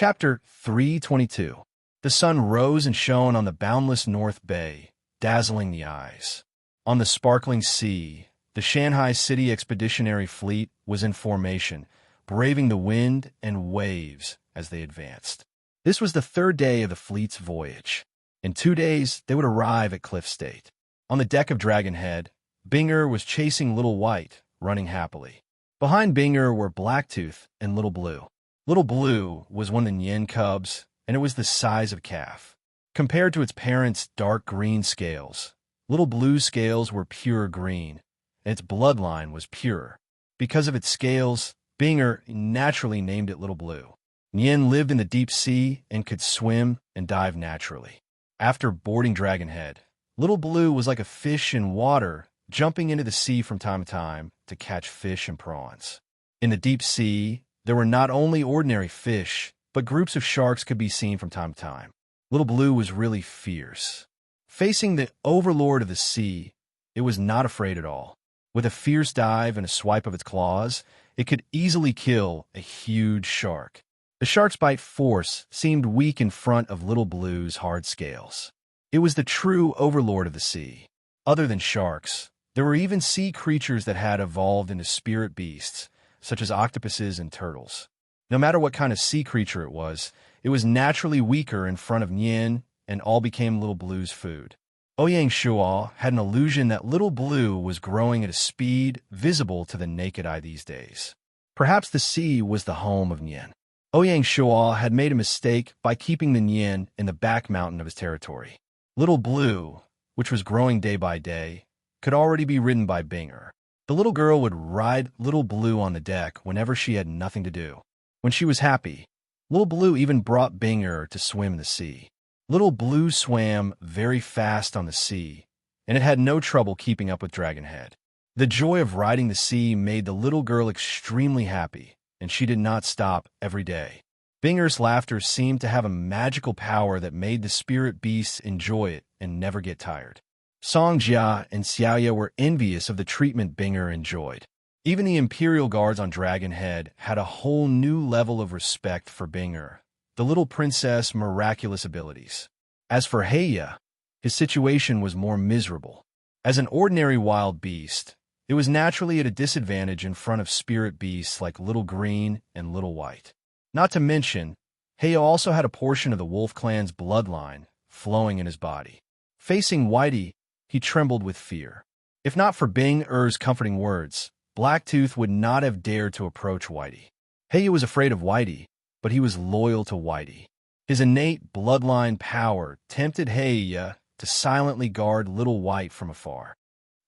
Chapter 322. The sun rose and shone on the boundless North Bay, dazzling the eyes. On the sparkling sea, the Shanghai City Expeditionary Fleet was in formation, braving the wind and waves as they advanced. This was the third day of the fleet's voyage. In 2 days, they would arrive at Cliff State. On the deck of Dragonhead, Binger was chasing Little White, running happily. Behind Binger were Blacktooth and Little Blue. Little Blue was one of the Nyen cubs, and it was the size of a calf. Compared to its parents' dark green scales, Little Blue's scales were pure green, and its bloodline was purer. Because of its scales, Binger naturally named it Little Blue. Nyen lived in the deep sea and could swim and dive naturally. After boarding Dragonhead, Little Blue was like a fish in water, jumping into the sea from time to time to catch fish and prawns. In the deep sea, there were not only ordinary fish, but groups of sharks could be seen from time to time. Little Blue was really fierce. Facing the overlord of the sea, it was not afraid at all. With a fierce dive and a swipe of its claws, it could easily kill a huge shark. The shark's bite force seemed weak in front of Little Blue's hard scales. It was the true overlord of the sea. Other than sharks, there were even sea creatures that had evolved into spirit beasts, such as octopuses and turtles. No matter what kind of sea creature it was naturally weaker in front of Nyen, and all became Little Blue's food. Ouyang Shuo had an illusion that Little Blue was growing at a speed visible to the naked eye these days. Perhaps the sea was the home of Nyen. Ouyang Shuo had made a mistake by keeping the Nyen in the back mountain of his territory. Little Blue, which was growing day by day, could already be ridden by Binger. The little girl would ride Little Blue on the deck whenever she had nothing to do. When she was happy, Little Blue even brought Binger to swim in the sea. Little Blue swam very fast on the sea, and it had no trouble keeping up with Dragonhead. The joy of riding the sea made the little girl extremely happy, and she did not stop every day. Binger's laughter seemed to have a magical power that made the spirit beasts enjoy it and never get tired. Song Jia and Xiaoya were envious of the treatment Binger enjoyed. Even the Imperial Guards on Dragonhead had a whole new level of respect for Binger, the little princess' miraculous abilities. As for Heya, his situation was more miserable. As an ordinary wild beast, it was naturally at a disadvantage in front of spirit beasts like Little Green and Little White. Not to mention, Heya also had a portion of the Wolf Clan's bloodline flowing in his body. Facing Whitey, he trembled with fear. If not for Binger's comforting words, Blacktooth would not have dared to approach Whitey. Heya was afraid of Whitey, but he was loyal to Whitey. His innate bloodline power tempted Heya to silently guard Little White from afar.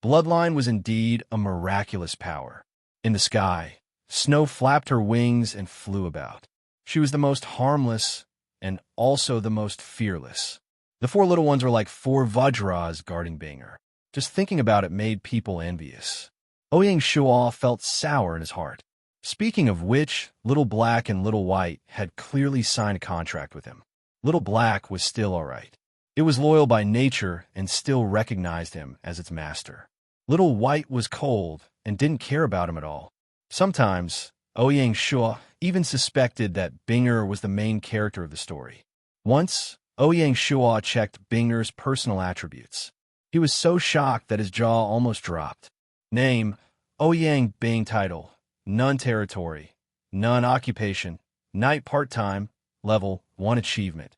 Bloodline was indeed a miraculous power. In the sky, Snow flapped her wings and flew about. She was the most harmless and also the most fearless. The 4 little ones were like 4 Vajras guarding Binger. Just thinking about it made people envious. Ouyang Shuo felt sour in his heart. Speaking of which, Little Black and Little White had clearly signed a contract with him. Little Black was still all right. It was loyal by nature and still recognized him as its master. Little White was cold and didn't care about him at all. Sometimes, Ouyang Shuo even suspected that Binger was the main character of the story. Once, Ouyang Shuo checked Binger's personal attributes. He was so shocked that his jaw almost dropped. Name, Ouyang Bing. Title, None. Territory, None. Occupation, Knight part-time. Level, 1 achievement.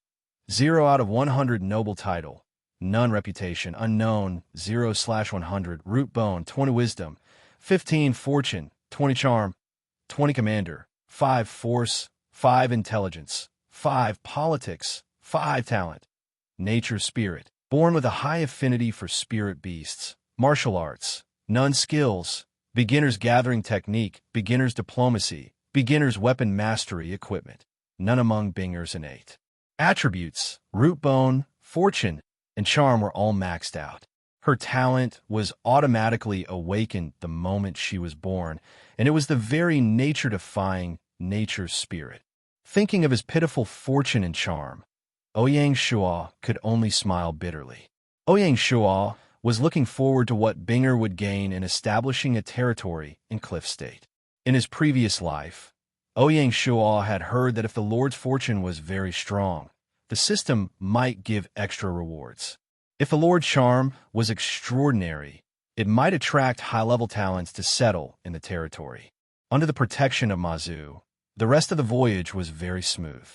0 out of 100 Noble. Title, None. Reputation, Unknown, 0/100. Root bone, 20 Wisdom, 15 Fortune, 20 Charm, 20 Commander, 5 Force, 5 Intelligence, 5 Politics, 5 Talent. Nature Spirit, born with a high affinity for spirit beasts. Martial Arts, None. Skills, Beginner's Gathering Technique, Beginner's Diplomacy, Beginner's Weapon Mastery Equipment. None among Binger's innate attributes, Root Bone, Fortune, and Charm were all maxed out. Her talent was automatically awakened the moment she was born, and it was the very nature-defying Nature Spirit. Thinking of his pitiful fortune and charm, Ouyang Shuo could only smile bitterly. Ouyang Shuo was looking forward to what Binger would gain in establishing a territory in Cliff State. In his previous life, Ouyang Shuo had heard that if the Lord's fortune was very strong, the system might give extra rewards. If the Lord's charm was extraordinary, it might attract high-level talents to settle in the territory. Under the protection of Mazu, the rest of the voyage was very smooth.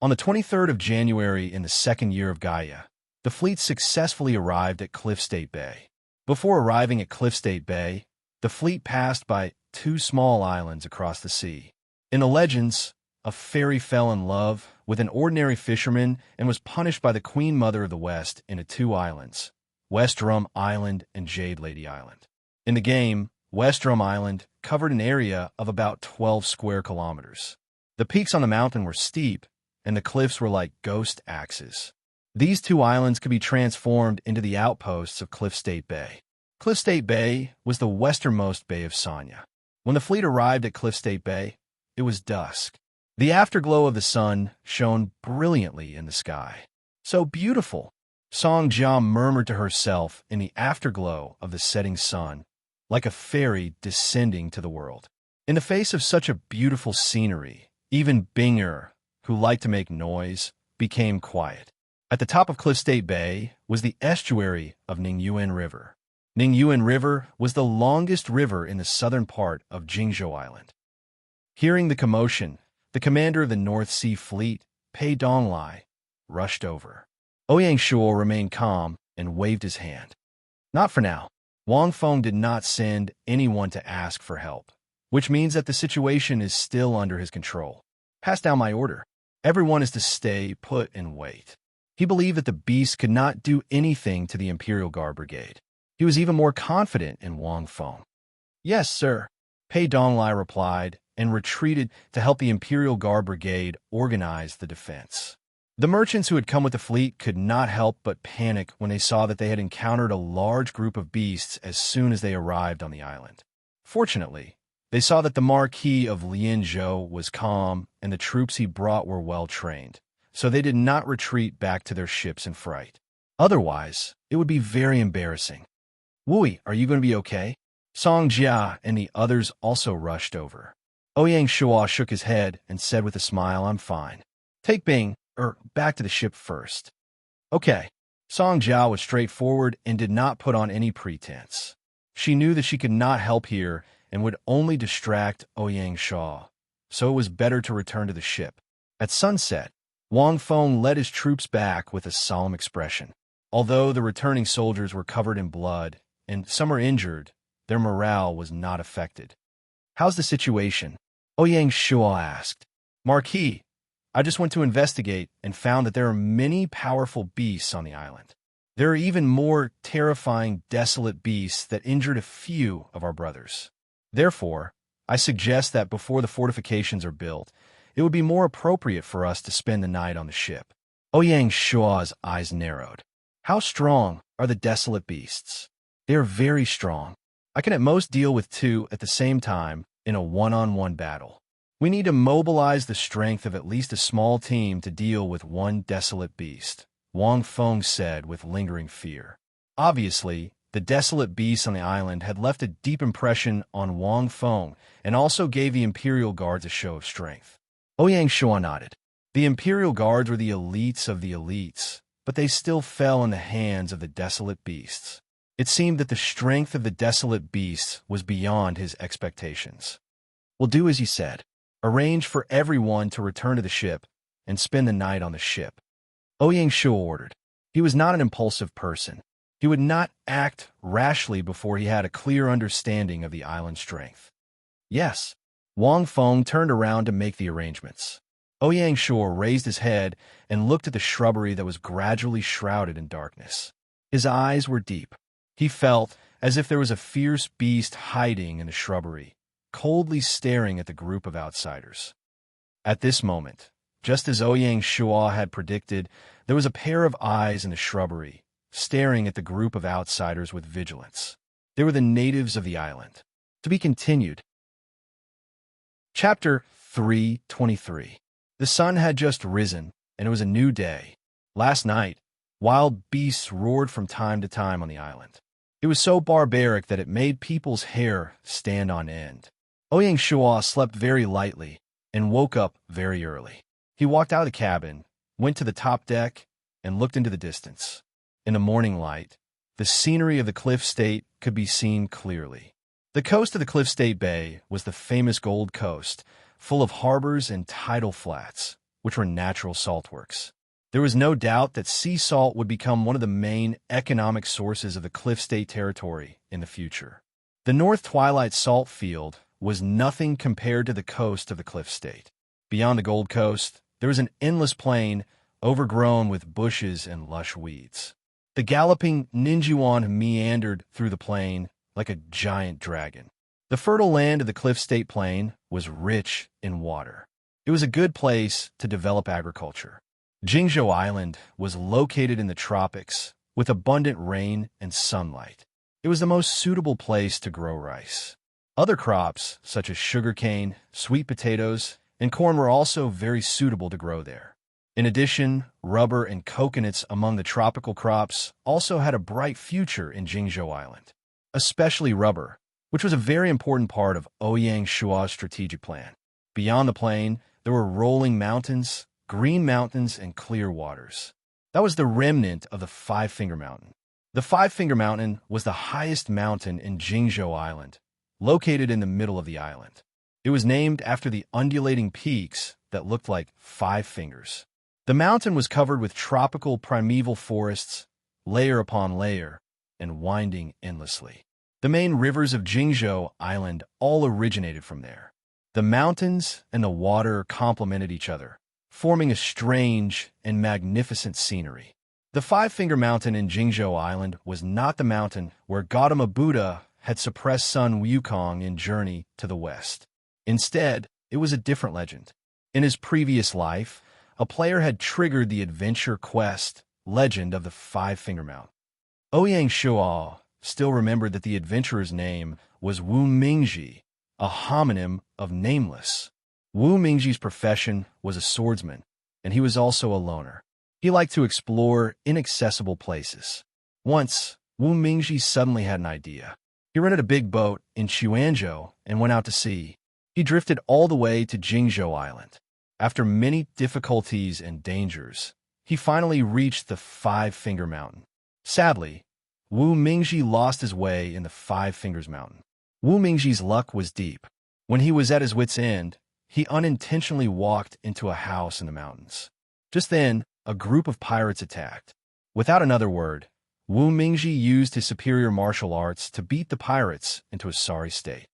On the 23rd of January in the second year of Gaia, the fleet successfully arrived at Cliff State Bay. Before arriving at Cliff State Bay, the fleet passed by two small islands across the sea. In the legends, a fairy fell in love with an ordinary fisherman and was punished by the Queen Mother of the West into two islands, West Drum Island and Jade Lady Island. In the game, West Drum Island covered an area of about 12 square kilometers. The peaks on the mountain were steep, and the cliffs were like ghost axes. These two islands could be transformed into the outposts of Cliff State Bay. Cliff State Bay was the westernmost bay of Sanya. When the fleet arrived at Cliff State Bay, it was dusk. The afterglow of the sun shone brilliantly in the sky. So beautiful! Song Jia murmured to herself in the afterglow of the setting sun, like a fairy descending to the world. In the face of such a beautiful scenery, even Binger, who liked to make noise, became quiet. At the top of Cliff State Bay was the estuary of Ningyuan River. Ningyuan River was the longest river in the southern part of Jingzhou Island. Hearing the commotion, the commander of the North Sea Fleet, Pei Donglai, rushed over. Ouyang Shuo remained calm and waved his hand. Not for now. Wang Feng did not send anyone to ask for help, which means that the situation is still under his control. Pass down my order. Everyone is to stay put and wait. He believed that the beast could not do anything to the Imperial Guard Brigade. He was even more confident in Wang Feng. Yes, sir, Pei Donglai replied and retreated to help the Imperial Guard Brigade organize the defense. The merchants who had come with the fleet could not help but panic when they saw that they had encountered a large group of beasts as soon as they arrived on the island. Fortunately, they saw that the Marquis of Lianzhou was calm and the troops he brought were well trained, so they did not retreat back to their ships in fright. Otherwise, it would be very embarrassing. Wui, are you going to be okay? Song Jia and the others also rushed over. Ouyang Shuo shook his head and said with a smile, I'm fine. Take Bing, back to the ship first. Okay. Song Jia was straightforward and did not put on any pretense. She knew that she could not help here and would only distract Ouyang Shuo, so it was better to return to the ship. At sunset, Wang Feng led his troops back with a solemn expression. Although the returning soldiers were covered in blood and some were injured, their morale was not affected. How's the situation? Ouyang Shuo asked. Marquis, I just went to investigate and found that there are many powerful beasts on the island. There are even more terrifying, desolate beasts that injured a few of our brothers. Therefore, I suggest that before the fortifications are built, it would be more appropriate for us to spend the night on the ship. Ouyang Shuo's eyes narrowed. How strong are the desolate beasts? They are very strong. I can at most deal with two at the same time in a one-on-one battle. We need to mobilize the strength of at least a small team to deal with one desolate beast, Wang Feng said with lingering fear. Obviously, the desolate beasts on the island had left a deep impression on Wang Feng and also gave the Imperial Guards a show of strength. Ouyang Shuo nodded. The Imperial Guards were the elites of the elites, but they still fell in the hands of the desolate beasts. It seemed that the strength of the desolate beasts was beyond his expectations. We'll do as you said. Arrange for everyone to return to the ship and spend the night on the ship. Ouyang Shuo ordered. He was not an impulsive person. He would not act rashly before he had a clear understanding of the island's strength. Yes. Wang Feng turned around to make the arrangements. Ouyang Shuo raised his head and looked at the shrubbery that was gradually shrouded in darkness. His eyes were deep. He felt as if there was a fierce beast hiding in the shrubbery, coldly staring at the group of outsiders. At this moment, just as Ouyang Shuo had predicted, there was a pair of eyes in the shrubbery, staring at the group of outsiders with vigilance. They were the natives of the island. To be continued. Chapter 323. The sun had just risen, and it was a new day. Last night, wild beasts roared from time to time on the island. It was so barbaric that it made people's hair stand on end. Ouyang Shuo slept very lightly, and woke up very early. He walked out of the cabin, went to the top deck, and looked into the distance. In the morning light, the scenery of the Cliff State could be seen clearly. The coast of the Cliff State Bay was the famous Gold Coast, full of harbors and tidal flats, which were natural saltworks. There was no doubt that sea salt would become one of the main economic sources of the Cliff State territory in the future. The North Twilight Salt Field was nothing compared to the coast of the Cliff State. Beyond the Gold Coast, there was an endless plain overgrown with bushes and lush weeds. The galloping Ninjuan meandered through the plain like a giant dragon. The fertile land of the Cliff State Plain was rich in water. It was a good place to develop agriculture. Jingzhou Island was located in the tropics with abundant rain and sunlight. It was the most suitable place to grow rice. Other crops, such as sugarcane, sweet potatoes, and corn were also very suitable to grow there. In addition, rubber and coconuts among the tropical crops also had a bright future in Jingzhou Island, especially rubber, which was a very important part of Ouyang Shua's strategic plan. Beyond the plain, there were rolling mountains, green mountains, and clear waters. That was the remnant of the Five-Finger Mountain. The Five-Finger Mountain was the highest mountain in Jingzhou Island, located in the middle of the island. It was named after the undulating peaks that looked like 5 fingers. The mountain was covered with tropical primeval forests, layer upon layer, and winding endlessly. The main rivers of Jingzhou Island all originated from there. The mountains and the water complemented each other, forming a strange and magnificent scenery. The Five-Finger Mountain in Jingzhou Island was not the mountain where Gautama Buddha had suppressed Sun Wukong in Journey to the West. Instead, it was a different legend. In his previous life, a player had triggered the adventure quest legend of the Five-Finger Mountain. Ouyang Shua still remembered that the adventurer's name was Wu Mingji, a homonym of nameless. Wu Mingji's profession was a swordsman, and he was also a loner. He liked to explore inaccessible places. Once, Wu Mingji suddenly had an idea. He rented a big boat in Chuanzhou and went out to sea. He drifted all the way to Jingzhou Island. After many difficulties and dangers, he finally reached the Five-Finger Mountain. Sadly, Wu Mingji lost his way in the Five Fingers Mountain. Wu Mingji's luck was deep. When he was at his wit's end, he unintentionally walked into a house in the mountains. Just then, a group of pirates attacked. Without another word, Wu Mingji used his superior martial arts to beat the pirates into a sorry state.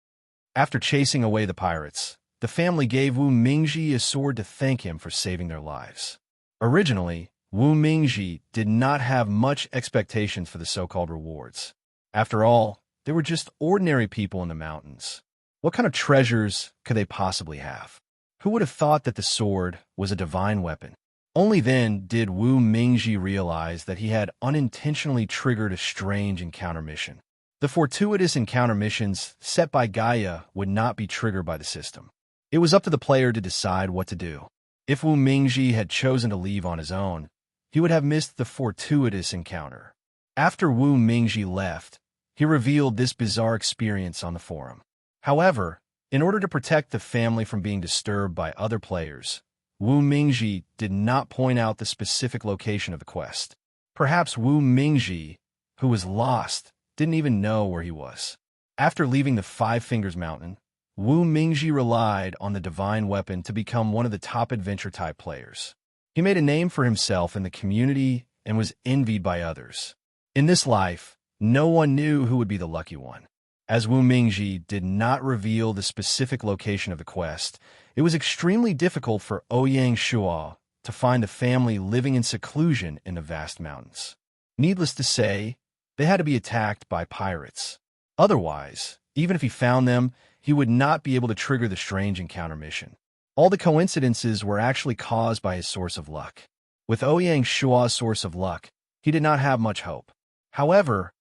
After chasing away the pirates, the family gave Wu Mingji a sword to thank him for saving their lives. Originally, Wu Mingji did not have much expectations for the so-called rewards. After all, they were just ordinary people in the mountains. What kind of treasures could they possibly have? Who would have thought that the sword was a divine weapon? Only then did Wu Mingji realize that he had unintentionally triggered a strange encounter mission. The fortuitous encounter missions set by Gaia would not be triggered by the system. It was up to the player to decide what to do. If Wu Mingji had chosen to leave on his own, he would have missed the fortuitous encounter. After Wu Mingji left, he revealed this bizarre experience on the forum. However, in order to protect the family from being disturbed by other players, Wu Mingji did not point out the specific location of the quest. Perhaps Wu Mingji, who was lost, didn't even know where he was. After leaving the Five Fingers Mountain, Wu Mingji relied on the divine weapon to become one of the top adventure-type players. He made a name for himself in the community and was envied by others. In this life, no one knew who would be the lucky one. As Wu Mingji did not reveal the specific location of the quest, it was extremely difficult for Ouyang Shua to find the family living in seclusion in the vast mountains. Needless to say, they had to be attacked by pirates. Otherwise, even if he found them, he would not be able to trigger the strange encounter mission. All the coincidences were actually caused by his source of luck. With Ouyang Shua's source of luck, he did not have much hope. However,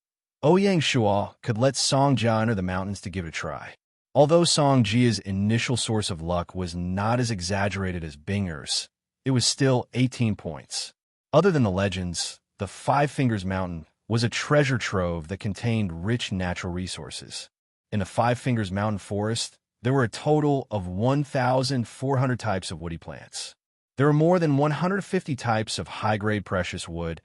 Ouyang Shua could let Song Jia enter the mountains to give it a try. Although Song Jia's initial source of luck was not as exaggerated as Binger's, it was still 18 points. Other than the legends, the Five Fingers Mountain was a treasure trove that contained rich natural resources. In the Five Fingers Mountain Forest, There were a total of 1,400 types of woody plants. There are more than 150 types of high-grade precious wood,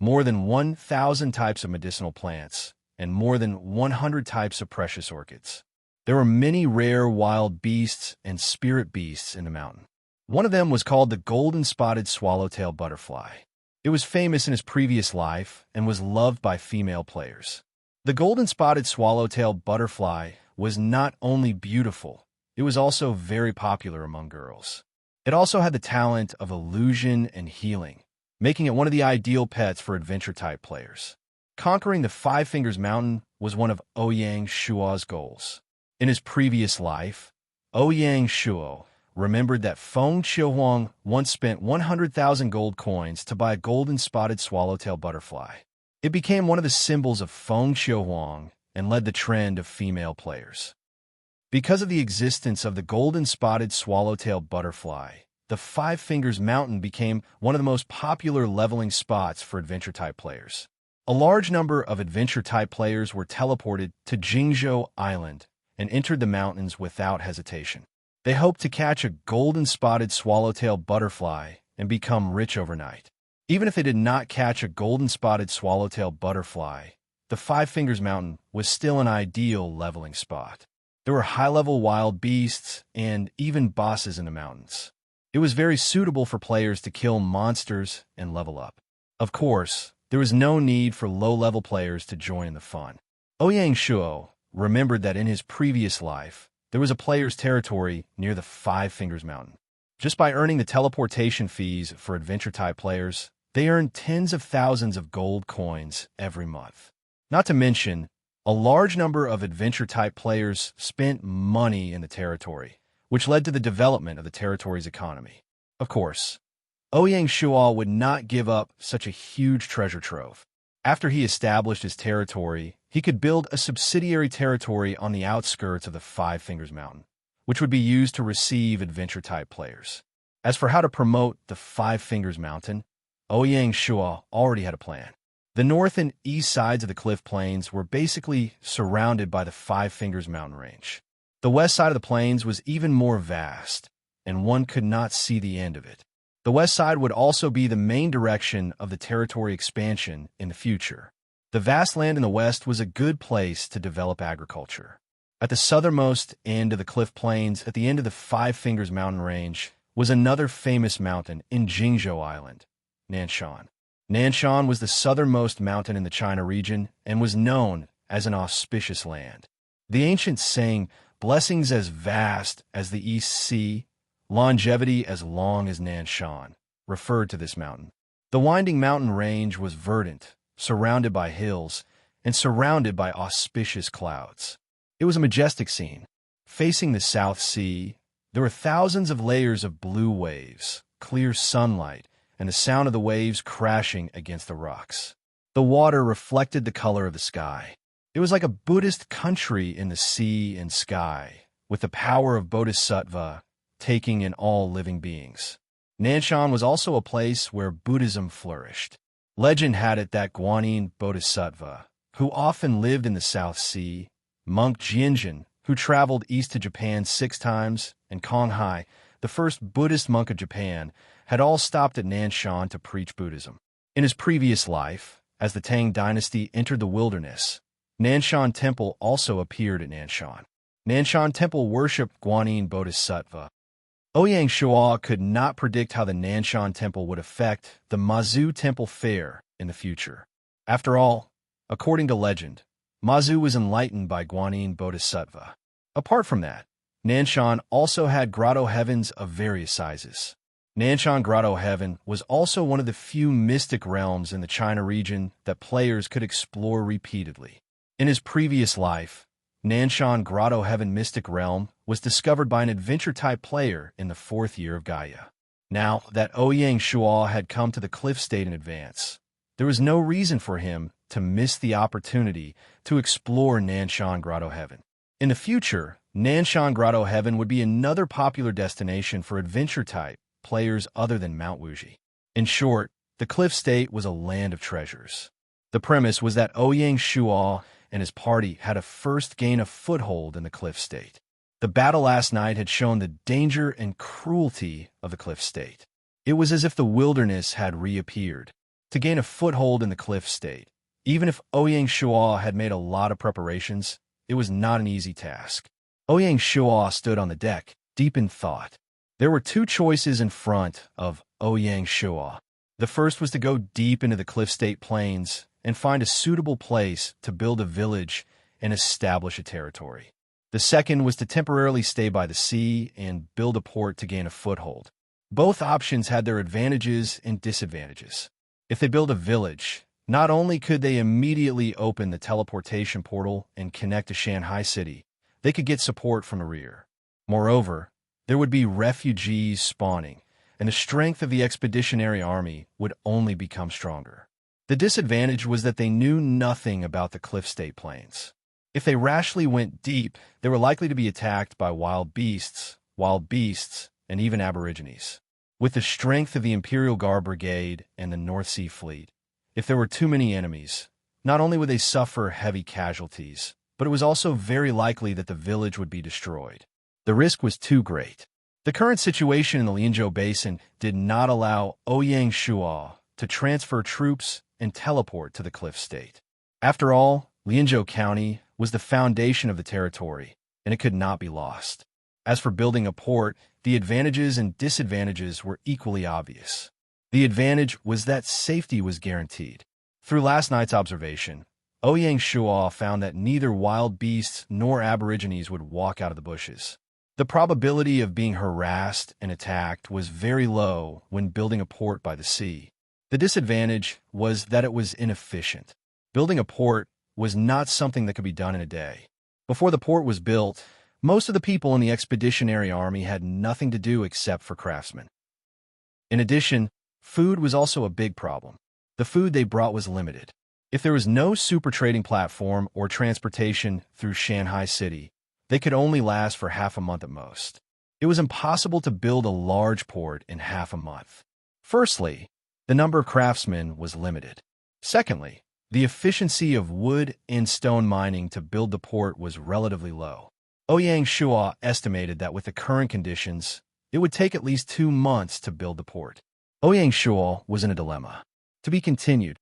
more than 1,000 types of medicinal plants, and more than 100 types of precious orchids. There were many rare wild beasts and spirit beasts in the mountain. One of them was called the golden-spotted swallowtail butterfly. It was famous in his previous life and was loved by female players. The golden-spotted swallowtail butterfly was not only beautiful, it was also very popular among girls. It also had the talent of illusion and healing, making it one of the ideal pets for adventure-type players. Conquering the Five Fingers Mountain was one of Ouyang Shuo's goals. In his previous life, Ouyang Shuo remembered that Feng Qiuhuang once spent 100,000 gold coins to buy a golden-spotted swallowtail butterfly. It became one of the symbols of Feng Qiuhuang and led the trend of female players. Because of the existence of the golden-spotted swallowtail butterfly, the Five Fingers Mountain became one of the most popular leveling spots for adventure-type players. A large number of adventure-type players were teleported to Jingzhou Island and entered the mountains without hesitation. They hoped to catch a golden-spotted swallowtail butterfly and become rich overnight. Even if they did not catch a golden-spotted swallowtail butterfly, the Five Fingers Mountain was still an ideal leveling spot. There were high-level wild beasts and even bosses in the mountains. It was very suitable for players to kill monsters and level up. Of course, there was no need for low-level players to join in the fun. Ouyang Shuo remembered that in his previous life, there was a player's territory near the Five Fingers Mountain. Just by earning the teleportation fees for adventure-type players, they earned tens of thousands of gold coins every month. Not to mention, a large number of adventure-type players spent money in the territory, which led to the development of the territory's economy. Of course, Ouyang Shuo would not give up such a huge treasure trove. After he established his territory, he could build a subsidiary territory on the outskirts of the Five Fingers Mountain, which would be used to receive adventure-type players. As for how to promote the Five Fingers Mountain, Ouyang Shuo already had a plan. The north and east sides of the cliff plains were basically surrounded by the Five Fingers Mountain range. The west side of the plains was even more vast, and one could not see the end of it. The west side would also be the main direction of the territory expansion in the future. The vast land in the west was a good place to develop agriculture. At the southernmost end of the cliff plains, at the end of the Five Fingers Mountain range, was another famous mountain in Jingzhou Island, Nanshan. Nanshan was the southernmost mountain in the China region and was known as an auspicious land. The ancients saying, "Blessings as vast as the East Sea, longevity as long as Nanshan," referred to this mountain. The winding mountain range was verdant, surrounded by hills, and surrounded by auspicious clouds. It was a majestic scene. Facing the South Sea, there were thousands of layers of blue waves, clear sunlight, and the sound of the waves crashing against the rocks. The water reflected the color of the sky. It was like a Buddhist country in the sea and sky, with the power of Bodhisattva taking in all living beings. Nanshan was also a place where Buddhism flourished. Legend had it that Guanyin Bodhisattva, who often lived in the South Sea, monk Jianjin, who traveled east to Japan 6 times, and Konghai, the first Buddhist monk of Japan, had all stopped at Nanshan to preach Buddhism. In his previous life, as the Tang dynasty entered the wilderness, Nanshan Temple also appeared at Nanshan. Nanshan Temple worshipped Guanyin Bodhisattva. Ouyang Shuo could not predict how the Nanshan Temple would affect the Mazu Temple fair in the future. After all, according to legend, Mazu was enlightened by Guanyin Bodhisattva. Apart from that, Nanshan also had grotto heavens of various sizes. Nanshan Grotto Heaven was also one of the few mystic realms in the China region that players could explore repeatedly. In his previous life, Nanshan Grotto Heaven Mystic Realm was discovered by an adventure-type player in the 4th year of Gaia. Now that Ouyang Shuo had come to the Cliff State in advance, there was no reason for him to miss the opportunity to explore Nanshan Grotto Heaven. In the future, Nanshan Grotto Heaven would be another popular destination for adventure-type players other than Mount Wuji. In short, the Cliff State was a land of treasures. The premise was that Ouyang Shuo and his party had to first gain a foothold in the Cliff State. The battle last night had shown the danger and cruelty of the Cliff State. It was as if the wilderness had reappeared. To gain a foothold in the Cliff State, even if Ouyang Shua had made a lot of preparations, it was not an easy task. Ouyang Shua stood on the deck, deep in thought. There were two choices in front of Ouyang Shua. The first was to go deep into the Cliff State plains and find a suitable place to build a village and establish a territory. The second was to temporarily stay by the sea and build a port to gain a foothold. Both options had their advantages and disadvantages. If they built a village, not only could they immediately open the teleportation portal and connect to Shanghai City, they could get support from the rear. Moreover, there would be refugees spawning, and the strength of the expeditionary army would only become stronger. The disadvantage was that they knew nothing about the Cliff State plains. If they rashly went deep, they were likely to be attacked by wild beasts, and even aborigines. With the strength of the Imperial Guard Brigade and the North Sea Fleet, if there were too many enemies, not only would they suffer heavy casualties, but it was also very likely that the village would be destroyed. The risk was too great. The current situation in the Lianzhou Basin did not allow Ouyang Shua to transfer troops and teleport to the Cliff State. After all, Lianzhou County was the foundation of the territory, and it could not be lost. As for building a port, the advantages and disadvantages were equally obvious. The advantage was that safety was guaranteed. Through last night's observation, Ouyang Shua found that neither wild beasts nor aborigines would walk out of the bushes. The probability of being harassed and attacked was very low when building a port by the sea. The disadvantage was that it was inefficient. Building a port was not something that could be done in a day. Before the port was built, most of the people in the expeditionary army had nothing to do except for craftsmen. In addition, food was also a big problem. The food they brought was limited. If there was no super trading platform or transportation through Shanghai City, they could only last for half a month at most. It was impossible to build a large port in half a month. Firstly, the number of craftsmen was limited. Secondly, the efficiency of wood and stone mining to build the port was relatively low. Ouyang Shua estimated that with the current conditions, it would take at least 2 months to build the port. Ouyang Shua was in a dilemma. To be continued.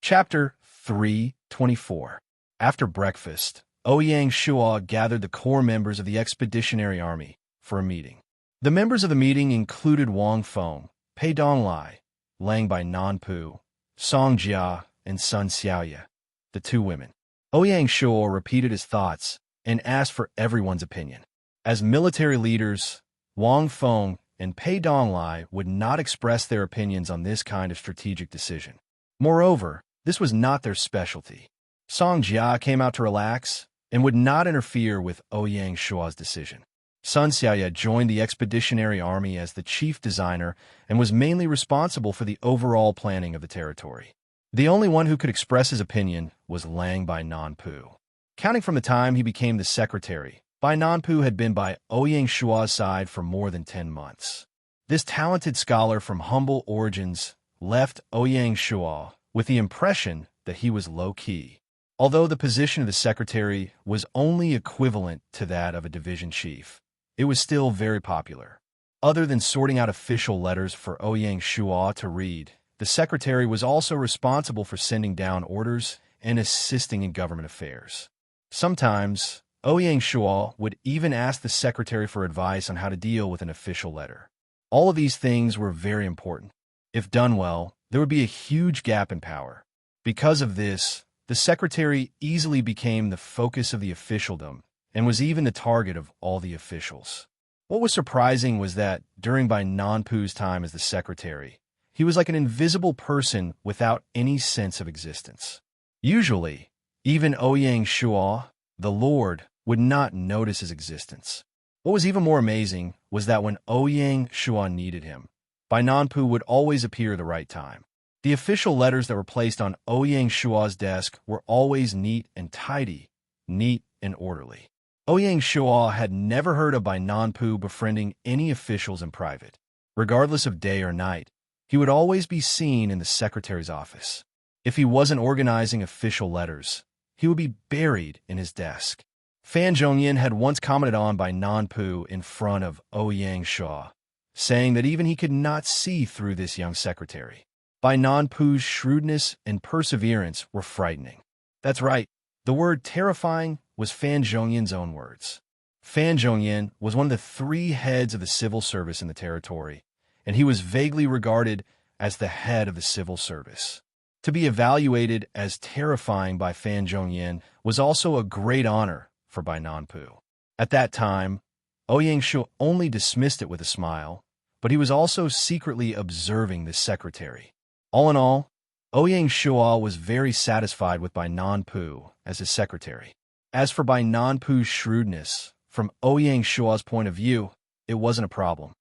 Chapter 3:24. After breakfast, Ouyang Shua gathered the core members of the expeditionary army for a meeting. The members of the meeting included Wang Feng, Pei Donglai, Lang Bai Nanpu, Song Jia, and Sun Xiaoye, the two women. Ouyang Shua repeated his thoughts and asked for everyone's opinion. As military leaders, Wang Feng and Pei Donglai would not express their opinions on this kind of strategic decision. Moreover, this was not their specialty. Song Jia came out to relax and would not interfere with Ouyang Shua's decision. Sun Xiaoye joined the expeditionary army as the chief designer and was mainly responsible for the overall planning of the territory. The only one who could express his opinion was Lang Bai Nanpu. Counting from the time he became the secretary, Bai Nanpu had been by Ouyang Shua's side for more than 10 months. This talented scholar from humble origins left Ouyang Shua with the impression that he was low-key. Although the position of the secretary was only equivalent to that of a division chief, it was still very popular. Other than sorting out official letters for Ouyang Shua to read, the secretary was also responsible for sending down orders and assisting in government affairs. Sometimes, Ouyang Shua would even ask the secretary for advice on how to deal with an official letter. All of these things were very important. If done well, there would be a huge gap in power. Because of this, the secretary easily became the focus of the officialdom and was even the target of all the officials. What was surprising was that, during Bai Nanpu's time as the secretary, he was like an invisible person without any sense of existence. Usually, even Ouyang Shua, the Lord, would not notice his existence. What was even more amazing was that when Ouyang Shua needed him, Bai Nanpu would always appear at the right time. The official letters that were placed on Ouyang Shua's desk were always neat and tidy, neat and orderly. Ouyang Shua had never heard of Bai Nanpu befriending any officials in private. Regardless of day or night, he would always be seen in the secretary's office. If he wasn't organizing official letters, he would be buried in his desk. Fan Zhongyin had once commented on by Nanpu in front of Ouyang Shua, saying that even he could not see through this young secretary. By Nanpu's shrewdness and perseverance were frightening. That's right, the word terrifying was Fan Zhongyin's own words. Fan Zhongyin was one of the 3 heads of the civil service in the territory, and he was vaguely regarded as the head of the civil service. To be evaluated as terrifying by Fan Zhongyin was also a great honor for Bai Nanpu. At that time, Ouyang Shua only dismissed it with a smile, but he was also secretly observing the secretary. All in all, Ouyang Shua was very satisfied with Bai Nanpu as his secretary. As for Bai Nanpu's shrewdness, from Ouyang Shua's point of view, it wasn't a problem.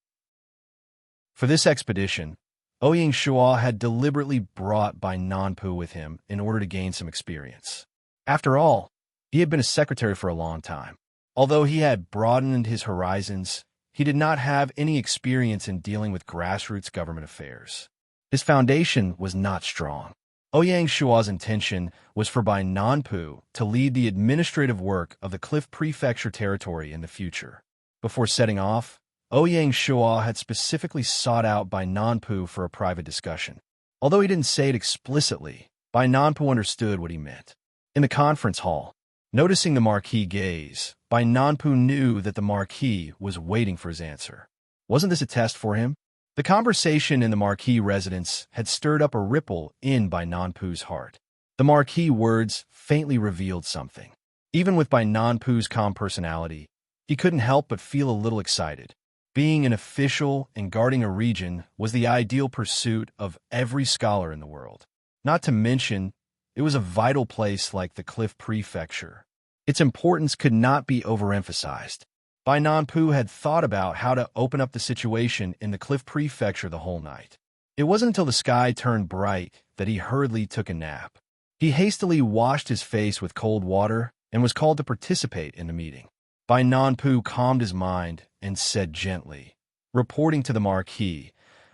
For this expedition, Ouyang Shua had deliberately brought Bai Nanpu with him in order to gain some experience. After all, he had been a secretary for a long time. Although he had broadened his horizons, he did not have any experience in dealing with grassroots government affairs. His foundation was not strong. Ouyang Shua's intention was for Bai Nanpu to lead the administrative work of the Cliff Prefecture territory in the future. Before setting off, Ouyang Shua had specifically sought out Bai Nanpu for a private discussion. Although he didn't say it explicitly, Bai Nanpu understood what he meant. In the conference hall, noticing the Marquis gaze, Bai Nanpu knew that the Marquis was waiting for his answer. Wasn't this a test for him? The conversation in the Marquis residence had stirred up a ripple in Bai Nanpu's heart. The Marquis words faintly revealed something. Even with Bai Nanpu's calm personality, he couldn't help but feel a little excited. Being an official and guarding a region was the ideal pursuit of every scholar in the world. Not to mention, it was a vital place like the Cliff Prefecture. Its importance could not be overemphasized. Bai Nanpu had thought about how to open up the situation in the Cliff Prefecture the whole night. It wasn't until the sky turned bright that he hurriedly took a nap. He hastily washed his face with cold water and was called to participate in the meeting. Bai Nanpu calmed his mind and said gently, reporting to the Marquis,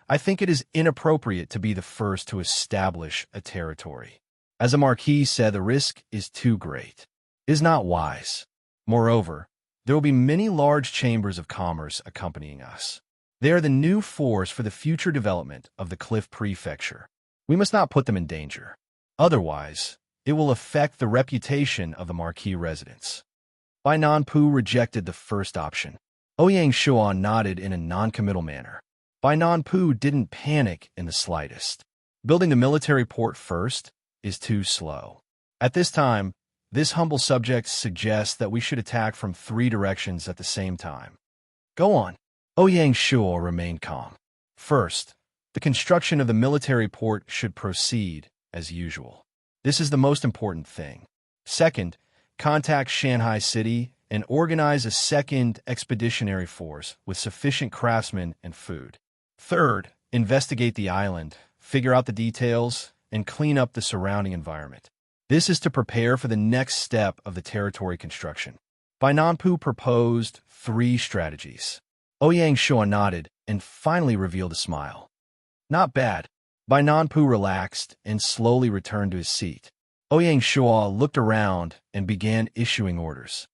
"I think it is inappropriate to be the first to establish a territory. As the Marquis said, the risk is too great. It is not wise. Moreover, there will be many large chambers of commerce accompanying us. They are the new force for the future development of the Cliff Prefecture. We must not put them in danger. Otherwise, it will affect the reputation of the Marquis residence." Bai Nanpu rejected the first option. Ouyang Shua nodded in a non-committal manner. Bai Nanpu didn't panic in the slightest. Building the military port first is too slow. At this time, this humble subject suggests that we should attack from 3 directions at the same time. Go on. Ouyang Shua remained calm. First, the construction of the military port should proceed as usual. This is the most important thing. Second, contact Shanghai City and organize a second expeditionary force with sufficient craftsmen and food. Third, investigate the island, figure out the details, and clean up the surrounding environment. This is to prepare for the next step of the territory construction. Bai Nanpu proposed 3 strategies. Ouyang Shua nodded and finally revealed a smile. Not bad. Bai Nanpu relaxed and slowly returned to his seat. Ouyang Shua looked around and began issuing orders.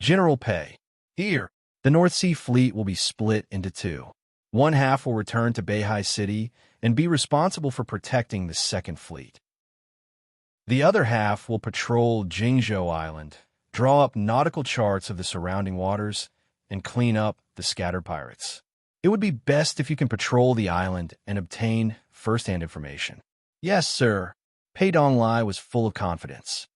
General Pei. Here, the North Sea Fleet will be split into 2. One half will return to Beihai City and be responsible for protecting the Second Fleet. The other half will patrol Jingzhou Island, draw up nautical charts of the surrounding waters, and clean up the scattered pirates. It would be best if you can patrol the island and obtain first-hand information. Yes, sir. Pei Donglai was full of confidence.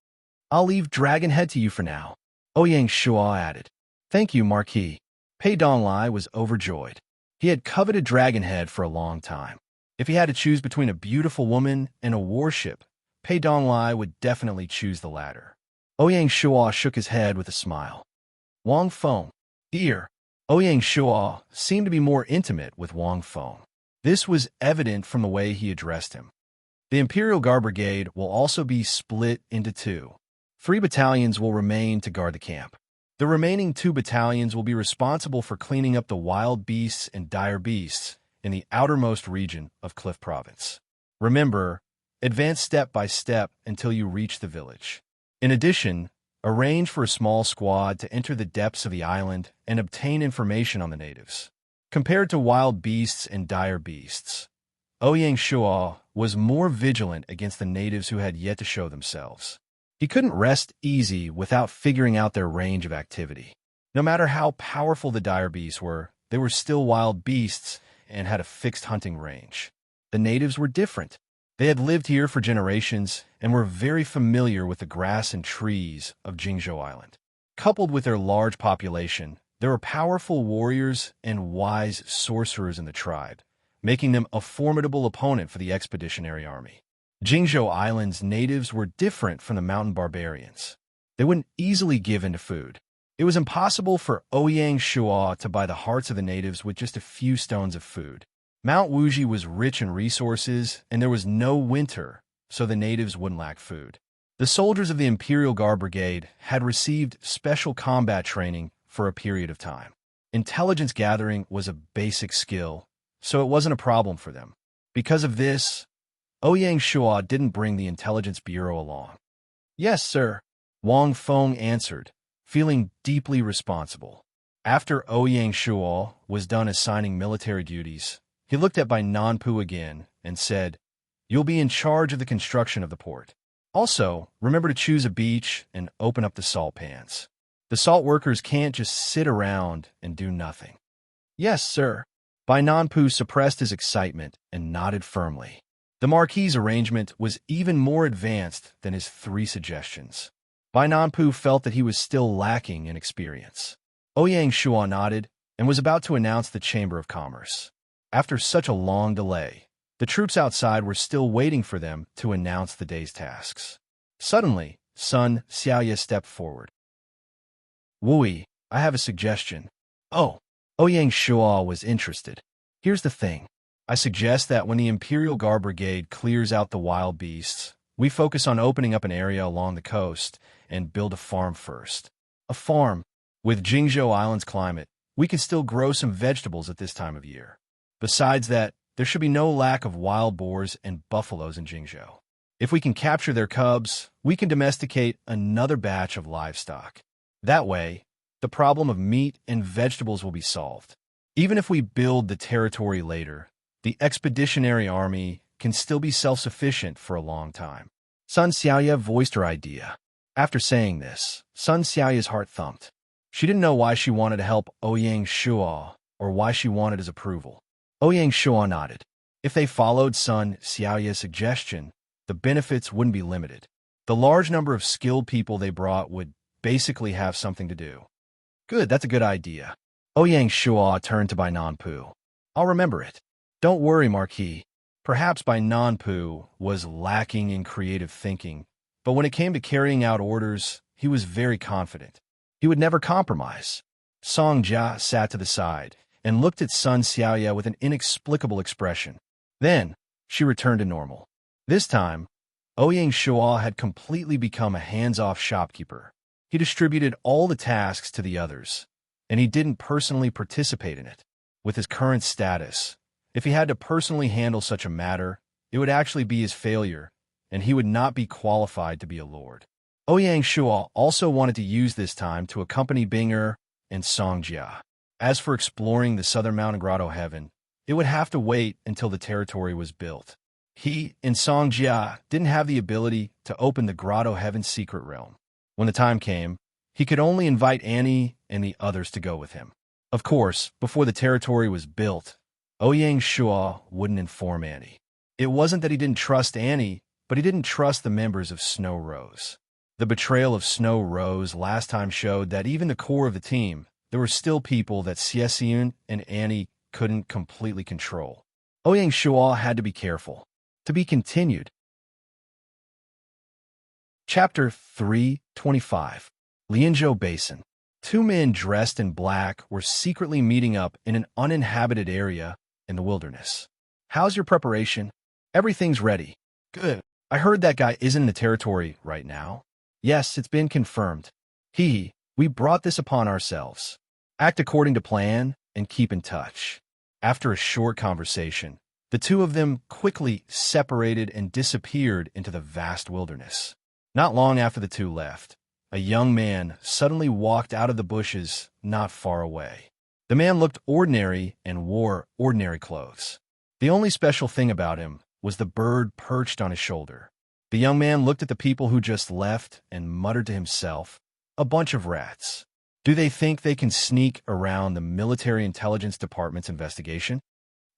I'll leave Dragonhead to you for now, Ouyang Shua added. Thank you, Marquis. Pei Donglai was overjoyed. He had coveted Dragonhead for a long time. If he had to choose between a beautiful woman and a warship, Pei Donglai would definitely choose the latter. Ouyang Shua shook his head with a smile. Wang Feng. Dear. Ouyang Shua seemed to be more intimate with Wang Feng. This was evident from the way he addressed him. The Imperial Guard Brigade will also be split into 2. 3 battalions will remain to guard the camp. The remaining 2 battalions will be responsible for cleaning up the wild beasts and dire beasts in the outermost region of Cliff Province. Remember, advance step by step until you reach the village. In addition, arranged for a small squad to enter the depths of the island and obtain information on the natives. Compared to wild beasts and dire beasts, Ouyang Shuo was more vigilant against the natives who had yet to show themselves. He couldn't rest easy without figuring out their range of activity. No matter how powerful the dire beasts were, they were still wild beasts and had a fixed hunting range. The natives were different. They had lived here for generations and were very familiar with the grass and trees of Jingzhou Island. Coupled with their large population, there were powerful warriors and wise sorcerers in the tribe, making them a formidable opponent for the expeditionary army. Jingzhou Island's natives were different from the mountain barbarians. They wouldn't easily give in to food. It was impossible for Ouyang Shuo to buy the hearts of the natives with just a few stones of food. Mount Wuji was rich in resources, and there was no winter, so the natives wouldn't lack food. The soldiers of the Imperial Guard Brigade had received special combat training for a period of time. Intelligence gathering was a basic skill, so it wasn't a problem for them. Because of this, Ouyang Shuo didn't bring the Intelligence Bureau along. "Yes, sir," Wang Feng answered, feeling deeply responsible. After Ouyang Shuo was done assigning military duties, he looked at Bai Nanpu again and said, "You'll be in charge of the construction of the port. Also, remember to choose a beach and open up the salt pans. The salt workers can't just sit around and do nothing." "Yes, sir." Bai Nanpu suppressed his excitement and nodded firmly. The Marquis's arrangement was even more advanced than his 3 suggestions. Bai Nanpu felt that he was still lacking in experience. Ouyang Shuo nodded and was about to announce the Chamber of Commerce. After such a long delay, the troops outside were still waiting for them to announce the day's tasks. Suddenly, Sun Xiaoye stepped forward. "Wui, I have a suggestion." "Oh." Ouyang Shuo was interested. "Here's the thing. I suggest that when the Imperial Guard Brigade clears out the wild beasts, we focus on opening up an area along the coast and build a farm first." "A farm?" "With Jingzhou Island's climate, we can still grow some vegetables at this time of year. Besides that, there should be no lack of wild boars and buffaloes in Jingzhou. If we can capture their cubs, we can domesticate another batch of livestock. That way, the problem of meat and vegetables will be solved. Even if we build the territory later, the expeditionary army can still be self-sufficient for a long time." Sun Xiaoye voiced her idea. After saying this, Sun Xiaoye's heart thumped. She didn't know why she wanted to help Ouyang Shuo or why she wanted his approval. Ouyang Shuo nodded. If they followed Sun Xiaoye's suggestion, the benefits wouldn't be limited. The large number of skilled people they brought would basically have something to do. "Good, that's a good idea." Ouyang Shuo turned to Bai Nanpu. "I'll remember it." "Don't worry, Marquis. Perhaps Bai Nanpu was lacking in creative thinking, but when it came to carrying out orders, he was very confident. He would never compromise." Song Jia sat to the side and looked at Sun Xiaoye with an inexplicable expression. Then, she returned to normal. This time, Ouyang Shuo had completely become a hands-off shopkeeper. He distributed all the tasks to the others, and he didn't personally participate in it. With his current status, if he had to personally handle such a matter, it would actually be his failure, and he would not be qualified to be a lord. Ouyang Shuo also wanted to use this time to accompany Binger and Song Jia. As for exploring the southern mountain grotto heaven, it would have to wait until the territory was built. He and Song Jia didn't have the ability to open the grotto heaven's secret realm. When the time came, he could only invite Annie and the others to go with him. Of course, before the territory was built, Ouyang Shuo wouldn't inform Annie. It wasn't that he didn't trust Annie, but he didn't trust the members of Snow Rose. The betrayal of Snow Rose last time showed that even the core of the team, there were still people that Xiesiun and Annie couldn't completely control. Ouyang Shuo had to be careful. To be continued. Chapter 325. Lianzhou Basin. 2 men dressed in black were secretly meeting up in an uninhabited area in the wilderness. "How's your preparation?" "Everything's ready." "Good. I heard that guy isn't in the territory right now." "Yes, it's been confirmed." We brought this upon ourselves. Act according to plan and keep in touch." After a short conversation, the 2 of them quickly separated and disappeared into the vast wilderness. Not long after the 2 left, a young man suddenly walked out of the bushes not far away. The man looked ordinary and wore ordinary clothes. The only special thing about him was the bird perched on his shoulder. The young man looked at the people who just left and muttered to himself, "A bunch of rats. Do they think they can sneak around the military intelligence department's investigation?"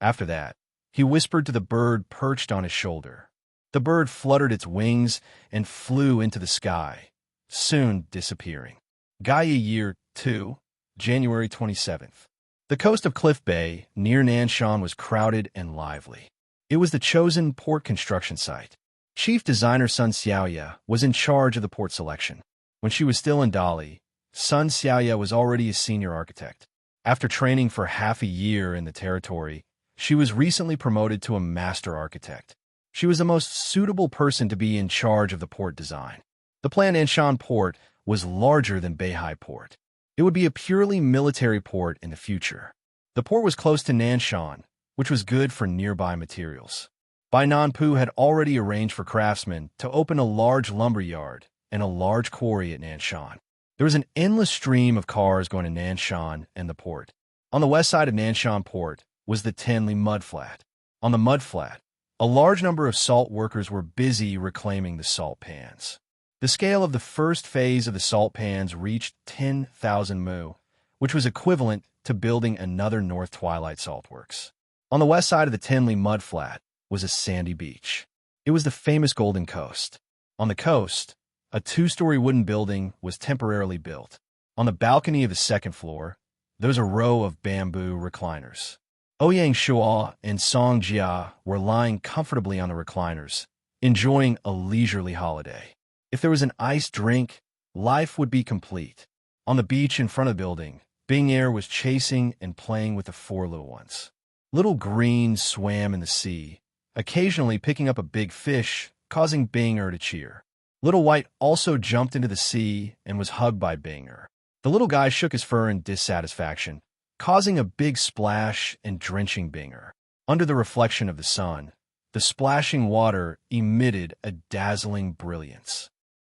After that, he whispered to the bird perched on his shoulder. The bird fluttered its wings and flew into the sky, soon disappearing. Gaia Year 2, January 27th. The coast of Cliff Bay, near Nanshan, was crowded and lively. It was the chosen port construction site. Chief designer Sun Xiaoya was in charge of the port selection. When she was still in Dali, Sun Xiaoya was already a senior architect. After training for half a year in the territory, she was recently promoted to a master architect. She was the most suitable person to be in charge of the port design. The planned Anshan port was larger than Beihai Port. It would be a purely military port in the future. The port was close to Nanshan, which was good for nearby materials. Bai Nanpu had already arranged for craftsmen to open a large lumber yard and a large quarry at Nanshan. There was an endless stream of cars going to Nanshan and the port. On the west side of Nanshan Port was the Tenli mudflat. On the mudflat, a large number of salt workers were busy reclaiming the salt pans. The scale of the first phase of the salt pans reached 10,000 mu, which was equivalent to building another North Twilight saltworks. On the west side of the Tenli mudflat was a sandy beach. It was the famous Golden Coast. On the coast, a two-story wooden building was temporarily built. On the balcony of the second floor, there was a row of bamboo recliners. Ouyang Shuo and Song Jia were lying comfortably on the recliners, enjoying a leisurely holiday. If there was an iced drink, life would be complete. On the beach in front of the building, Bing Er was chasing and playing with the four little ones. Little Green swam in the sea, occasionally picking up a big fish, causing Bing Er to cheer. Little White also jumped into the sea and was hugged by Bing Er. The little guy shook his fur in dissatisfaction, causing a big splash and drenching Bing Er. Under the reflection of the sun, the splashing water emitted a dazzling brilliance.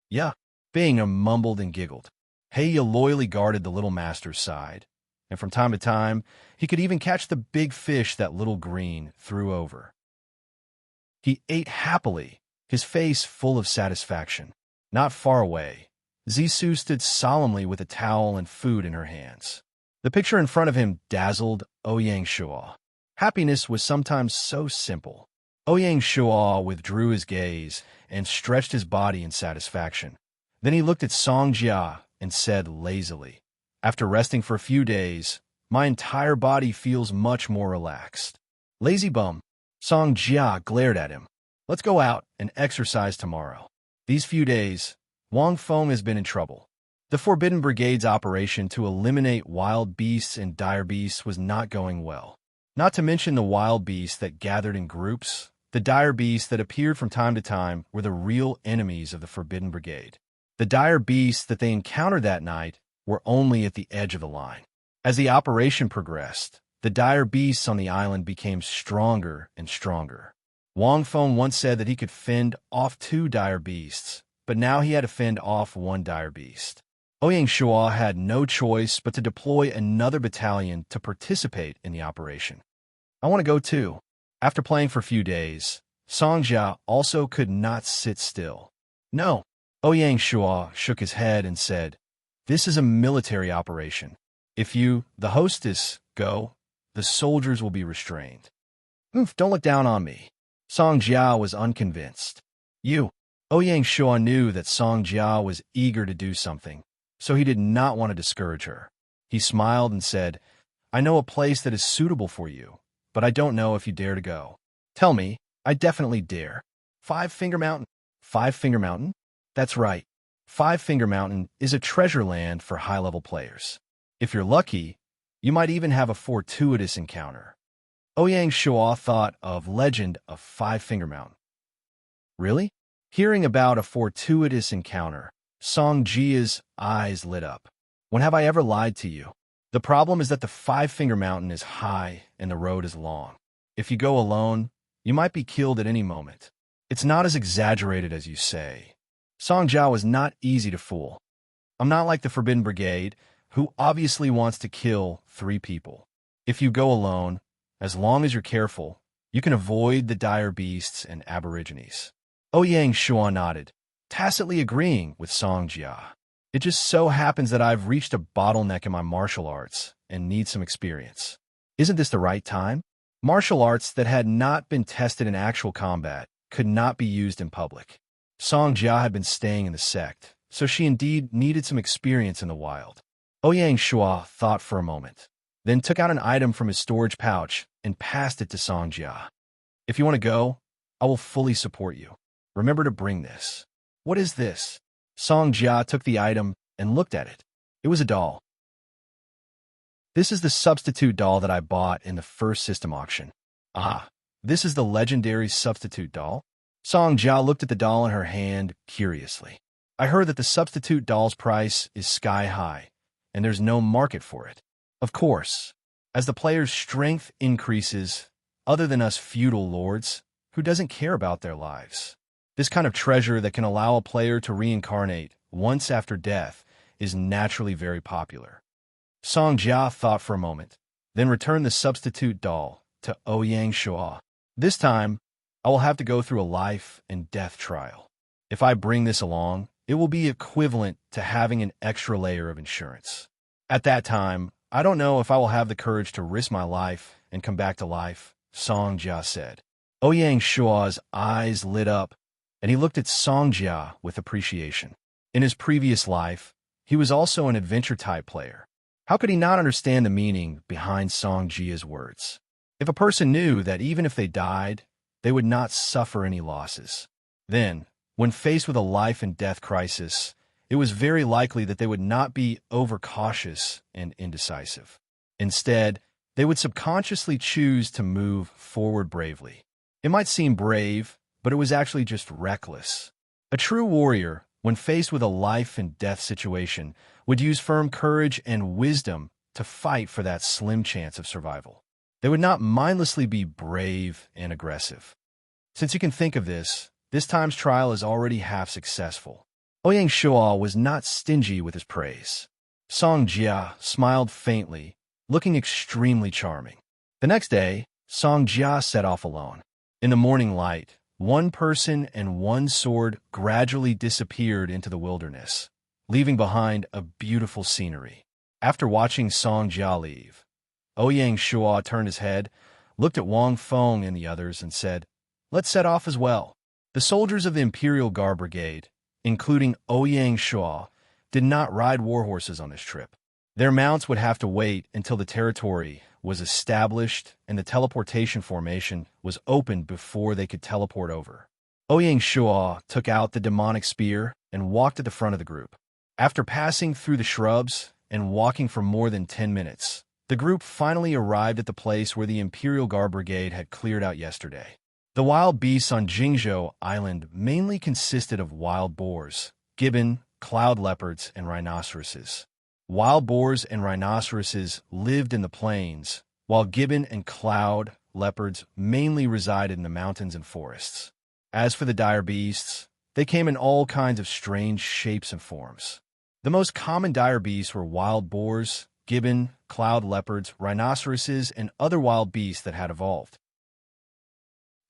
"Yeah," Bing Er mumbled and giggled. Heya loyally guarded the little master's side, and from time to time, he could even catch the big fish that Little Green threw over. He ate happily, his face full of satisfaction. Not far away, Zissou stood solemnly with a towel and food in her hands. The picture in front of him dazzled Ouyang Shuo. Happiness was sometimes so simple. Ouyang Shuo withdrew his gaze and stretched his body in satisfaction. Then he looked at Song Jia and said lazily, "After resting for a few days, my entire body feels much more relaxed." "Lazy bum." Song Jia glared at him. "Let's go out and exercise tomorrow." These few days, Wang Feng has been in trouble. The Forbidden Brigade's operation to eliminate wild beasts and dire beasts was not going well. Not to mention the wild beasts that gathered in groups, the dire beasts that appeared from time to time were the real enemies of the Forbidden Brigade. The dire beasts that they encountered that night were only at the edge of the line. As the operation progressed, the dire beasts on the island became stronger and stronger. Wang Feng once said that he could fend off 2 dire beasts, but now he had to fend off 1 dire beast. Ouyang Shuo had no choice but to deploy another battalion to participate in the operation. "I want to go too." After playing for a few days, Song Jia also could not sit still. "No." Ouyang Shuo shook his head and said, "This is a military operation. If you, the hostess, go, the soldiers will be restrained." Don't look down on me." Song Jia was unconvinced. "You." Ouyang Shuo knew that Song Jia was eager to do something, so he did not want to discourage her. He smiled and said, "I know a place that is suitable for you, but I don't know if you dare to go." "Tell me." "I definitely dare." Five Finger Mountain. Five Finger Mountain? That's right. Five Finger Mountain is a treasure land for high-level players. If you're lucky, you might even have a fortuitous encounter. Ouyang Shuo thought of Legend of Five Finger Mountain. Really? Hearing about a fortuitous encounter, Song Jia's eyes lit up. "When have I ever lied to you? The problem is that the Five Finger Mountain is high and the road is long. If you go alone, you might be killed at any moment. It's not as exaggerated as you say." Song Jia was not easy to fool. I'm not like the Forbidden Brigade, who obviously wants to kill 3 people. If you go alone, as long as you're careful, you can avoid the dire beasts and aborigines. Ouyang Shuo nodded, tacitly agreeing with Song Jia. It just so happens that I've reached a bottleneck in my martial arts and need some experience. Isn't this the right time? Martial arts that had not been tested in actual combat could not be used in public. Song Jia had been staying in the sect, so she indeed needed some experience in the wild. Ouyang Shuo thought for a moment, then took out an item from his storage pouch and passed it to Song Jia. If you want to go, I will fully support you. Remember to bring this. What is this? Song Jia took the item and looked at it. It was a doll. This is the substitute doll that I bought in the first system auction. Ah, this is the legendary substitute doll? Song Jia looked at the doll in her hand curiously. I heard that the substitute doll's price is sky high, and there's no market for it. Of course, as the player's strength increases, other than us feudal lords, who doesn't care about their lives? This kind of treasure that can allow a player to reincarnate once after death is naturally very popular. Song Jia thought for a moment, then returned the substitute doll to Ouyang Shuo. This time, I will have to go through a life and death trial. If I bring this along, it will be equivalent to having an extra layer of insurance. At that time, I don't know if I will have the courage to risk my life and come back to life, Song Jia said. Ouyang Shuo's eyes lit up, and he looked at Song Jia with appreciation. In his previous life, he was also an adventure-type player. How could he not understand the meaning behind Song Jia's words? If a person knew that even if they died, they would not suffer any losses, then, when faced with a life and death crisis, it was very likely that they would not be overcautious and indecisive. Instead, they would subconsciously choose to move forward bravely. It might seem brave, but it was actually just reckless. A true warrior, when faced with a life and death situation, would use firm courage and wisdom to fight for that slim chance of survival. They would not mindlessly be brave and aggressive. Since you can think of this time's trial is already half successful. Ouyang Shuo was not stingy with his praise. Song Jia smiled faintly, looking extremely charming. The next day, Song Jia set off alone. In the morning light, one person and one sword gradually disappeared into the wilderness, leaving behind a beautiful scenery. After watching Song Jia leave, Ouyang Shuo turned his head, looked at Wang Feng and the others, and said, "Let's set off as well." The soldiers of the Imperial Guard Brigade, including Ouyang Shuo, did not ride warhorses on this trip. Their mounts would have to wait until the territory was established and the teleportation formation was opened before they could teleport over. Ouyang Shuo took out the demonic spear and walked at the front of the group. After passing through the shrubs and walking for more than 10 minutes, the group finally arrived at the place where the Imperial Guard Brigade had cleared out yesterday. The wild beasts on Jingzhou Island mainly consisted of wild boars, gibbon, cloud leopards, and rhinoceroses. Wild boars and rhinoceroses lived in the plains, while gibbon and cloud leopards mainly resided in the mountains and forests. As for the dire beasts, they came in all kinds of strange shapes and forms. The most common dire beasts were wild boars, gibbon, cloud leopards, rhinoceroses, and other wild beasts that had evolved.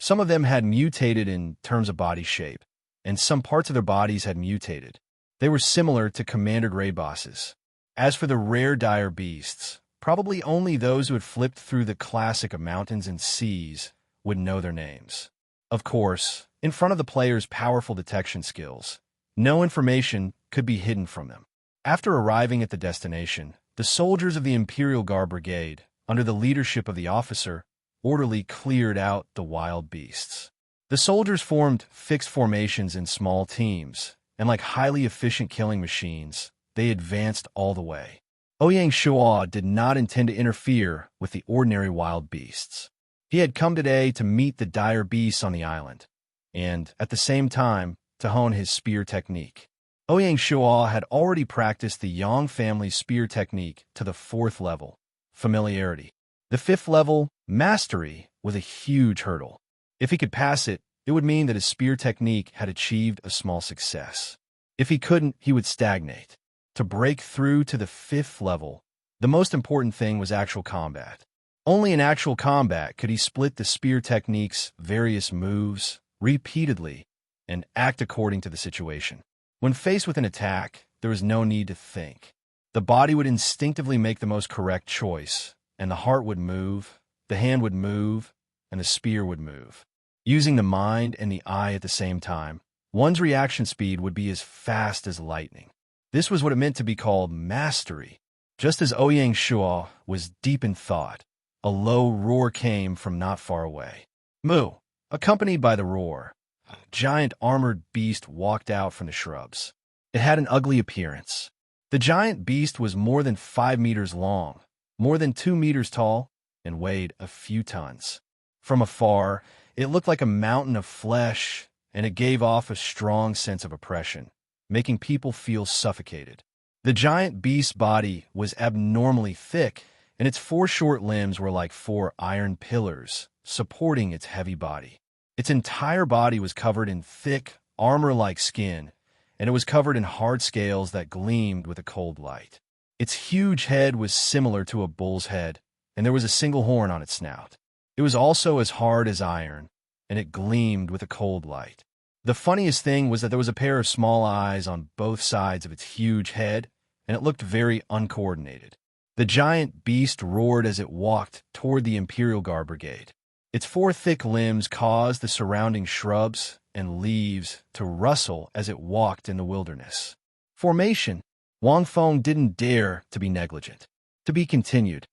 Some of them had mutated in terms of body shape, and some parts of their bodies had mutated. They were similar to commander raid bosses. As for the rare dire beasts, probably only those who had flipped through the classic of mountains and seas would know their names. Of course, in front of the player's powerful detection skills, no information could be hidden from them. After arriving at the destination, the soldiers of the Imperial Guard Brigade, under the leadership of the officer, orderly cleared out the wild beasts. The soldiers formed fixed formations in small teams, and like highly efficient killing machines, they advanced all the way. Ouyang Shuo did not intend to interfere with the ordinary wild beasts. He had come today to meet the dire beasts on the island, and, at the same time, to hone his spear technique. Ouyang Shuo had already practiced the Yang family's spear technique to the 4th level, familiarity. The 5th level, mastery, was a huge hurdle. If he could pass it, it would mean that his spear technique had achieved a small success. If he couldn't, he would stagnate. to break through to the 5th level, the most important thing was actual combat. Only in actual combat could he split the spear technique's various moves repeatedly and act according to the situation. When faced with an attack, there was no need to think. The body would instinctively make the most correct choice, and the heart would move, the hand would move, and the spear would move. Using the mind and the eye at the same time, one's reaction speed would be as fast as lightning. This was what it meant to be called mastery. Just as Ouyang Shuo was deep in thought, a low roar came from not far away. Moo! Accompanied by the roar, a giant armored beast walked out from the shrubs. It had an ugly appearance. The giant beast was more than 5 meters long, more than 2 meters tall, and weighed a few tons. From afar, it looked like a mountain of flesh, and it gave off a strong sense of oppression, making people feel suffocated. The giant beast's body was abnormally thick, and its 4 short limbs were like 4 iron pillars, supporting its heavy body. Its entire body was covered in thick, armor-like skin, and it was covered in hard scales that gleamed with a cold light. Its huge head was similar to a bull's head, and there was a single horn on its snout. It was also as hard as iron, and it gleamed with a cold light. The funniest thing was that there was a pair of small eyes on both sides of its huge head, and it looked very uncoordinated. The giant beast roared as it walked toward the Imperial Guard Brigade. Its 4 thick limbs caused the surrounding shrubs and leaves to rustle as it walked in the wilderness. Formation. Wang Feng didn't dare to be negligent. To be continued.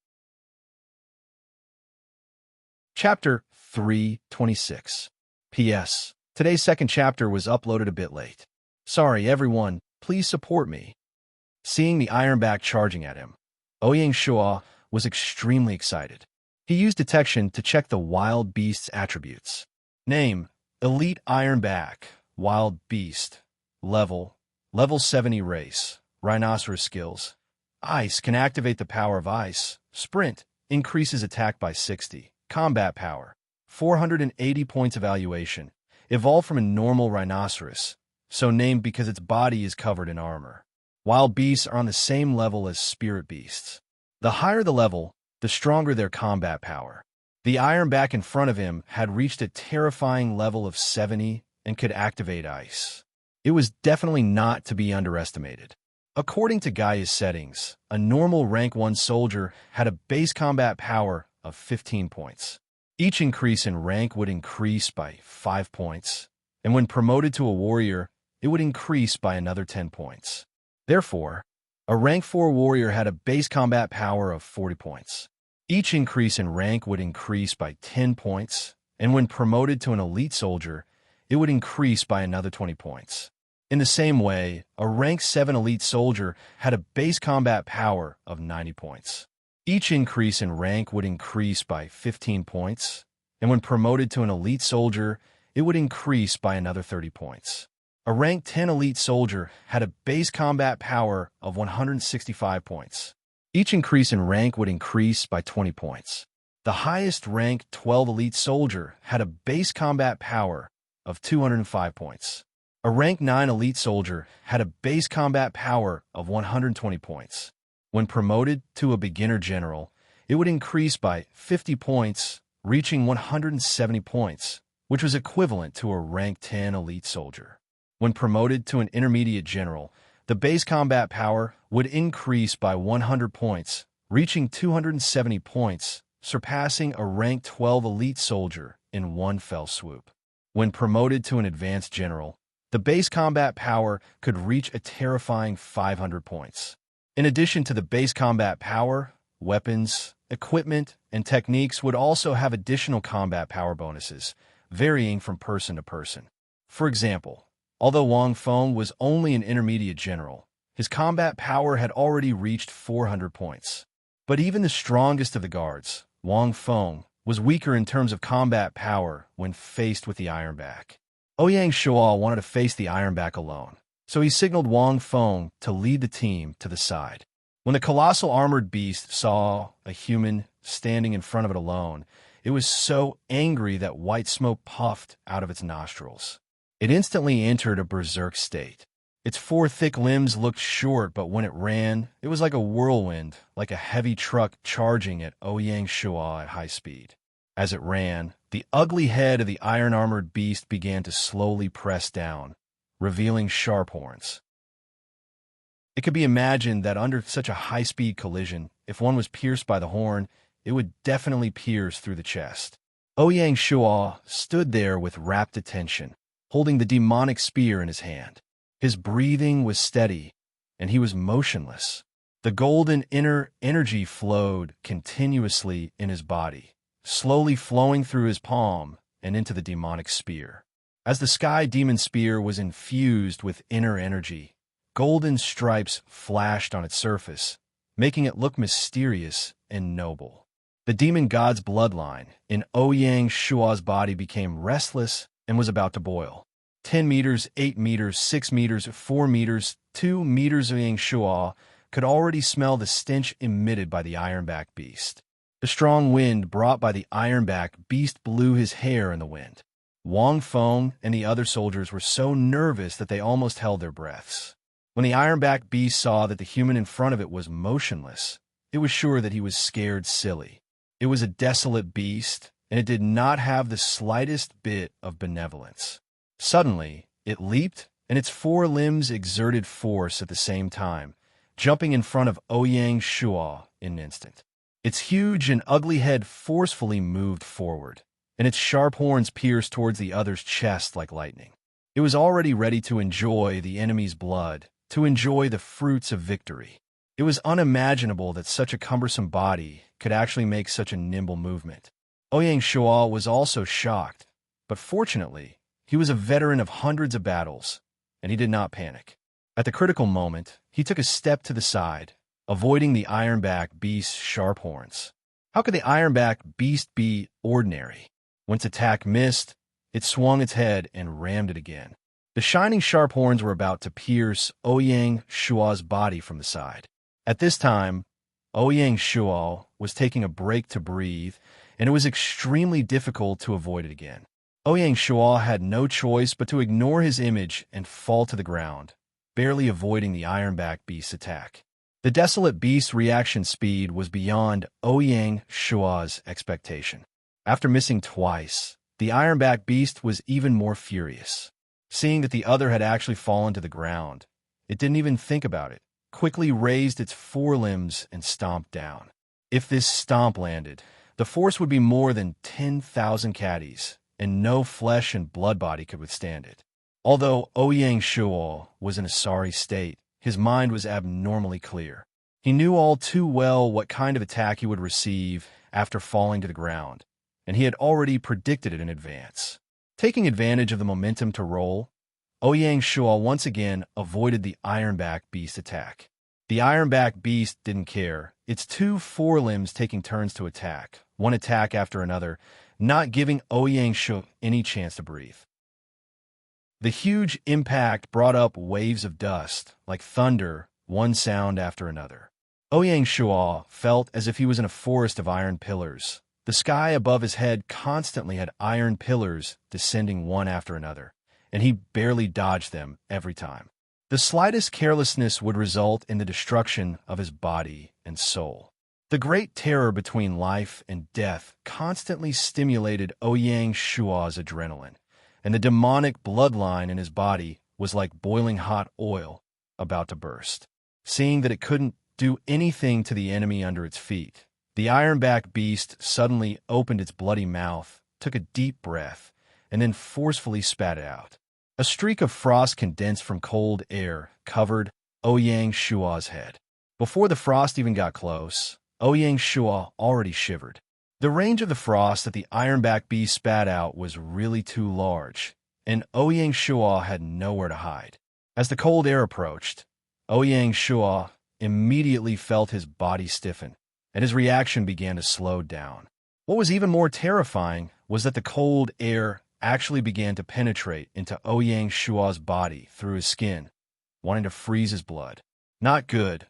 Chapter 326. P.S. Today's second chapter was uploaded a bit late. Sorry, everyone. Please support me. Seeing the Ironback charging at him, Ouyang Shuo was extremely excited. He used detection to check the wild beast's attributes. Name: Elite Ironback, Wild Beast. Level: Level 70 Race. Rhinoceros skills: Ice can activate the power of ice. Sprint increases attack by 60. Combat power: 480 points evaluation. Evolved from a normal rhinoceros, so named because its body is covered in armor. Wild beasts are on the same level as spirit beasts. The higher the level, the stronger their combat power. The Ironback in front of him had reached a terrifying level of 70 and could activate ice. It was definitely not to be underestimated. According to Gaia's settings, a normal rank 1 soldier had a base combat power of 15 points. Each increase in rank would increase by 5 points, and when promoted to a warrior, it would increase by another 10 points. Therefore, a rank 4 warrior had a base combat power of 40 points. Each increase in rank would increase by 10 points, and when promoted to an elite soldier, it would increase by another 20 points. In the same way, a rank 7 elite soldier had a base combat power of 90 points. Each increase in rank would increase by 15 points, and when promoted to an elite soldier, it would increase by another 30 points. A rank 10 elite soldier had a base combat power of 165 points. Each increase in rank would increase by 20 points. The highest rank 12 elite soldier had a base combat power of 205 points. A rank 9 elite soldier had a base combat power of 120 points. When promoted to a beginner general, it would increase by 50 points, reaching 170 points, which was equivalent to a rank 10 elite soldier. When promoted to an intermediate general, the base combat power would increase by 100 points, reaching 270 points, surpassing a rank 12 elite soldier in one fell swoop. When promoted to an advanced general, the base combat power could reach a terrifying 500 points. In addition to the base combat power, weapons, equipment, and techniques would also have additional combat power bonuses, varying from person to person. For example, although Wang Feng was only an intermediate general, his combat power had already reached 400 points. But even the strongest of the guards, Wang Feng, was weaker in terms of combat power when faced with the Ironback. Ouyang Shuo wanted to face the Ironback alone, so he signaled Wang Feng to lead the team to the side. When the colossal armored beast saw a human standing in front of it alone, it was so angry that white smoke puffed out of its nostrils. It instantly entered a berserk state. Its four thick limbs looked short, but when it ran, it was like a whirlwind, like a heavy truck charging at Ouyang Shua at high speed. As it ran, the ugly head of the iron-armored beast began to slowly press down, revealing sharp horns. It could be imagined that under such a high-speed collision, if one was pierced by the horn, it would definitely pierce through the chest. Ouyang Shua stood there with rapt attention, holding the demonic spear in his hand. His breathing was steady, and he was motionless. The golden inner energy flowed continuously in his body, slowly flowing through his palm and into the demonic spear. As the sky demon spear was infused with inner energy, golden stripes flashed on its surface, making it look mysterious and noble. The demon god's bloodline in Ouyang Shua's body became restless and was about to boil. 10 meters, 8 meters, 6 meters, 4 meters, 2 meters of Ouyang Shua could already smell the stench emitted by the ironback beast. The strong wind brought by the ironback beast blew his hair in the wind. Wang Feng and the other soldiers were so nervous that they almost held their breaths. When the ironback beast saw that the human in front of it was motionless, it was sure that he was scared silly. It was a desolate beast, and it did not have the slightest bit of benevolence. Suddenly, it leaped, and its four limbs exerted force at the same time, jumping in front of Ouyang Shua in an instant. Its huge and ugly head forcefully moved forward, and its sharp horns pierced towards the other's chest like lightning. It was already ready to enjoy the enemy's blood, to enjoy the fruits of victory. It was unimaginable that such a cumbersome body could actually make such a nimble movement. Ouyang Shua was also shocked, but fortunately, he was a veteran of hundreds of battles, and he did not panic. At the critical moment, he took a step to the side, avoiding the ironback beast's sharp horns. How could the ironback beast be ordinary? When its attack missed, it swung its head and rammed it again. The shining sharp horns were about to pierce Ouyang Shua's body from the side. At this time, Ouyang Shua was taking a break to breathe, and it was extremely difficult to avoid it again. Ouyang Shua had no choice but to ignore his image and fall to the ground, barely avoiding the ironback beast's attack. The desolate beast's reaction speed was beyond Ouyang Shua's expectation. After missing twice, the ironback beast was even more furious. Seeing that the other had actually fallen to the ground, it didn't even think about it, quickly raised its forelimbs and stomped down. If this stomp landed, the force would be more than 10,000 caddies, and no flesh and blood body could withstand it. Although Ouyang Shua was in a sorry state, his mind was abnormally clear. He knew all too well what kind of attack he would receive after falling to the ground, and he had already predicted it in advance. Taking advantage of the momentum to roll, Ouyang Shua once again avoided the ironback beast attack. The ironback beast didn't care, its two forelimbs taking turns to attack, one attack after another, not giving Ouyang Shua any chance to breathe. The huge impact brought up waves of dust, like thunder, one sound after another. Ouyang Shua felt as if he was in a forest of iron pillars. The sky above his head constantly had iron pillars descending one after another, and he barely dodged them every time. The slightest carelessness would result in the destruction of his body and soul. The great terror between life and death constantly stimulated Ouyang Shua's adrenaline, and the demonic bloodline in his body was like boiling hot oil about to burst. Seeing that it couldn't do anything to the enemy under its feet, the ironback beast suddenly opened its bloody mouth, took a deep breath, and then forcefully spat it out. A streak of frost condensed from cold air covered Ouyang Shua's head. Before the frost even got close, Ouyang Shua already shivered. The range of the frost that the ironback beast spat out was really too large, and Ouyang Shua had nowhere to hide. As the cold air approached, Ouyang Shua immediately felt his body stiffen, and his reaction began to slow down. What was even more terrifying was that the cold air actually began to penetrate into Ouyang Shua's body through his skin, wanting to freeze his blood. Not good,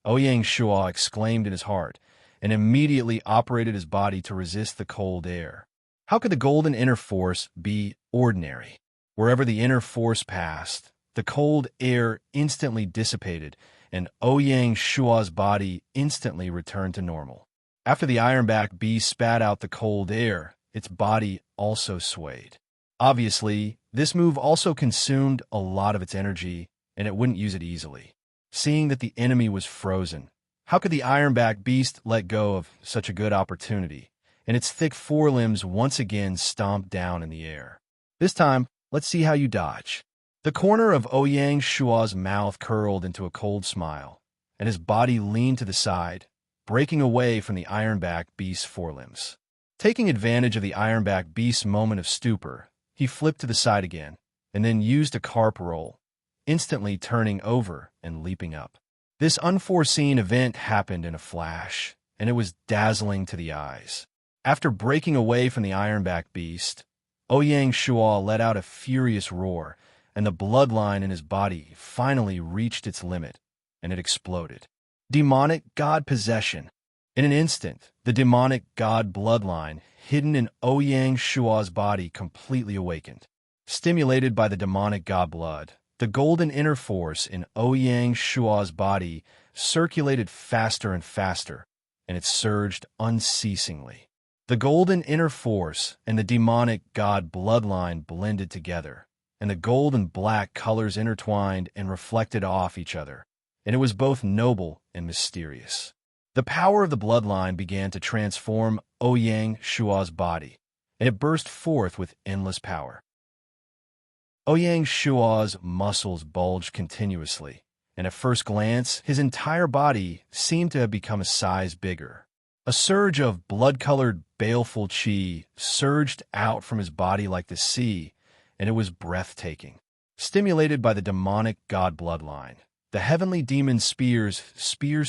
Ouyang Shua exclaimed in his heart, and immediately operated his body to resist the cold air. How could the golden inner force be ordinary? Wherever the inner force passed, the cold air instantly dissipated, and Ouyang Shua's body instantly returned to normal. After the ironback beast spat out the cold air, its body also swayed. Obviously, this move also consumed a lot of its energy, and it wouldn't use it easily. Seeing that the enemy was frozen, how could the ironback beast let go of such a good opportunity? And its thick forelimbs once again stomped down in the air. This time, let's see how you dodge. The corner of Ouyang Shua's mouth curled into a cold smile, and his body leaned to the side, breaking away from the ironback beast's forelimbs. Taking advantage of the ironback beast's moment of stupor, he flipped to the side again, and then used a carp roll, instantly turning over and leaping up. This unforeseen event happened in a flash, and it was dazzling to the eyes. After breaking away from the ironback beast, Ouyang Shua let out a furious roar, and the bloodline in his body finally reached its limit, and it exploded. Demonic God possession. In an instant, the demonic God bloodline hidden in Ouyang Shua's body completely awakened. Stimulated by the demonic God blood, the golden inner force in Ouyang Shua's body circulated faster and faster, and it surged unceasingly. The golden inner force and the demonic God bloodline blended together, and the gold and black colors intertwined and reflected off each other, and it was both noble and mysterious. The power of the bloodline began to transform Ouyang Shua's body, and it burst forth with endless power. Ouyang Shua's muscles bulged continuously, and at first glance, his entire body seemed to have become a size bigger. A surge of blood-colored, baleful chi surged out from his body like the sea, and it was breathtaking. Stimulated by the demonic God bloodline, the heavenly demon spear's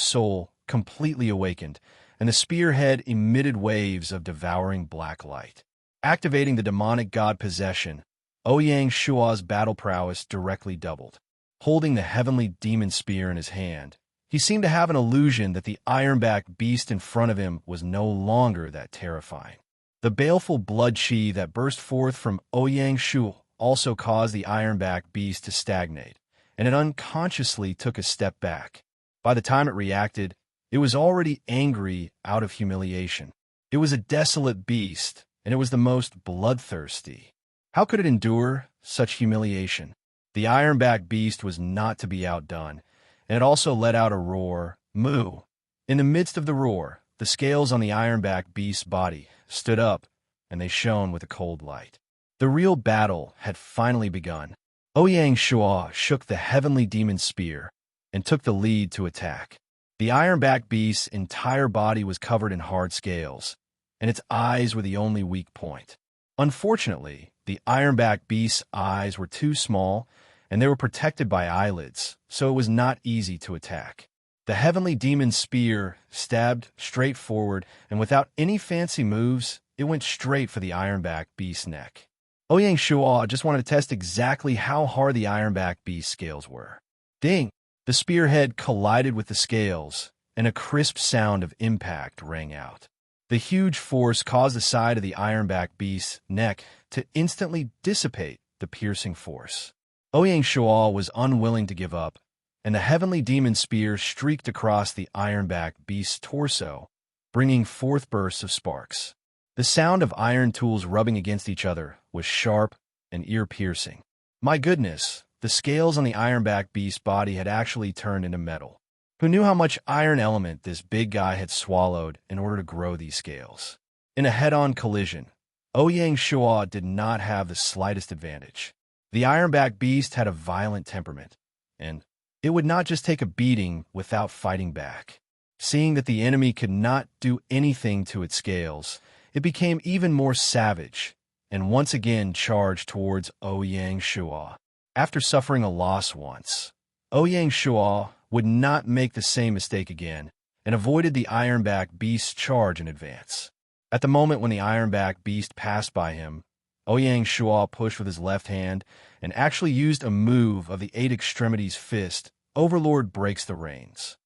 soul completely awakened, and the spearhead emitted waves of devouring black light. Activating the demonic God possession, Ouyang Shua's battle prowess directly doubled. Holding the heavenly demon spear in his hand, he seemed to have an illusion that the ironback beast in front of him was no longer that terrifying. The baleful blood chi that burst forth from Ouyang Shu also caused the ironback beast to stagnate, and it unconsciously took a step back. By the time it reacted, it was already angry out of humiliation. It was a desolate beast, and it was the most bloodthirsty. How could it endure such humiliation? The ironback beast was not to be outdone, and it also let out a roar, moo. In the midst of the roar, the scales on the ironback beast's body stood up, and they shone with a cold light. The real battle had finally begun. Ouyang Shua shook the heavenly demon spear and took the lead to attack. The ironback beast's entire body was covered in hard scales, and its eyes were the only weak point. Unfortunately, the ironback beast's eyes were too small, and they were protected by eyelids, so it was not easy to attack. The heavenly demon spear stabbed straight forward, and without any fancy moves, it went straight for the ironback beast's neck. Ouyang Shua just wanted to test exactly how hard the ironback beast's scales were. Ding! The spearhead collided with the scales, and a crisp sound of impact rang out. The huge force caused the side of the ironback beast's neck to instantly dissipate the piercing force. Ouyang Shua was unwilling to give up, and the heavenly demon spear streaked across the ironback beast's torso, bringing forth bursts of sparks. The sound of iron tools rubbing against each other was sharp and ear-piercing. My goodness, the scales on the ironback beast's body had actually turned into metal. Who knew how much iron element this big guy had swallowed in order to grow these scales? In a head-on collision, Ouyang Shua did not have the slightest advantage. The ironback beast had a violent temperament, and it would not just take a beating without fighting back. Seeing that the enemy could not do anything to its scales, it became even more savage, and once again charged towards Ouyang Shua. After suffering a loss once, Ouyang Shua would not make the same mistake again, and avoided the ironback beast's charge in advance. At the moment when the ironback beast passed by him, Ouyang Shua pushed with his left hand and actually used a move of the eight extremities fist. Overlord breaks the reins.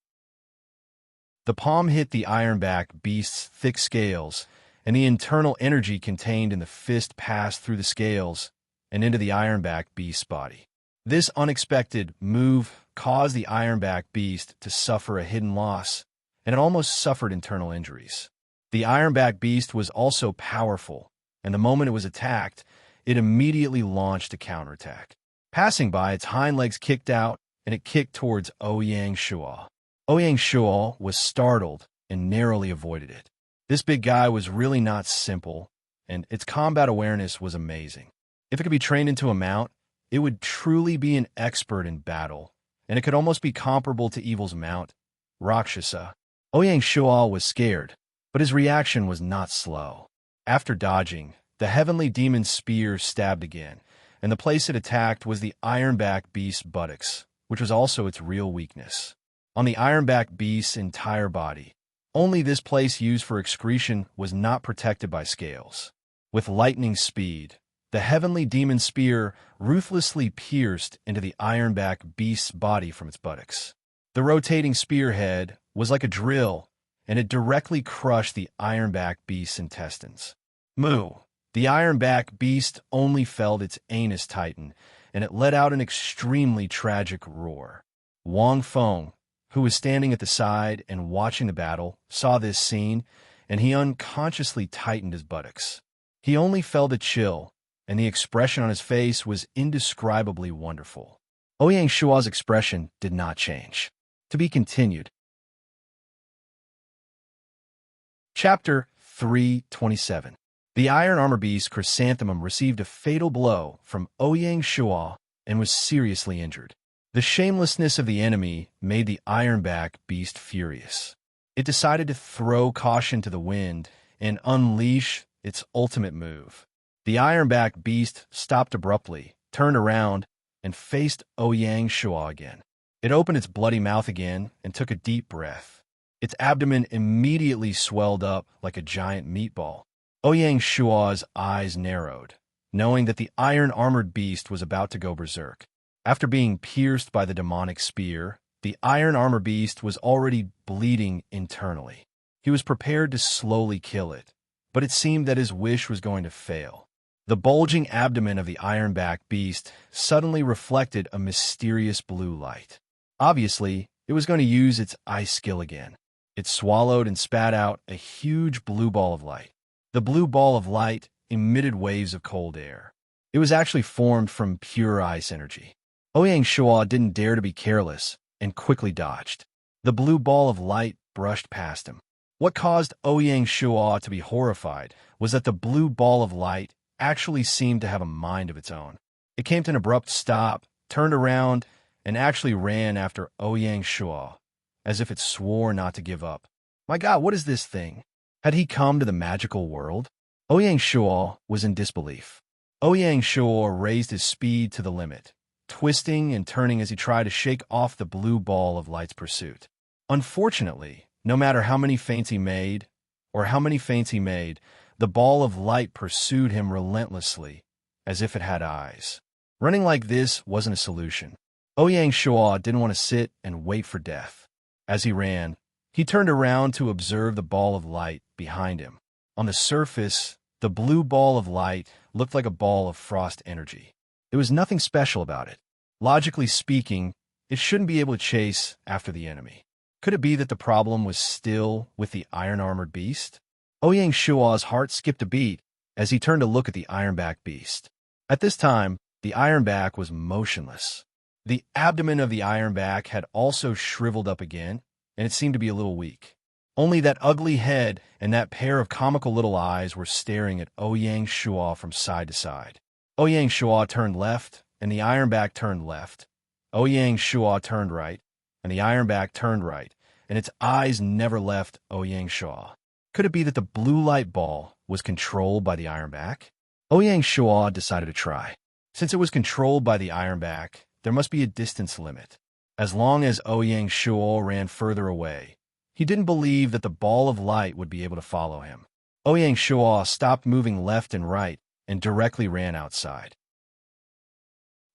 The palm hit the ironback beast's thick scales, and the internal energy contained in the fist passed through the scales and into the ironback beast's body. This unexpected move caused the ironback beast to suffer a hidden loss, and it almost suffered internal injuries. The ironback beast was also powerful, and the moment it was attacked, it immediately launched a counterattack. Passing by, its hind legs kicked out, and it kicked towards Ouyang Shuo. Ouyang Shuo was startled and narrowly avoided it. This big guy was really not simple, and its combat awareness was amazing. If it could be trained into a mount, it would truly be an expert in battle, and it could almost be comparable to Evil's mount, Rakshasa. Ouyang Shuo was scared, but his reaction was not slow. After dodging, the heavenly demon's spear stabbed again, and the place it attacked was the ironback beast's buttocks, which was also its real weakness. On the ironback beast's entire body, only this place used for excretion was not protected by scales. With lightning speed, the heavenly demon spear ruthlessly pierced into the ironback beast's body from its buttocks. The rotating spearhead was like a drill, and it directly crushed the ironback beast's intestines. Moo! The ironback beast only felt its anus tighten, and it let out an extremely tragic roar. Wang Feng, who was standing at the side and watching the battle, saw this scene, and he unconsciously tightened his buttocks. He only felt a chill, and the expression on his face was indescribably wonderful. Ouyang Shuo's expression did not change. To be continued. Chapter 327. The iron armor beast Chrysanthemum received a fatal blow from Ouyang Shuo and was seriously injured. The shamelessness of the enemy made the ironback beast furious. It decided to throw caution to the wind and unleash its ultimate move. The ironback beast stopped abruptly, turned around, and faced Ouyang Shuo again. It opened its bloody mouth again and took a deep breath. Its abdomen immediately swelled up like a giant meatball. Ouyang Shuo's eyes narrowed, knowing that the iron-armored beast was about to go berserk. After being pierced by the demonic spear, the iron armor beast was already bleeding internally. He was prepared to slowly kill it, but it seemed that his wish was going to fail. The bulging abdomen of the ironback beast suddenly reflected a mysterious blue light. Obviously, it was going to use its ice skill again. It swallowed and spat out a huge blue ball of light. The blue ball of light emitted waves of cold air. It was actually formed from pure ice energy. Ouyang Shuo didn't dare to be careless and quickly dodged. The blue ball of light brushed past him. What caused Ouyang Shuo to be horrified was that the blue ball of light actually seemed to have a mind of its own. It came to an abrupt stop, turned around, and actually ran after Ouyang Shuo, as if it swore not to give up. My God, what is this thing? Had he come to the magical world? Ouyang Shuo was in disbelief. Ouyang Shuo raised his speed to the limit, twisting and turning as he tried to shake off the blue ball of light's pursuit. Unfortunately, no matter how many feints he made, the ball of light pursued him relentlessly, as if it had eyes. Running like this wasn't a solution. Ouyang Shuo didn't want to sit and wait for death. As he ran, he turned around to observe the ball of light behind him. On the surface, the blue ball of light looked like a ball of frost energy. There was nothing special about it. Logically speaking, it shouldn't be able to chase after the enemy. Could it be that the problem was still with the iron-armored beast? Ouyang Shuo's heart skipped a beat as he turned to look at the ironback beast. At this time, the ironback was motionless. The abdomen of the ironback had also shriveled up again, and it seemed to be a little weak. Only that ugly head and that pair of comical little eyes were staring at Ouyang Shuo from side to side. Ouyang Shuo turned left, and the ironback turned left. Ouyang Shuo turned right, and the ironback turned right, and its eyes never left Ouyang Shuo. Could it be that the blue light ball was controlled by the ironback? Ouyang Shuo decided to try. Since it was controlled by the ironback, there must be a distance limit. As long as Ouyang Shuo ran further away, he didn't believe that the ball of light would be able to follow him. Ouyang Shuo stopped moving left and right and directly ran outside.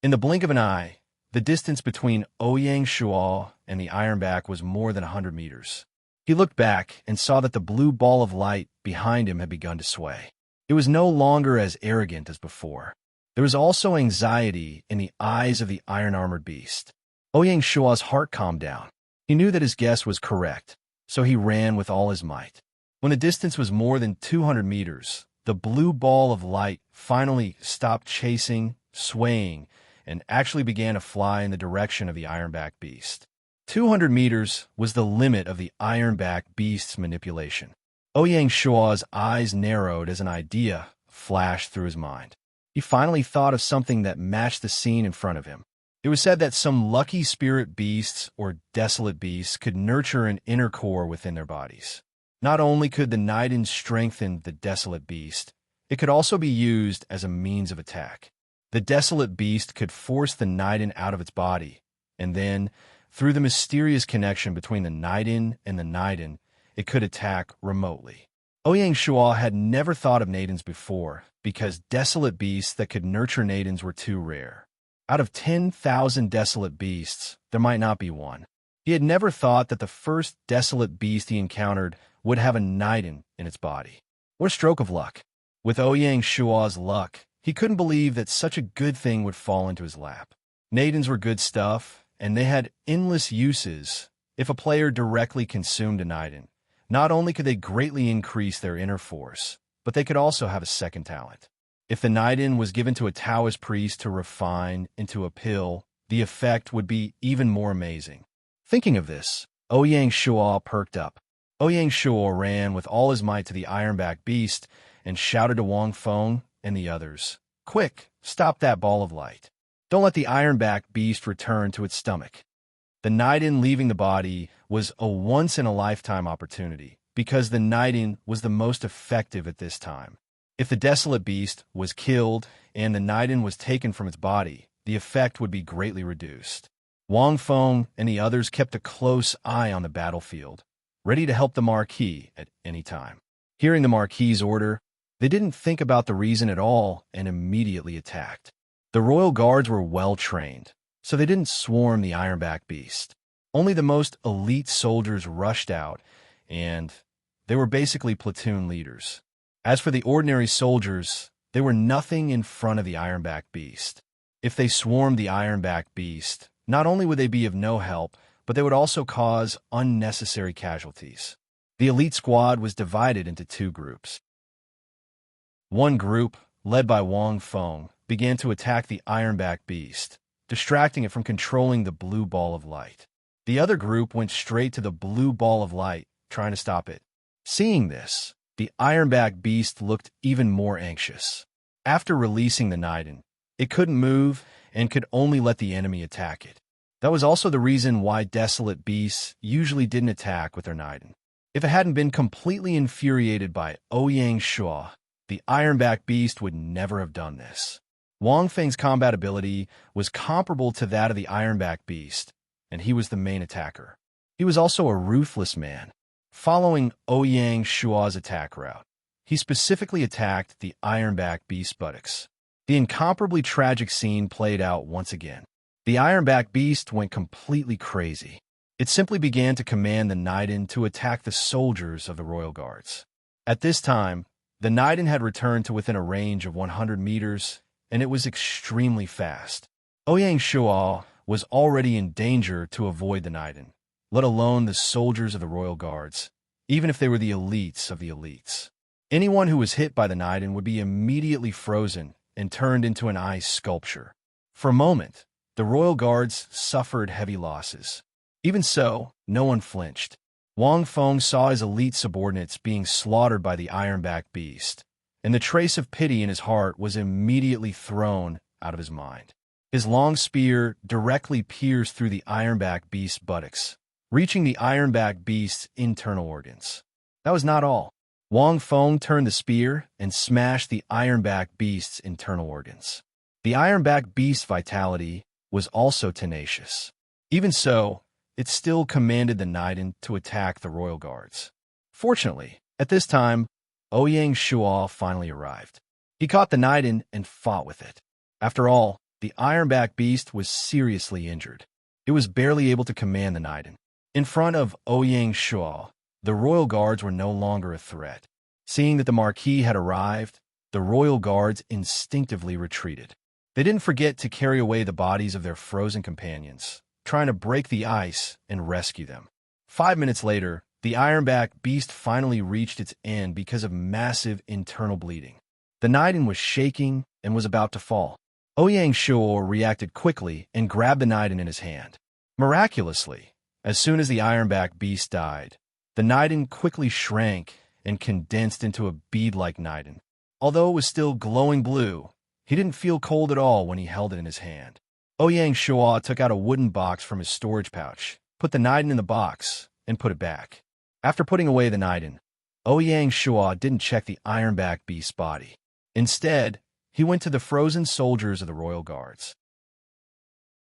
In the blink of an eye, the distance between Ouyang Shuo and the ironback was more than 100 meters. He looked back and saw that the blue ball of light behind him had begun to sway. It was no longer as arrogant as before. There was also anxiety in the eyes of the iron-armored beast. Ouyang Shua's heart calmed down. He knew that his guess was correct, so he ran with all his might. When the distance was more than 200 meters, the blue ball of light finally stopped chasing, swaying, and actually began to fly in the direction of the ironback beast. 200 meters was the limit of the ironback beast's manipulation. Ouyang Shua's eyes narrowed as an idea flashed through his mind. He finally thought of something that matched the scene in front of him. It was said that some lucky spirit beasts or desolate beasts could nurture an inner core within their bodies. Not only could the Niden strengthen the desolate beast, it could also be used as a means of attack. The desolate beast could force the Niden out of its body, and then, through the mysterious connection between the Niden and the Niden, it could attack remotely. Ouyang Shua had never thought of Nadens before, because desolate beasts that could nurture Nadens were too rare. Out of 10,000 desolate beasts, there might not be one. He had never thought that the first desolate beast he encountered would have a Niden in its body. What a stroke of luck. With Ouyang Shua's luck, he couldn't believe that such a good thing would fall into his lap. Nadens were good stuff, and they had endless uses if a player directly consumed a Niden. Not only could they greatly increase their inner force, but they could also have a second talent. If the Niden was given to a Taoist priest to refine into a pill, the effect would be even more amazing. Thinking of this, Ouyang Shua perked up. Ouyang Shua ran with all his might to the ironback beast and shouted to Wang Feng and the others, "Quick, stop that ball of light. Don't let the ironback beast return to its stomach." The Niden leaving the body was a once-in-a-lifetime opportunity, because the Niden was the most effective at this time. If the desolate beast was killed and the Niden was taken from its body, the effect would be greatly reduced. Wang Feng and the others kept a close eye on the battlefield, ready to help the Marquis at any time. Hearing the Marquis's order, they didn't think about the reason at all and immediately attacked. The royal guards were well trained, so they didn't swarm the ironback beast. Only the most elite soldiers rushed out, and they were basically platoon leaders. As for the ordinary soldiers, they were nothing in front of the ironback beast. If they swarmed the ironback beast, not only would they be of no help, but they would also cause unnecessary casualties. The elite squad was divided into two groups. One group, led by Wang Feng, began to attack the ironback beast, distracting it from controlling the blue ball of light. The other group went straight to the blue ball of light, trying to stop it. Seeing this, the ironback beast looked even more anxious. After releasing the Niden, it couldn't move and could only let the enemy attack it. That was also the reason why desolate beasts usually didn't attack with their Niden. If it hadn't been completely infuriated by Ouyang Shua, the ironback beast would never have done this. Wang Feng's combat ability was comparable to that of the ironback beast, and he was the main attacker. He was also a ruthless man. Following Ouyang Shua's attack route, he specifically attacked the ironback beast's buttocks. The incomparably tragic scene played out once again. The ironback beast went completely crazy. It simply began to command the Niden to attack the soldiers of the royal guards. At this time, the Niden had returned to within a range of 100 meters, and it was extremely fast. Ouyang Shua was already in danger to avoid the Niden, let alone the soldiers of the royal guards, even if they were the elites of the elites. Anyone who was hit by the Niden would be immediately frozen and turned into an ice sculpture. For a moment, the royal guards suffered heavy losses. Even so, no one flinched. Wang Feng saw his elite subordinates being slaughtered by the ironback beast, and the trace of pity in his heart was immediately thrown out of his mind. His long spear directly pierced through the ironback beast's buttocks, reaching the ironback beast's internal organs. That was not all. Wang Feng turned the spear and smashed the ironback beast's internal organs. The ironback beast's vitality was also tenacious. Even so, it still commanded the Niden to attack the royal guards. Fortunately, at this time, Ouyang Shua finally arrived. He caught the Niden and fought with it. After all, the ironback beast was seriously injured. It was barely able to command the Niden. In front of Ouyang Shua, the royal guards were no longer a threat. Seeing that the Marquis had arrived, the royal guards instinctively retreated. They didn't forget to carry away the bodies of their frozen companions, trying to break the ice and rescue them. 5 minutes later, the ironback beast finally reached its end because of massive internal bleeding. The Niden was shaking and was about to fall. Ouyang Shuo reacted quickly and grabbed the Niden in his hand. Miraculously, as soon as the ironback beast died, the Niden quickly shrank and condensed into a bead-like Niden. Although it was still glowing blue, he didn't feel cold at all when he held it in his hand. Ouyang Shuo took out a wooden box from his storage pouch, put the Niden in the box, and put it back. After putting away the Niden, Ouyang Shuo didn't check the ironback beast's body. Instead, he went to the frozen soldiers of the royal guards.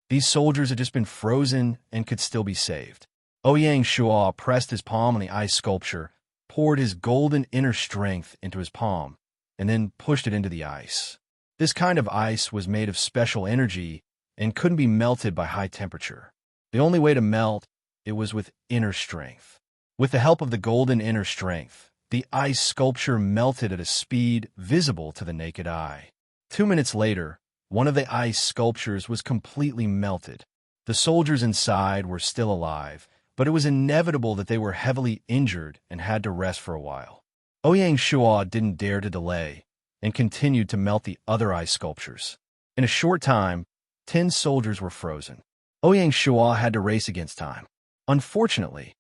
These soldiers had just been frozen and could still be saved. Ouyang Shuo pressed his palm on the ice sculpture, poured his golden inner strength into his palm, and then pushed it into the ice. This kind of ice was made of special energy and couldn't be melted by high temperature. The only way to melt it was with inner strength. With the help of the golden inner strength, the ice sculpture melted at a speed visible to the naked eye. 2 minutes later, one of the ice sculptures was completely melted. The soldiers inside were still alive, but it was inevitable that they were heavily injured and had to rest for a while. Ouyang Shuo didn't dare to delay and continued to melt the other ice sculptures. In a short time, 10 soldiers were frozen. Ouyang Shuo had to race against time. Unfortunately,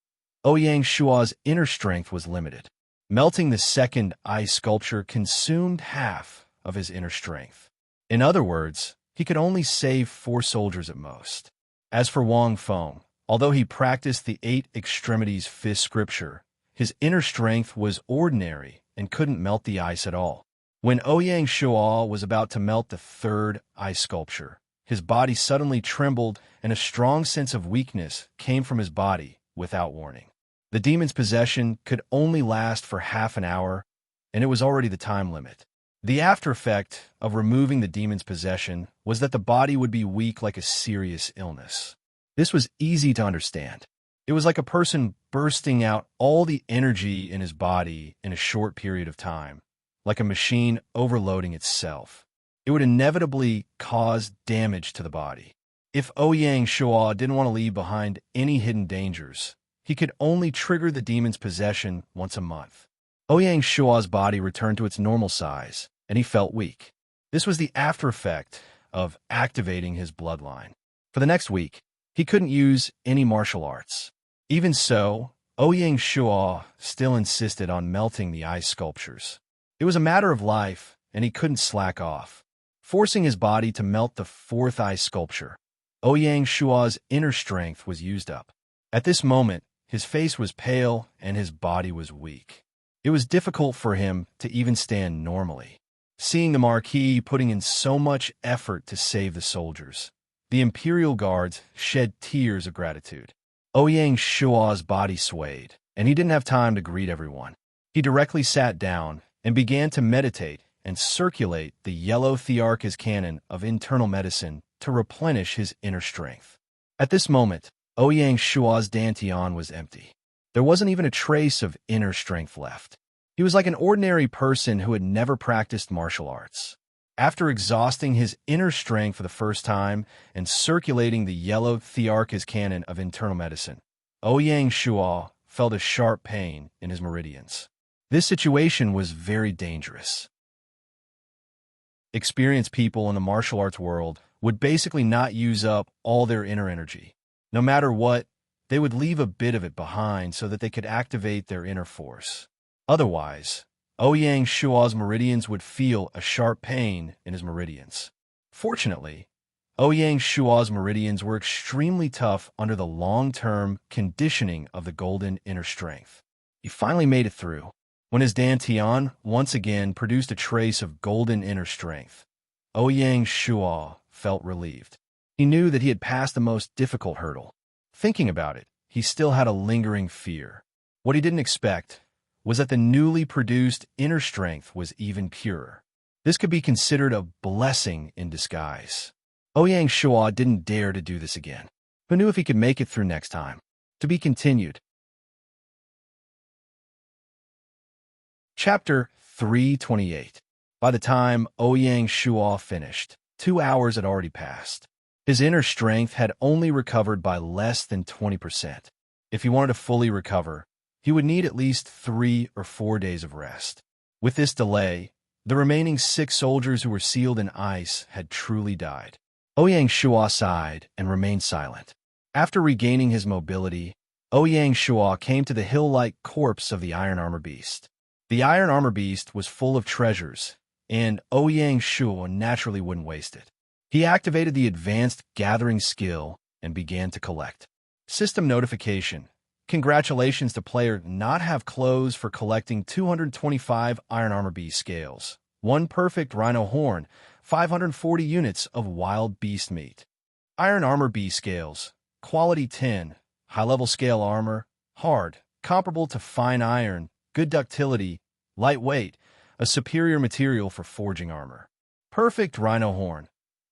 Ouyang Shuo's inner strength was limited. Melting the second ice sculpture consumed half of his inner strength. In other words, he could only save 4 soldiers at most. As for Wang Feng, although he practiced the 8 extremities fist scripture, his inner strength was ordinary and couldn't melt the ice at all. When Ouyang Shuo was about to melt the third ice sculpture, his body suddenly trembled and a strong sense of weakness came from his body without warning. The demon's possession could only last for half an hour, and it was already the time limit. The after effect of removing the demon's possession was that the body would be weak like a serious illness. This was easy to understand. It was like a person bursting out all the energy in his body in a short period of time, like a machine overloading itself. It would inevitably cause damage to the body. If Ouyang Shuo didn't want to leave behind any hidden dangers, he could only trigger the demon's possession once a month. Ouyang Shuo's body returned to its normal size, and he felt weak. This was the after effect of activating his bloodline. For the next week, he couldn't use any martial arts. Even so, Ouyang Shuo still insisted on melting the ice sculptures. It was a matter of life, and he couldn't slack off. Forcing his body to melt the 4th ice sculpture, Ouyang Shuo's inner strength was used up. At this moment, his face was pale and his body was weak. It was difficult for him to even stand normally. Seeing the Marquis putting in so much effort to save the soldiers, the Imperial Guards shed tears of gratitude. Ouyang Shuo's body swayed, and he didn't have time to greet everyone. He directly sat down and began to meditate and circulate the yellow Thearchus cannon of internal medicine to replenish his inner strength. At this moment, Ouyang Shuo's dantian was empty. There wasn't even a trace of inner strength left. He was like an ordinary person who had never practiced martial arts. After exhausting his inner strength for the first time and circulating the yellow Thearchus cannon of internal medicine, Ouyang Shuo felt a sharp pain in his meridians. This situation was very dangerous. Experienced people in the martial arts world would basically not use up all their inner energy. No matter what, they would leave a bit of it behind so that they could activate their inner force. Otherwise, Ouyang Shuo's meridians would feel a sharp pain in his meridians. Fortunately, Ouyang Shuo's meridians were extremely tough under the long-term conditioning of the golden inner strength. He finally made it through. When his dantian once again produced a trace of golden inner strength, Ouyang Shuo felt relieved. He knew that he had passed the most difficult hurdle. Thinking about it, he still had a lingering fear. What he didn't expect was that the newly produced inner strength was even purer. This could be considered a blessing in disguise. Ouyang Shuo didn't dare to do this again. Who knew if he could make it through next time? To be continued. Chapter 328. By the time Ouyang Shuo finished, 2 hours had already passed. His inner strength had only recovered by less than 20%. If he wanted to fully recover, he would need at least 3 or 4 days of rest. With this delay, the remaining 6 soldiers who were sealed in ice had truly died. Ouyang Shua sighed and remained silent. After regaining his mobility, Ouyang Shua came to the hill-like corpse of the iron armor beast. The iron armor beast was full of treasures, and Ouyang Shua naturally wouldn't waste it. He activated the advanced gathering skill and began to collect. System notification. Congratulations to player not have clothes for collecting 225 iron armor beast scales, 1 perfect rhino horn, 540 units of wild beast meat. Iron armor beast scales, quality 10, high-level scale armor, hard, comparable to fine iron, good ductility, lightweight, a superior material for forging armor. Perfect rhino horn,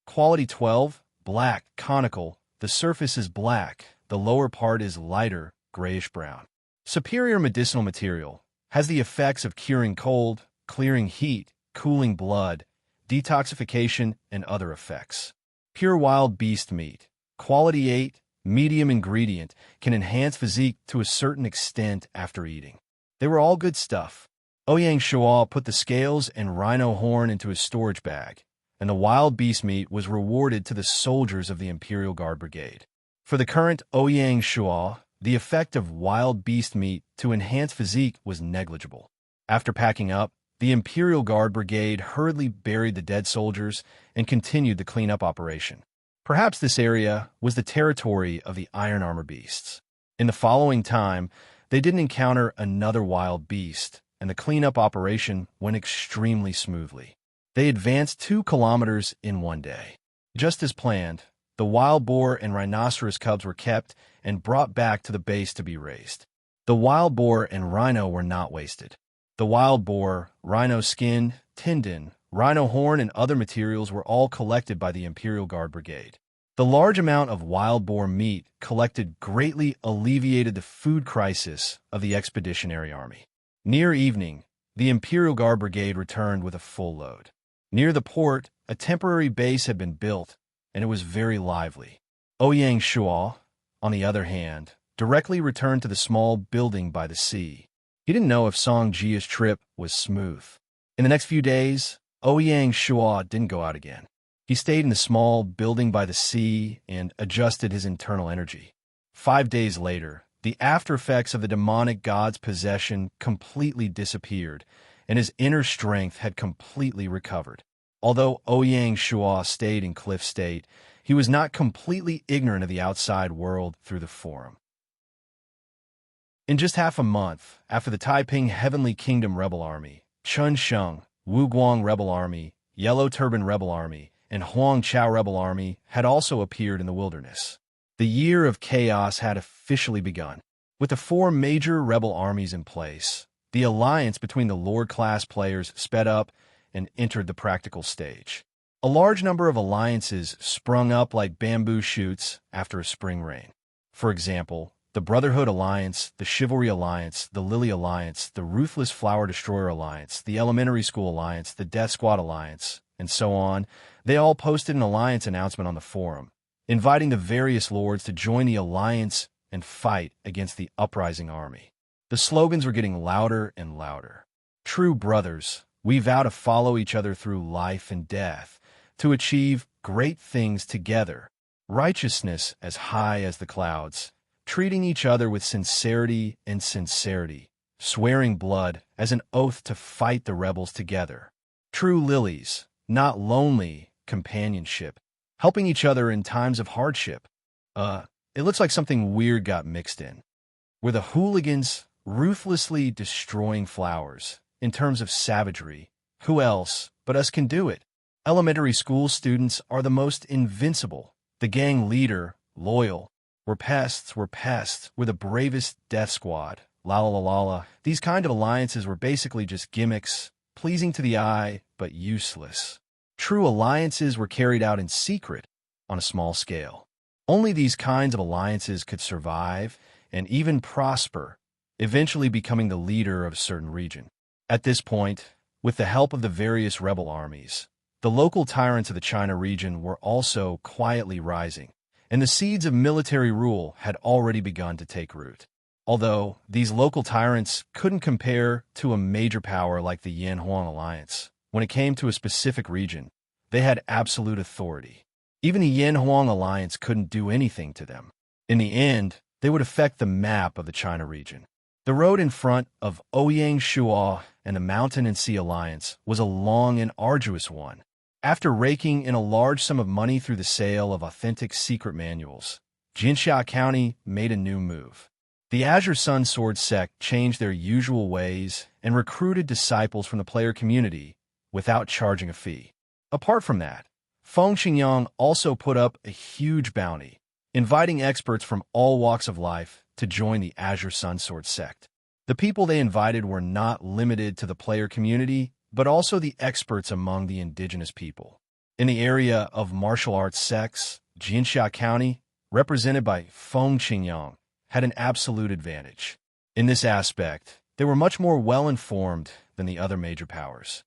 quality 12, black, conical, the surface is black, the lower part is lighter, grayish-brown. Superior medicinal material, has the effects of curing cold, clearing heat, cooling blood, detoxification, and other effects. Pure wild beast meat, quality 8, medium ingredient, can enhance physique to a certain extent after eating. They were all good stuff. Ouyang Shua put the scales and rhino horn into his storage bag, and the wild beast meat was rewarded to the soldiers of the Imperial Guard Brigade. For the current Ouyang Shua, the effect of wild beast meat to enhance physique was negligible. After packing up, the Imperial Guard Brigade hurriedly buried the dead soldiers and continued the cleanup operation. Perhaps this area was the territory of the iron armor beasts. In the following time, they didn't encounter another wild beast, and the cleanup operation went extremely smoothly. They advanced 2 kilometers in 1 day. Just as planned, the wild boar and rhinoceros cubs were kept and brought back to the base to be raised. The wild boar and rhino were not wasted. The wild boar, rhino skin, tendon, rhino horn, and other materials were all collected by the Imperial Guard Brigade. The large amount of wild boar meat collected greatly alleviated the food crisis of the Expeditionary Army. Near evening, the Imperial Guard Brigade returned with a full load. Near the port, a temporary base had been built, and it was very lively. Ouyang Shua, on the other hand, directly returned to the small building by the sea. He didn't know if Song Jia's trip was smooth. In the next few days, Ouyang Shua didn't go out again. He stayed in the small building by the sea and adjusted his internal energy. 5 days later, the aftereffects of the demonic god's possession completely disappeared, and his inner strength had completely recovered. Although Ouyang Shua stayed in Cliff State, he was not completely ignorant of the outside world through the Forum. In just half a month, after the Taiping Heavenly Kingdom Rebel Army, Chun Sheng, Wu Guang Rebel Army, Yellow Turban Rebel Army, and Huang Chao Rebel Army had also appeared in the wilderness. The year of chaos had officially begun. With the 4 major rebel armies in place, the alliance between the Lord-class players sped up and entered the practical stage. A large number of alliances sprung up like bamboo shoots after a spring rain. For example, the Brotherhood Alliance, the Chivalry Alliance, the Lily Alliance, the Ruthless Flower Destroyer Alliance, the Elementary School Alliance, the Death Squad Alliance, and so on. They all posted an alliance announcement on the forum, inviting the various lords to join the alliance and fight against the uprising army. The slogans were getting louder and louder. True brothers, we vow to follow each other through life and death, to achieve great things together. Righteousness as high as the clouds, treating each other with sincerity and sincerity, swearing blood as an oath to fight the rebels together. True lilies, not lonely, companionship, helping each other in times of hardship. It looks like something weird got mixed in. Were the hooligans ruthlessly destroying flowers? In terms of savagery, who else but us can do it? Elementary school students are the most invincible. The gang leader, loyal. We're pests, we're the bravest death squad. La la la la la. These kind of alliances were basically just gimmicks, pleasing to the eye, but useless. True alliances were carried out in secret, on a small scale. Only these kinds of alliances could survive and even prosper, eventually becoming the leader of a certain region. At this point, with the help of the various rebel armies, The local tyrants of the China region were also quietly rising, and the seeds of military rule had already begun to take root. Although these local tyrants couldn't compare to a major power like the Yan-Huang alliance, when it came to a specific region, they had absolute authority. Even the Yan-Huang alliance couldn't do anything to them. In the end, they would affect the map of the China region. The road in front of Ouyang Shuo and the Mountain and Sea Alliance was a long and arduous one. After raking in a large sum of money through the sale of authentic secret manuals, Jinxia County made a new move. The Azure Sun Sword sect changed their usual ways and recruited disciples from the player community without charging a fee. Apart from that, Feng Qingyang also put up a huge bounty, inviting experts from all walks of life to join the Azure Sun Sword sect. The people they invited were not limited to the player community, but also the experts among the indigenous people. In the area of martial arts sects, Jinxia County, represented by Feng Qingyang, had an absolute advantage. In this aspect, they were much more well-informed than the other major powers.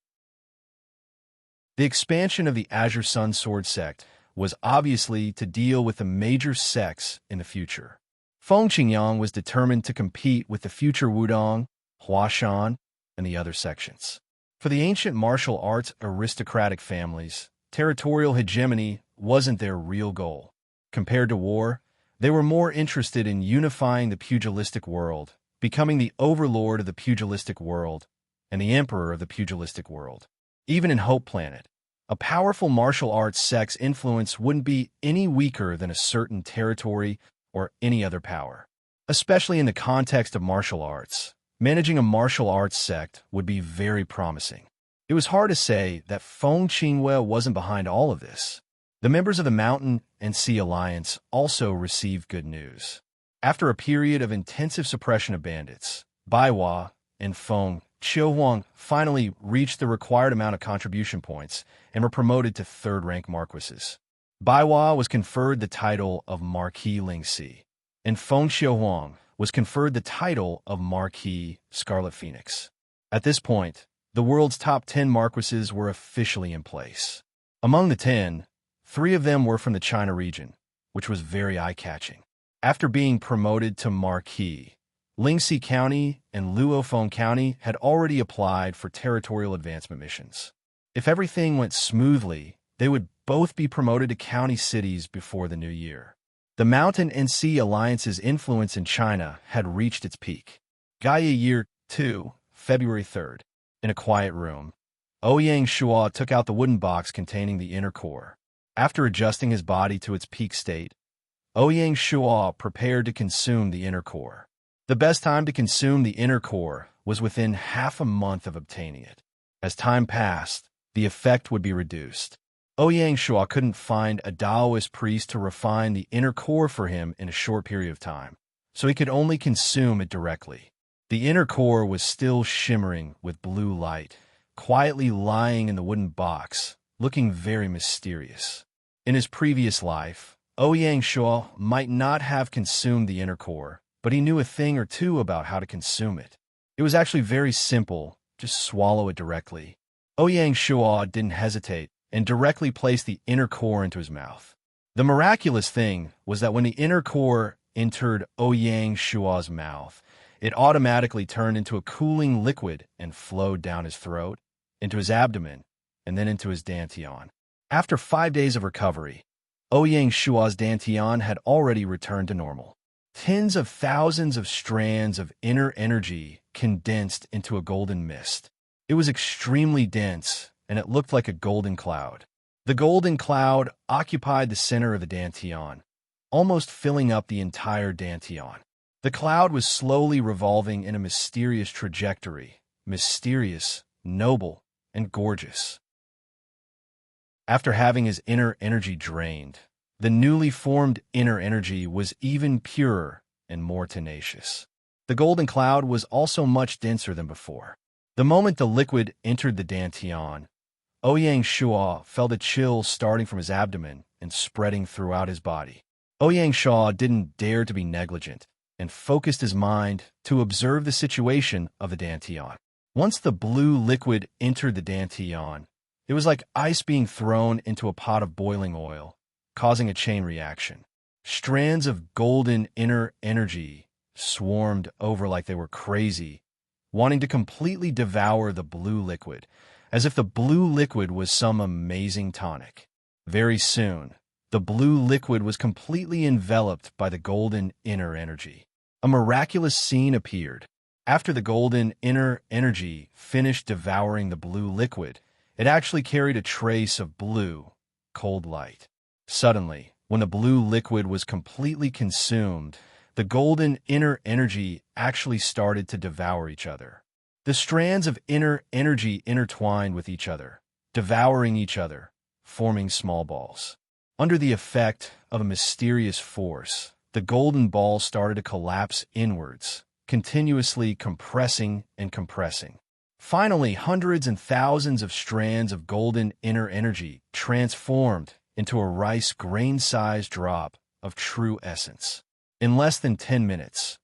The expansion of the Azure Sun Sword sect was obviously to deal with the major sects in the future. Feng Qingyang was determined to compete with the future Wudong, Huashan, and the other sections. For the ancient martial arts aristocratic families, territorial hegemony wasn't their real goal. Compared to war, they were more interested in unifying the pugilistic world, becoming the overlord of the pugilistic world, and the emperor of the pugilistic world. Even in Hope Planet, a powerful martial arts sect's influence wouldn't be any weaker than a certain territory or any other power. Especially in the context of martial arts, managing a martial arts sect would be very promising. It was hard to say that Feng Qingyue wasn't behind all of this. The members of the Mountain and Sea Alliance also received good news. After a period of intensive suppression of bandits, Baiwa and Feng Qiuhuang finally reached the required amount of contribution points and were promoted to third-rank marquises. Baiwa was conferred the title of Marquis Lingxi, and Feng Qiuhuang was conferred the title of Marquis Scarlet Phoenix. At this point, the world's top 10 marquises were officially in place. Among the 10, 3 of them were from the China region, which was very eye-catching. After being promoted to Marquis, Lingxi County and Luofeng County had already applied for territorial advancement missions. If everything went smoothly, they would both be promoted to county cities before the new year. The Mountain and Sea Alliance's influence in China had reached its peak. Gaia Year 2, February 3rd. In a quiet room, Ouyang Shuo took out the wooden box containing the inner core. After adjusting his body to its peak state, Ouyang Shuo prepared to consume the inner core. The best time to consume the inner core was within half a month of obtaining it. As time passed, the effect would be reduced. Ouyang Shuo couldn't find a Taoist priest to refine the inner core for him in a short period of time, so he could only consume it directly. The inner core was still shimmering with blue light, quietly lying in the wooden box, looking very mysterious. In his previous life, Ouyang Shuo might not have consumed the inner core, but he knew a thing or two about how to consume it. It was actually very simple, just swallow it directly. Ouyang Shuo didn't hesitate and directly placed the inner core into his mouth. The miraculous thing was that when the inner core entered Ouyang Shuo's mouth, it automatically turned into a cooling liquid and flowed down his throat, into his abdomen, and then into his dantian. After 5 days of recovery, Ouyang Shuo's dantian had already returned to normal. Tens of thousands of strands of inner energy condensed into a golden mist. It was extremely dense, and it looked like a golden cloud. The golden cloud occupied the center of the dantian, almost filling up the entire dantian. The cloud was slowly revolving in a mysterious trajectory, mysterious, noble, and gorgeous. After having his inner energy drained, the newly formed inner energy was even purer and more tenacious. The golden cloud was also much denser than before. The moment the liquid entered the dantian, Ouyang Shuo felt a chill starting from his abdomen and spreading throughout his body. Ouyang Shuo didn't dare to be negligent and focused his mind to observe the situation of the dantian. Once the blue liquid entered the dantian, It was like ice being thrown into a pot of boiling oil, causing a chain reaction. Strands of golden inner energy swarmed over like they were crazy, wanting to completely devour the blue liquid, as if the blue liquid was some amazing tonic. Very soon, the blue liquid was completely enveloped by the golden inner energy. A miraculous scene appeared. After the golden inner energy finished devouring the blue liquid, it actually carried a trace of blue, cold light. Suddenly, when the blue liquid was completely consumed, the golden inner energy actually started to devour each other. The strands of inner energy intertwined with each other, devouring each other, forming small balls. Under the effect of a mysterious force, the golden ball started to collapse inwards, continuously compressing and compressing. Finally, hundreds and thousands of strands of golden inner energy transformed into a rice grain-sized drop of true essence. In less than 10 minutes,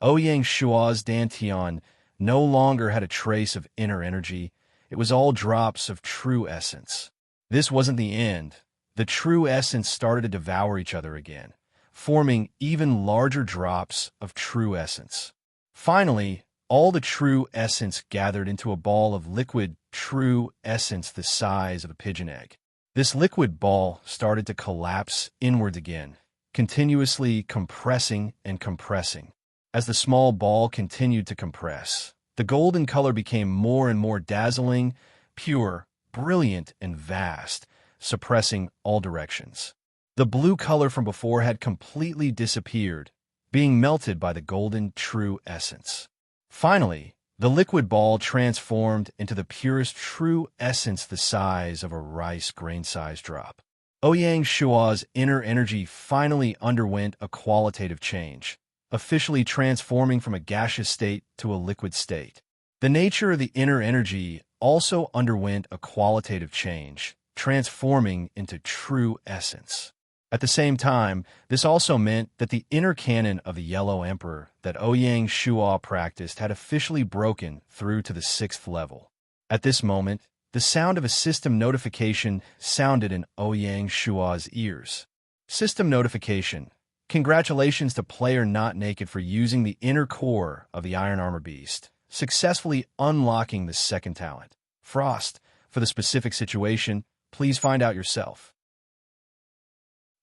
Ouyang Shua's dantian no longer had a trace of inner energy. It was all drops of true essence. This wasn't the end. The true essence started to devour each other again, forming even larger drops of true essence. Finally, all the true essence gathered into a ball of liquid true essence the size of a pigeon egg. This liquid ball started to collapse inwards again, continuously compressing and compressing. As the small ball continued to compress, the golden color became more and more dazzling, pure, brilliant, and vast, suppressing all directions. The blue color from before had completely disappeared, being melted by the golden true essence. Finally, the liquid ball transformed into the purest true essence the size of a rice grain-sized drop. Ouyang Shua's inner energy finally underwent a qualitative change, officially transforming from a gaseous state to a liquid state. The nature of the inner energy also underwent a qualitative change, transforming into true essence. At the same time, this also meant that the inner canon of the Yellow Emperor that Ouyang Shua practiced had officially broken through to the 6th level. At this moment, the sound of a system notification sounded in Ouyang Shua's ears. System notification. Congratulations to player Not Naked for using the inner core of the Iron Armor Beast, successfully unlocking the 2nd talent, Frost. For the specific situation, please find out yourself.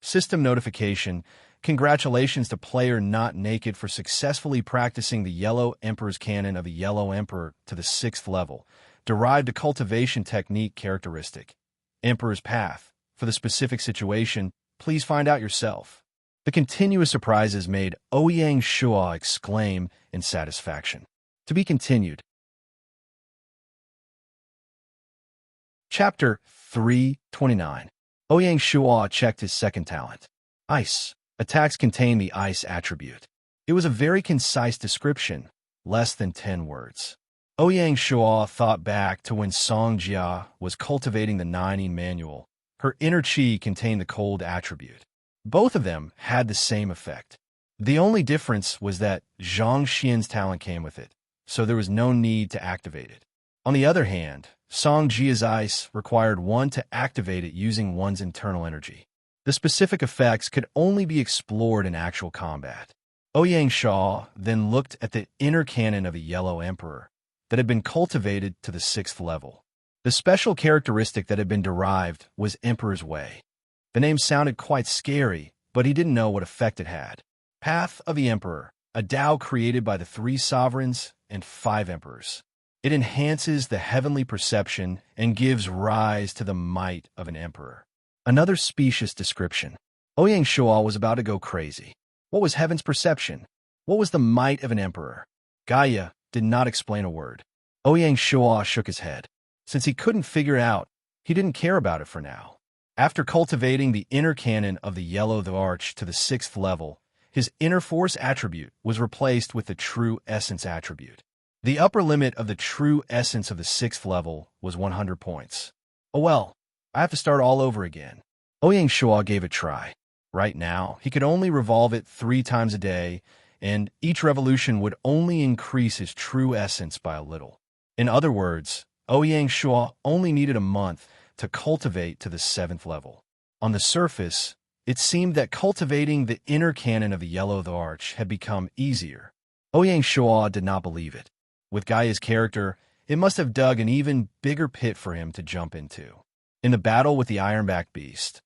System notification. Congratulations to player Not Naked for successfully practicing the Yellow Emperor's canon of the Yellow Emperor to the 6th level. Derived a cultivation technique characteristic. Emperor's Path. For the specific situation, please find out yourself. The continuous surprises made Ouyang Shua exclaim in satisfaction. To be continued. Chapter 329. Ouyang Shua checked his 2nd talent. Ice. Attacks contain the ice attribute. It was a very concise description, less than 10 words. Ouyang Shua thought back to when Song Jia was cultivating the 9 manual. Her inner chi contained the cold attribute. Both of them had the same effect. The only difference was that Zhang Xian's talent came with it, so there was no need to activate it. On the other hand, Song Jia's ice required one to activate it using one's internal energy. The specific effects could only be explored in actual combat. Ouyang Shua then looked at the inner canon of the Yellow Emperor that had been cultivated to the 6th level. The special characteristic that had been derived was Emperor's Way. The name sounded quite scary, but he didn't know what effect it had. Path of the Emperor, a Tao created by the 3 sovereigns and 5 emperors. It enhances the heavenly perception and gives rise to the might of an emperor. Another specious description. Ouyang Shua was about to go crazy. What was heaven's perception? What was the might of an emperor? Gaia did not explain a word. Ouyang Shua shook his head. Since he couldn't figure it out, he didn't care about it for now. After cultivating the inner canon of the Yellow the Arch to the 6th level, his inner force attribute was replaced with the true essence attribute. The upper limit of the true essence of the 6th level was 100 points. Oh well, I have to start all over again. Ouyang Shua gave it a try. Right now, he could only revolve it 3 times a day, and each revolution would only increase his true essence by a little. In other words, Ouyang Shua only needed a month to cultivate to the 7th level. On the surface, it seemed that cultivating the inner canon of the Yellow Arch had become easier. Ouyang Shua did not believe it. With Gaia's character, it must have dug an even bigger pit for him to jump into. In the battle with the Ironback Beast,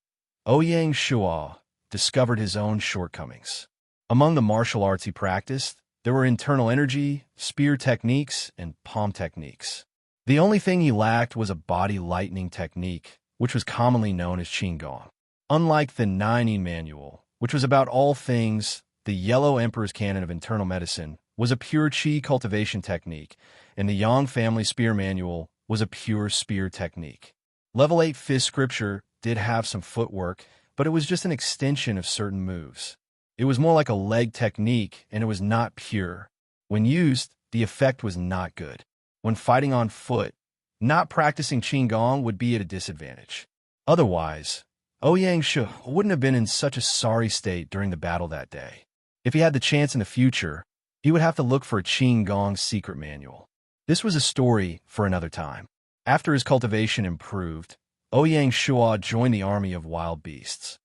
Ouyang Shua discovered his own shortcomings. Among the martial arts he practiced, there were internal energy, spear techniques, and palm techniques. The only thing he lacked was a body lightning technique, which was commonly known as Qigong. Unlike the Nining Manual, which was about all things, the Yellow Emperor's Canon of Internal Medicine was a pure Qi cultivation technique, and the Yang Family Spear Manual was a pure spear technique. Level 8 Fist Scripture did have some footwork, but it was just an extension of certain moves. It was more like a leg technique, and it was not pure. When used, the effect was not good. When fighting on foot, not practicing Qigong would be at a disadvantage. Otherwise, Ouyang Shua wouldn't have been in such a sorry state during the battle that day. If he had the chance in the future, he would have to look for a Qigong secret manual. This was a story for another time. After his cultivation improved, Ouyang Shua joined the army of wild beasts.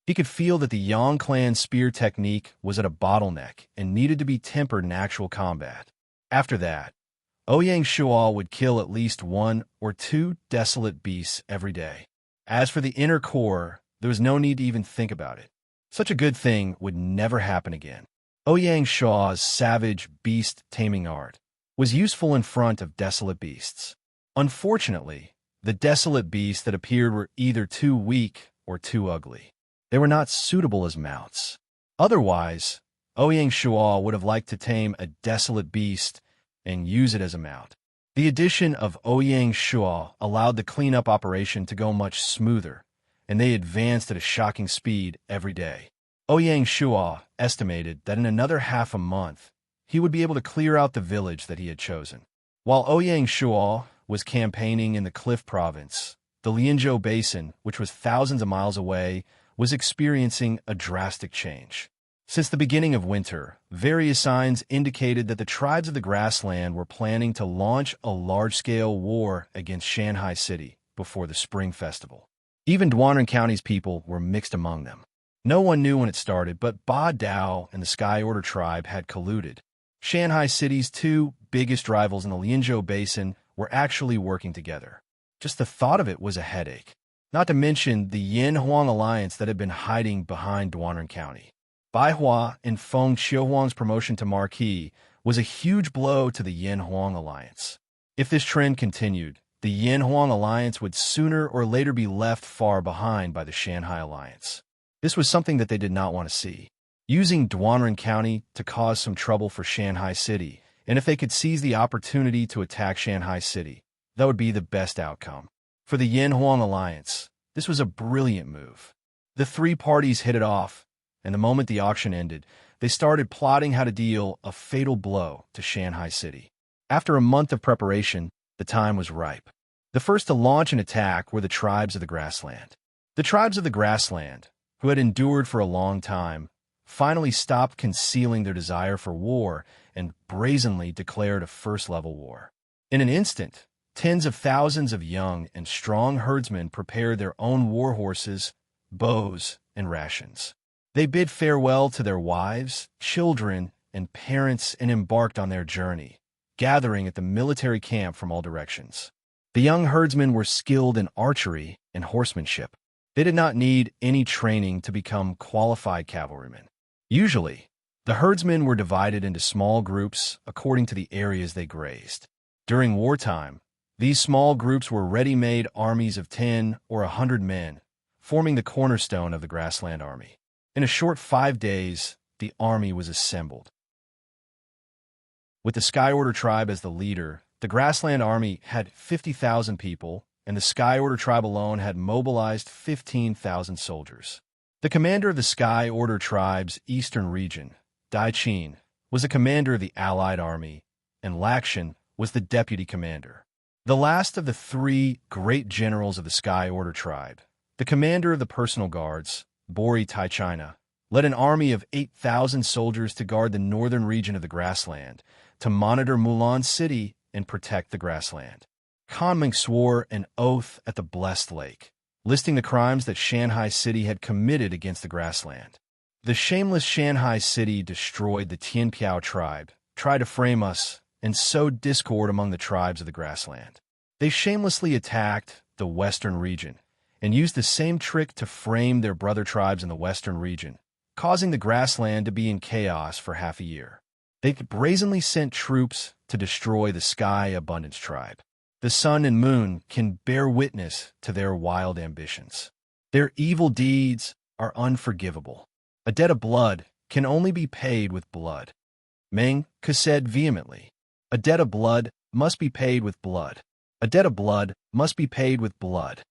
He could feel that the Yang clan spear technique was at a bottleneck and needed to be tempered in actual combat. After that, Ouyang Shua would kill at least 1 or 2 desolate beasts every day. As for the inner core, there was no need to even think about it. Such a good thing would never happen again. Ouyang Shua's savage beast taming art was useful in front of desolate beasts. Unfortunately, the desolate beasts that appeared were either too weak or too ugly. They were not suitable as mounts. Otherwise, Ouyang Shua would have liked to tame a desolate beast and use it as a mount. The addition of Ouyang Shua allowed the cleanup operation to go much smoother, and they advanced at a shocking speed every day. Ouyang Shua estimated that in another half a month, he would be able to clear out the village that he had chosen. While Ouyang Shua was campaigning in the Cliff Province, the Lianzhou Basin, which was thousands of miles away, was experiencing a drastic change. Since the beginning of winter, various signs indicated that the tribes of the grassland were planning to launch a large-scale war against Shanghai City before the Spring Festival. Even Duanren County's people were mixed among them. No one knew when it started, but Ba Dao and the Sky Order tribe had colluded. Shanghai City's 2 biggest rivals in the Lianzhou Basin were actually working together. Just the thought of it was a headache. Not to mention the Yin-Huang alliance that had been hiding behind Duanren County. Bai Hua and Feng Xiuhuang's promotion to Marquis was a huge blow to the Yin-Huang alliance. If this trend continued, the Yin-Huang alliance would sooner or later be left far behind by the Shanghai alliance. This was something that they did not want to see. Using Duanren County to cause some trouble for Shanghai City, and if they could seize the opportunity to attack Shanghai City, that would be the best outcome. For the Yin-Huang alliance, this was a brilliant move. The 3 parties hit it off, and the moment the auction ended, they started plotting how to deal a fatal blow to Shanghai City. After a month of preparation, the time was ripe. The first to launch an attack were the tribes of the grassland. The tribes of the grassland, who had endured for a long time, finally stopped concealing their desire for war and brazenly declared a first-level war. In an instant, tens of thousands of young and strong herdsmen prepared their own war horses, bows, and rations. They bid farewell to their wives, children, and parents and embarked on their journey, gathering at the military camp from all directions. The young herdsmen were skilled in archery and horsemanship. They did not need any training to become qualified cavalrymen. Usually, the herdsmen were divided into small groups according to the areas they grazed. During wartime, these small groups were ready-made armies of 10 or 100 men, forming the cornerstone of the grassland army. In a short 5 days, the army was assembled. With the Sky Order tribe as the leader, the grassland army had 50,000 people, and the Sky Order tribe alone had mobilized 15,000 soldiers. The commander of the Sky Order tribe's eastern region, Dai Qin, was the commander of the allied army, and Lakshan was the deputy commander. The last of the 3 great generals of the Sky Order tribe, the commander of the personal guards, Bori Taichina, led an army of 8,000 soldiers to guard the northern region of the grassland, to monitor Mulan City and protect the grassland. Kunming swore an oath at the blessed lake, listing the crimes that Shanghai City had committed against the grassland. The shameless Shanghai City destroyed the Tianpiao tribe, tried to frame us, and sowed discord among the tribes of the grassland. They shamelessly attacked the western region and used the same trick to frame their brother tribes in the western region, causing the grassland to be in chaos for half a year. They brazenly sent troops to destroy the Sky Abundance tribe. The sun and moon can bear witness to their wild ambitions. Their evil deeds are unforgivable. A debt of blood can only be paid with blood. Meng Ke said vehemently, "A debt of blood must be paid with blood. A debt of blood must be paid with blood."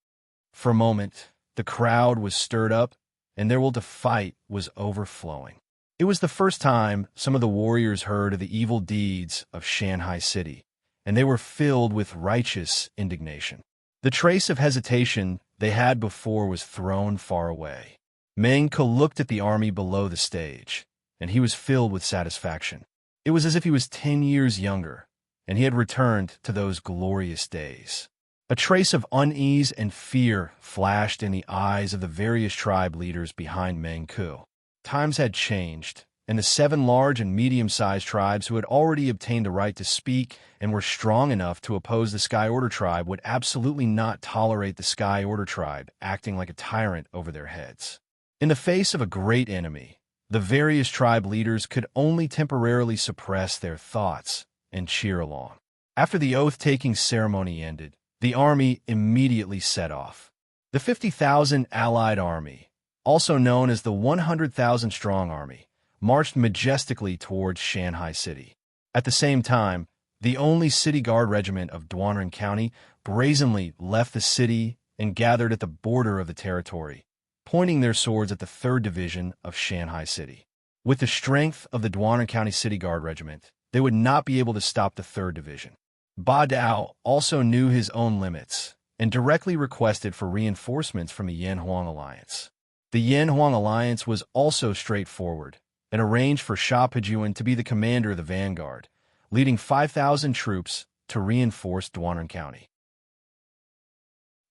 For a moment, the crowd was stirred up, and their will to fight was overflowing. It was the first time some of the warriors heard of the evil deeds of Shanghai City, and they were filled with righteous indignation. The trace of hesitation they had before was thrown far away. Meng Ke looked at the army below the stage, and he was filled with satisfaction. It was as if he was 10 years younger, and he had returned to those glorious days. A trace of unease and fear flashed in the eyes of the various tribe leaders behind Meng Ke. Times had changed, and the 7 large and medium-sized tribes who had already obtained the right to speak and were strong enough to oppose the Sky Order tribe would absolutely not tolerate the Sky Order tribe acting like a tyrant over their heads. In the face of a great enemy, the various tribe leaders could only temporarily suppress their thoughts and cheer along. After the oath-taking ceremony ended, the army immediately set off. The 50,000 Allied Army, also known as the 100,000-strong army, marched majestically towards Shanghai City. At the same time, the only city guard regiment of Duanren County brazenly left the city and gathered at the border of the territory, pointing their swords at the 3rd Division of Shanghai City. With the strength of the Duanren County City Guard Regiment, they would not be able to stop the 3rd Division. Ba Dao also knew his own limits and directly requested for reinforcements from the Yan-Huang Alliance. The Yan-Huang Alliance was also straightforward and arranged for Sha Pejuan to be the commander of the vanguard, leading 5,000 troops to reinforce Duanren County.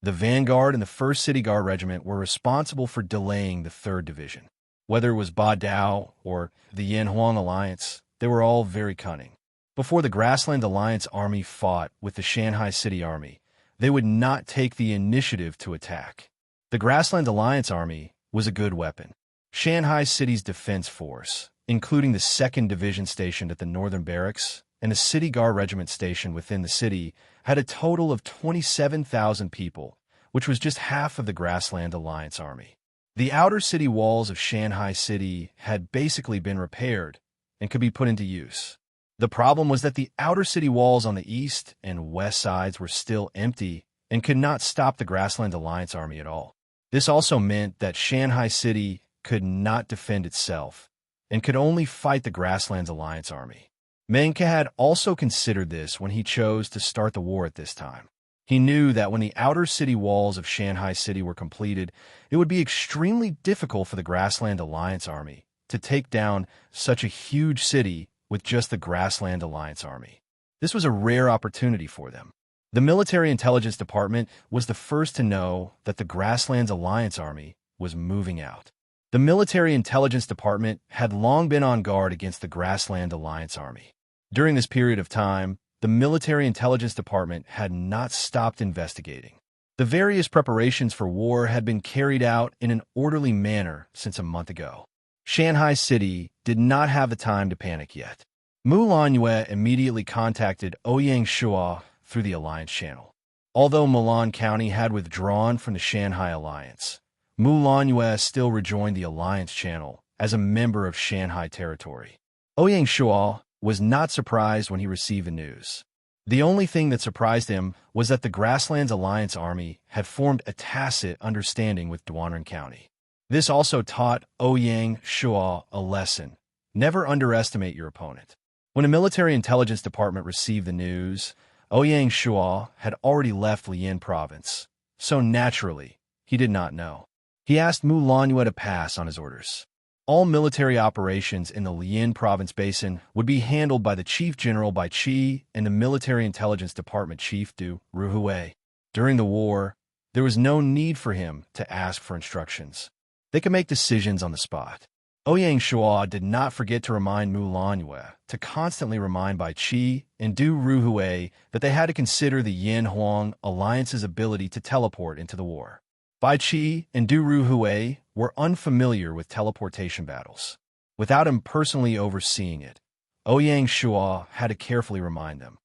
The vanguard and the 1st City Guard Regiment were responsible for delaying the 3rd Division. Whether it was Ba Dao or the Yan-Huang Alliance, they were all very cunning. Before the Grassland Alliance Army fought with the Shanghai City Army, they would not take the initiative to attack. The Grassland Alliance Army was a good weapon. Shanghai City's defense force, including the 2nd Division stationed at the Northern Barracks and the City Guard Regiment stationed within the city, had a total of 27,000 people, which was just half of the Grassland Alliance Army. The outer city walls of Shanghai City had basically been repaired and could be put into use. The problem was that the outer city walls on the east and west sides were still empty and could not stop the Grassland Alliance Army at all. This also meant that Shanghai City could not defend itself and could only fight the Grassland Alliance Army. Meng Ke had also considered this when he chose to start the war at this time. He knew that when the outer city walls of Shanghai City were completed, it would be extremely difficult for the Grassland Alliance Army to take down such a huge city with just the Grassland Alliance Army. This was a rare opportunity for them. The Military Intelligence Department was the first to know that the Grassland Alliance Army was moving out. The Military Intelligence Department had long been on guard against the Grassland Alliance Army. During this period of time, the Military Intelligence Department had not stopped investigating. The various preparations for war had been carried out in an orderly manner since a month ago. Shanghai City did not have the time to panic yet. Mu Lanyue immediately contacted Ouyang Shua through the Alliance Channel. Although Mulan County had withdrawn from the Shanghai Alliance, Mu Lanyue still rejoined the Alliance Channel as a member of Shanghai territory. Ouyang Shua was not surprised when he received the news. The only thing that surprised him was that the Grasslands Alliance Army had formed a tacit understanding with Duanren County. This also taught Ouyang Shua a lesson: never underestimate your opponent. When the Military Intelligence Department received the news, Ouyang Shua had already left Lian Province, so naturally, he did not know. He asked Mu Lanyue to pass on his orders. All military operations in the Lian Province Basin would be handled by the Chief General Bai Qi and the Military Intelligence Department Chief Du Ruhui. During the war, there was no need for him to ask for instructions. They could make decisions on the spot. Ouyang Shua did not forget to remind Mu Lanyue to constantly remind Bai Qi and Du Ruhui that they had to consider the Yin-Huang alliance's ability to teleport into the war. Bai Qi and Du Ruhui were unfamiliar with teleportation battles. Without him personally overseeing it, Ouyang Shua had to carefully remind them.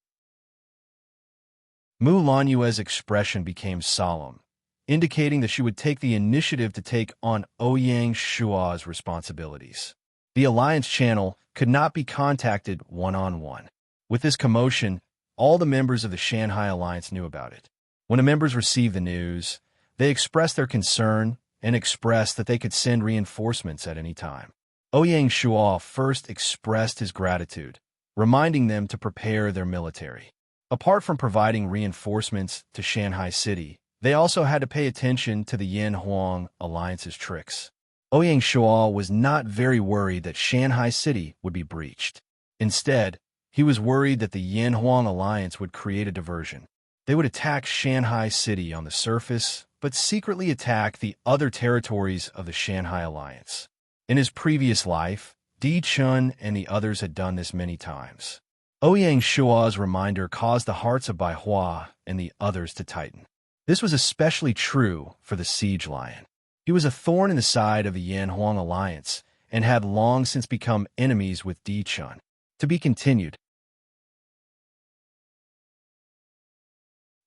Mu Lanyue's expression became solemn, indicating that she would take the initiative to take on Ouyang Shua's responsibilities. The alliance channel could not be contacted one-on-one. With this commotion, all the members of the Shanghai Alliance knew about it. When the members received the news, they expressed their concern and expressed that they could send reinforcements at any time. Ouyang Shua first expressed his gratitude, reminding them to prepare their military. Apart from providing reinforcements to Shanghai City, they also had to pay attention to the Yin-Huang Alliance's tricks. Ouyang Shua was not very worried that Shanghai City would be breached. Instead, he was worried that the Yin-Huang Alliance would create a diversion. They would attack Shanghai City on the surface, but secretly attack the other territories of the Shanghai Alliance. In his previous life, Di Chun and the others had done this many times. Ouyang Shua's reminder caused the hearts of Bai Hua and the others to tighten. This was especially true for the Siege Lion. He was a thorn in the side of the Yin-Huang Alliance and had long since become enemies with Di Chun. To be continued.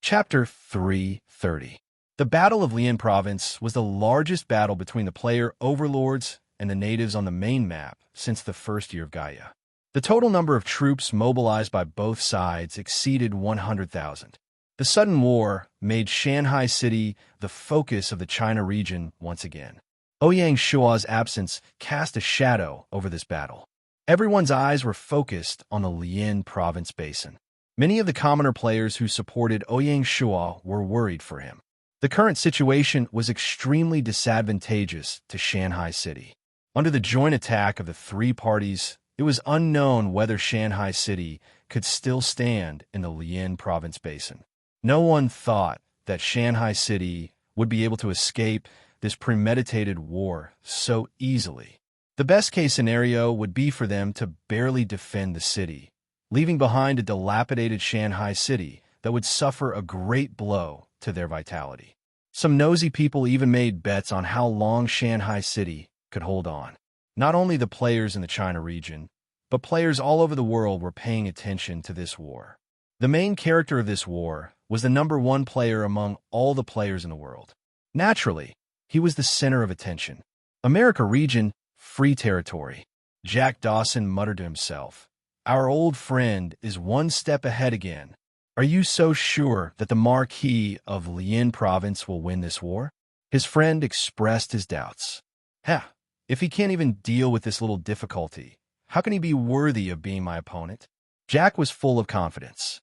Chapter 330. The Battle of Lian Province was the largest battle between the player overlords and the natives on the main map since the first year of Gaia. The total number of troops mobilized by both sides exceeded 100,000. The sudden war made Shanghai City the focus of the China region once again. Ouyang Shua's absence cast a shadow over this battle. Everyone's eyes were focused on the Lian Province Basin. Many of the commoner players who supported Ouyang Shua were worried for him. The current situation was extremely disadvantageous to Shanghai City. Under the joint attack of the three parties, it was unknown whether Shanghai City could still stand in the Lian Province Basin. No one thought that Shanghai City would be able to escape this premeditated war so easily. The best-case scenario would be for them to barely defend the city, leaving behind a dilapidated Shanghai City that would suffer a great blow to their vitality. Some nosy people even made bets on how long Shanghai City could hold on. Not only the players in the China region, but players all over the world were paying attention to this war. The main character of this war was the #1 player among all the players in the world. Naturally, he was the center of attention. America region, free territory. Jack Dawson muttered to himself, "Our old friend is one step ahead again. Are you so sure that the Marquis of Lian Province will win this war?" His friend expressed his doubts. If he can't even deal with this little difficulty, how can he be worthy of being my opponent? Jack was full of confidence.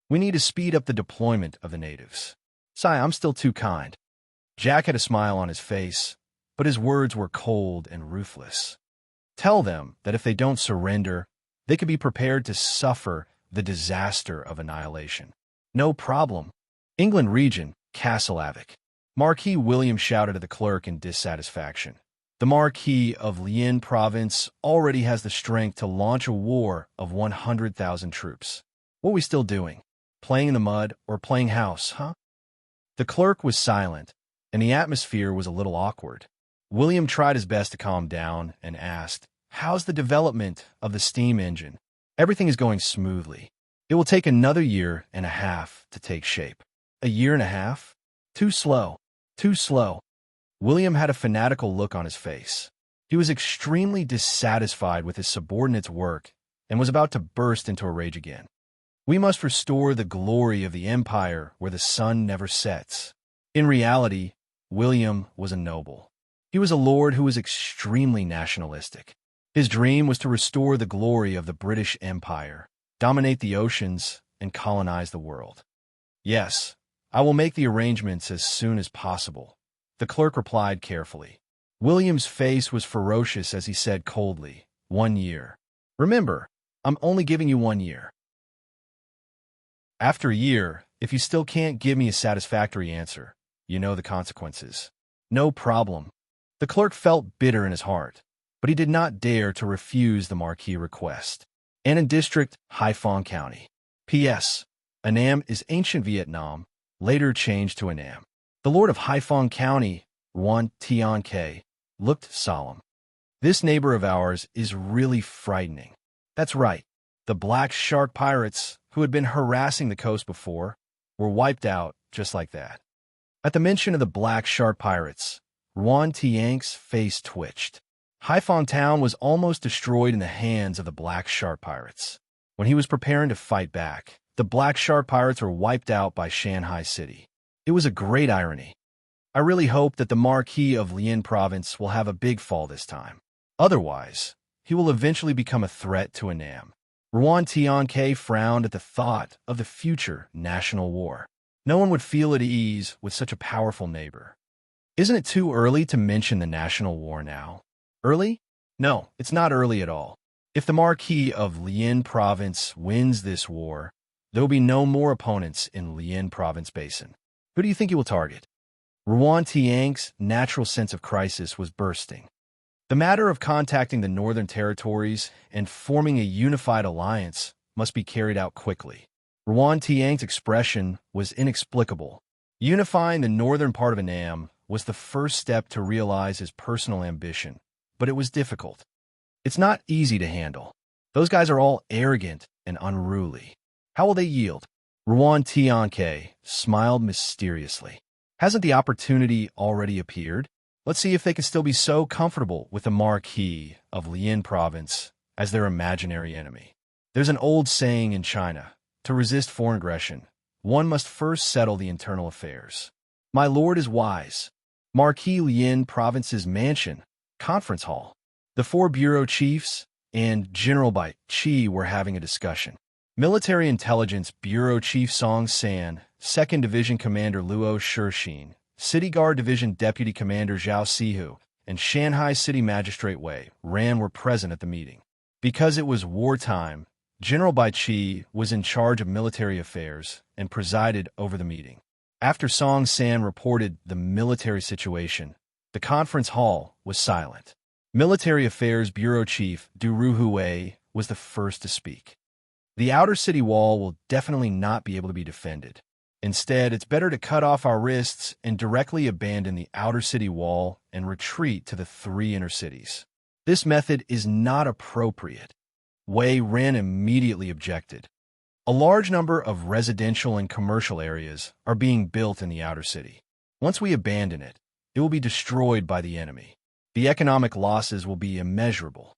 We need to speed up the deployment of the natives. Sai, I'm still too kind. Jack had a smile on his face, but his words were cold and ruthless. Tell them that if they don't surrender, they could be prepared to suffer the disaster of annihilation. No problem. England region, Castle Avic. Marquis William shouted at the clerk in dissatisfaction. The Marquis of Lian Province already has the strength to launch a war of 100,000 troops. What are we still doing? Playing in the mud or playing house, huh? The clerk was silent, and the atmosphere was a little awkward. William tried his best to calm down and asked, "How's the development of the steam engine?" "Everything is going smoothly. It will take another year and a half to take shape." "A year and a half? Too slow. Too slow." William had a fanatical look on his face. He was extremely dissatisfied with his subordinate's work and was about to burst into a rage again. "We must restore the glory of the empire where the sun never sets." In reality, William was a noble. He was a lord who was extremely nationalistic. His dream was to restore the glory of the British Empire, dominate the oceans, and colonize the world. "Yes, I will make the arrangements as soon as possible," the clerk replied carefully. William's face was ferocious as he said coldly, 1 year. Remember, I'm only giving you 1 year. After a year, if you still can't give me a satisfactory answer, you know the consequences. No problem. The clerk felt bitter in his heart, but he did not dare to refuse the Marquis' request. Annan District, Haiphong County. P.S. Annam is ancient Vietnam, later changed to Annam. The Lord of Haiphong County, Ruan Tian K, looked solemn. This neighbor of ours is really frightening. That's right. The Black Shark pirates, who had been harassing the coast before, were wiped out just like that. At the mention of the Black Shark pirates, Ruan Tiang's face twitched. Haiphong Town was almost destroyed in the hands of the Black Shark pirates. When he was preparing to fight back, the Black Shark pirates were wiped out by Shanghai City. It was a great irony. I really hope that the Marquis of Lian Province will have a big fall this time. Otherwise, he will eventually become a threat to Annam. Ruan Tianke frowned at the thought of the future national war. No one would feel at ease with such a powerful neighbor. Isn't it too early to mention the national war now? Early? No, it's not early at all. If the Marquis of Lian Province wins this war, there will be no more opponents in Lian Province Basin. Who do you think he will target? Ruan Tiang's natural sense of crisis was bursting. The matter of contacting the Northern Territories and forming a unified alliance must be carried out quickly. Ruan Tiang's expression was inexplicable. Unifying the northern part of Annam was the first step to realize his personal ambition, but it was difficult. It's not easy to handle. Those guys are all arrogant and unruly. How will they yield? Ruan Tianke smiled mysteriously. Hasn't the opportunity already appeared? Let's see if they can still be so comfortable with the Marquis of Lian Province as their imaginary enemy. There's an old saying in China, to resist foreign aggression, one must first settle the internal affairs. My lord is wise. Marquis Lian Province's mansion, conference hall. The 4 bureau chiefs and General Bai Chi were having a discussion. Military Intelligence Bureau Chief Song San, 2nd Division Commander Luo Shixin, City Guard Division Deputy Commander Zhao Sihu, and Shanghai City Magistrate Wei Ran were present at the meeting. Because it was wartime, General Bai Chi was in charge of military affairs and presided over the meeting. After Song San reported the military situation, the conference hall was silent. Military Affairs Bureau Chief Du Ruhui was the first to speak. The outer city wall will definitely not be able to be defended. Instead, it's better to cut off our wrists and directly abandon the outer city wall and retreat to the 3 inner cities. This method is not appropriate. Wei Ran immediately objected. A large number of residential and commercial areas are being built in the outer city. Once we abandon it, it will be destroyed by the enemy. The economic losses will be immeasurable.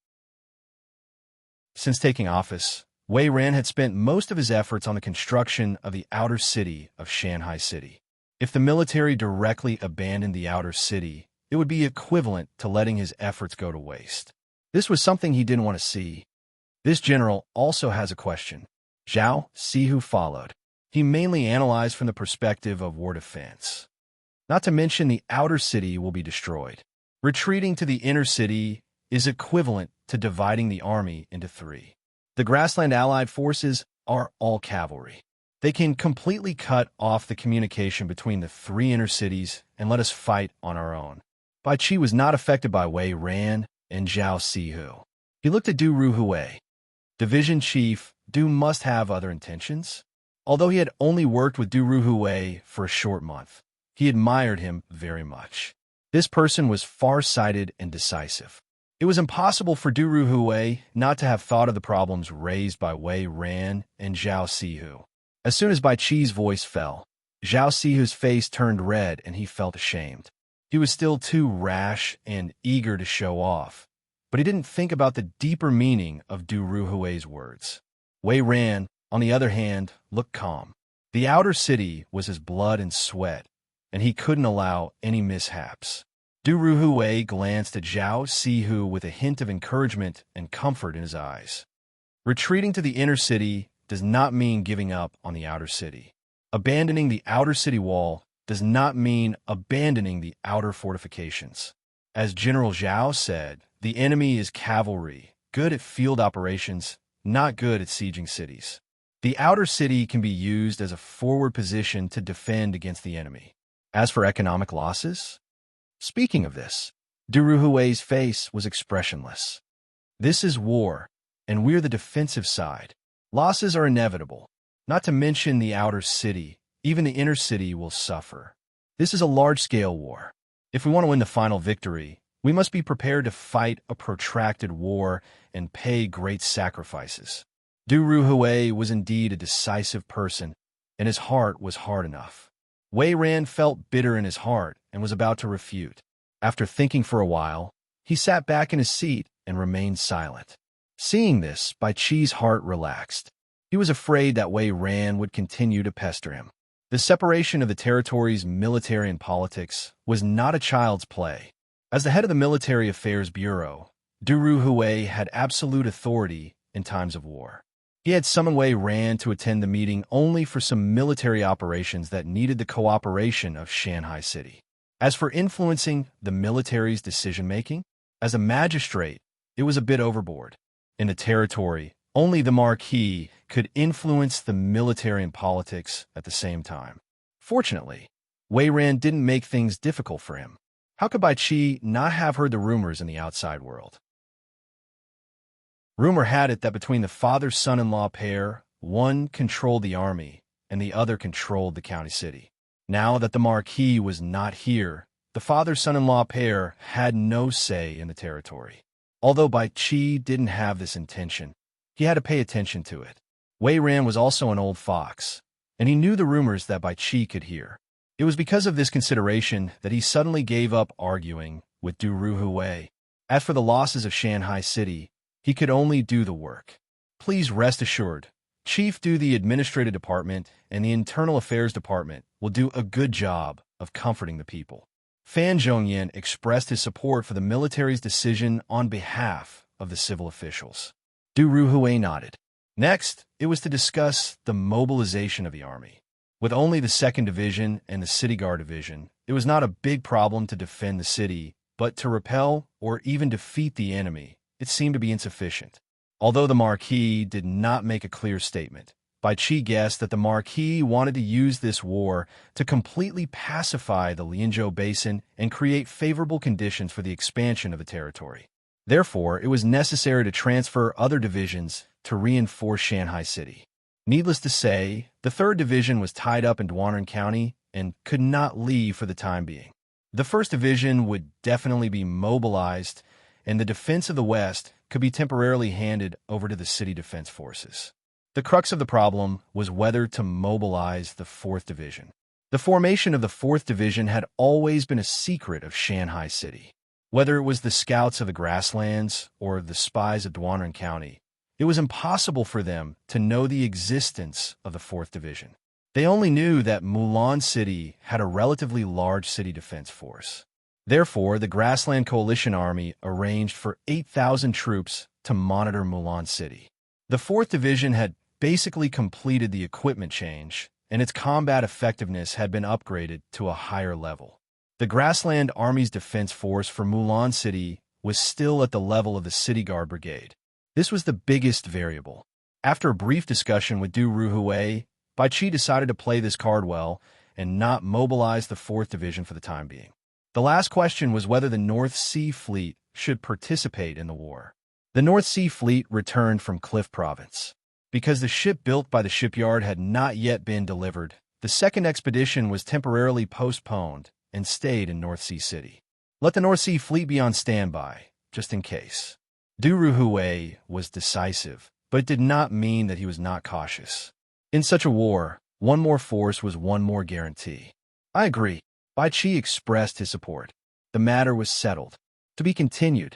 Since taking office, Wei Ran had spent most of his efforts on the construction of the outer city of Shanghai City. If the military directly abandoned the outer city, it would be equivalent to letting his efforts go to waste. This was something he didn't want to see. This general also has a question. Zhao Sihu followed. He mainly analyzed from the perspective of war defense. Not to mention the outer city will be destroyed. Retreating to the inner city is equivalent to dividing the army into 3. The grassland allied forces are all cavalry. They can completely cut off the communication between the 3 inner cities and let us fight on our own. Bai Chi was not affected by Wei Ran and Zhao Sihu. He looked at Du Ruhui. Division Chief, Du must have other intentions. Although he had only worked with Du Ruhui for a short month, he admired him very much. This person was far-sighted and decisive. It was impossible for Du Ruhui not to have thought of the problems raised by Wei Ran and Zhao Sihu. As soon as Bai Chi's voice fell, Zhao Sihu's face turned red and he felt ashamed. He was still too rash and eager to show off, but he didn't think about the deeper meaning of Du Ruhui's words. Wei Ran, on the other hand, looked calm. The outer city was his blood and sweat, and he couldn't allow any mishaps. Du Ruhui glanced at Zhao Sihu with a hint of encouragement and comfort in his eyes. Retreating to the inner city does not mean giving up on the outer city. Abandoning the outer city wall does not mean abandoning the outer fortifications. As General Zhao said, the enemy is cavalry, good at field operations, not good at sieging cities. The outer city can be used as a forward position to defend against the enemy. As for economic losses, speaking of this, Du Ruhui's face was expressionless. This is war, and we're the defensive side. Losses are inevitable, not to mention the outer city. Even the inner city will suffer. This is a large-scale war. If we want to win the final victory, we must be prepared to fight a protracted war and pay great sacrifices. Du Ruhui was indeed a decisive person, and his heart was hard enough. Wei Ran felt bitter in his heart and was about to refute. After thinking for a while, he sat back in his seat and remained silent. Seeing this, Bai Qi's heart relaxed. He was afraid that Wei Ran would continue to pester him. The separation of the territory's military and politics was not a child's play. As the head of the Military Affairs Bureau, Du Ruhui had absolute authority in times of war. He had summoned Wei Ran to attend the meeting only for some military operations that needed the cooperation of Shanghai City. As for influencing the military's decision-making, as a magistrate, it was a bit overboard. In the territory, only the Marquis could influence the military and politics at the same time. Fortunately, Wei Ran didn't make things difficult for him. How could Bai Qi not have heard the rumors in the outside world? Rumor had it that between the father-son-in-law pair, one controlled the army and the other controlled the county city. Now that the Marquis was not here, the father-son-in-law pair had no say in the territory. Although Bai Qi didn't have this intention, he had to pay attention to it. Wei Ran was also an old fox, and he knew the rumors that Bai Qi could hear. It was because of this consideration that he suddenly gave up arguing with Du Ruhui. As for the losses of Shanghai City, he could only do the work. Please rest assured, Chief Du the Administrative Department and the Internal Affairs Department will do a good job of comforting the people. Fan Zhongyan expressed his support for the military's decision on behalf of the civil officials. Du Ruhui nodded. Next, it was to discuss the mobilization of the army. With only the 2nd Division and the City Guard Division, it was not a big problem to defend the city, but to repel or even defeat the enemy, it seemed to be insufficient. Although the Marquis did not make a clear statement, Bai Qi guessed that the Marquis wanted to use this war to completely pacify the Lianzhou Basin and create favorable conditions for the expansion of the territory. Therefore, it was necessary to transfer other divisions to reinforce Shanghai City. Needless to say, the 3rd Division was tied up in Duanren County and could not leave for the time being. The 1st Division would definitely be mobilized, and the defense of the West could be temporarily handed over to the city defense forces. The crux of the problem was whether to mobilize the 4th Division. The formation of the 4th Division had always been a secret of Shanghai City. Whether it was the scouts of the grasslands or the spies of Duanren County, it was impossible for them to know the existence of the 4th Division. They only knew that Mulan City had a relatively large city defense force. Therefore, the Grassland Coalition Army arranged for 8,000 troops to monitor Mulan City. The 4th Division had basically completed the equipment change, and its combat effectiveness had been upgraded to a higher level. The Grassland Army's defense force for Mulan City was still at the level of the City Guard Brigade. This was the biggest variable. After a brief discussion with Du Ruhui, Bai Qi decided to play this card well and not mobilize the 4th Division for the time being. The last question was whether the North Sea Fleet should participate in the war. The North Sea Fleet returned from Cliff Province. Because the ship built by the shipyard had not yet been delivered, the 2nd expedition was temporarily postponed and stayed in North Sea City. Let the North Sea Fleet be on standby, just in case. Du Ruhui was decisive, but it did not mean that he was not cautious. In such a war, one more force was one more guarantee. I agree. Bai Qi expressed his support. The matter was settled. To be continued.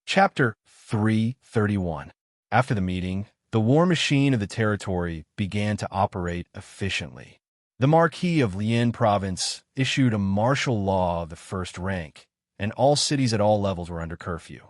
Chapter 331. After the meeting, the war machine of the territory began to operate efficiently. The Marquis of Lian Province issued a martial law of the 1st rank, and all cities at all levels were under curfew.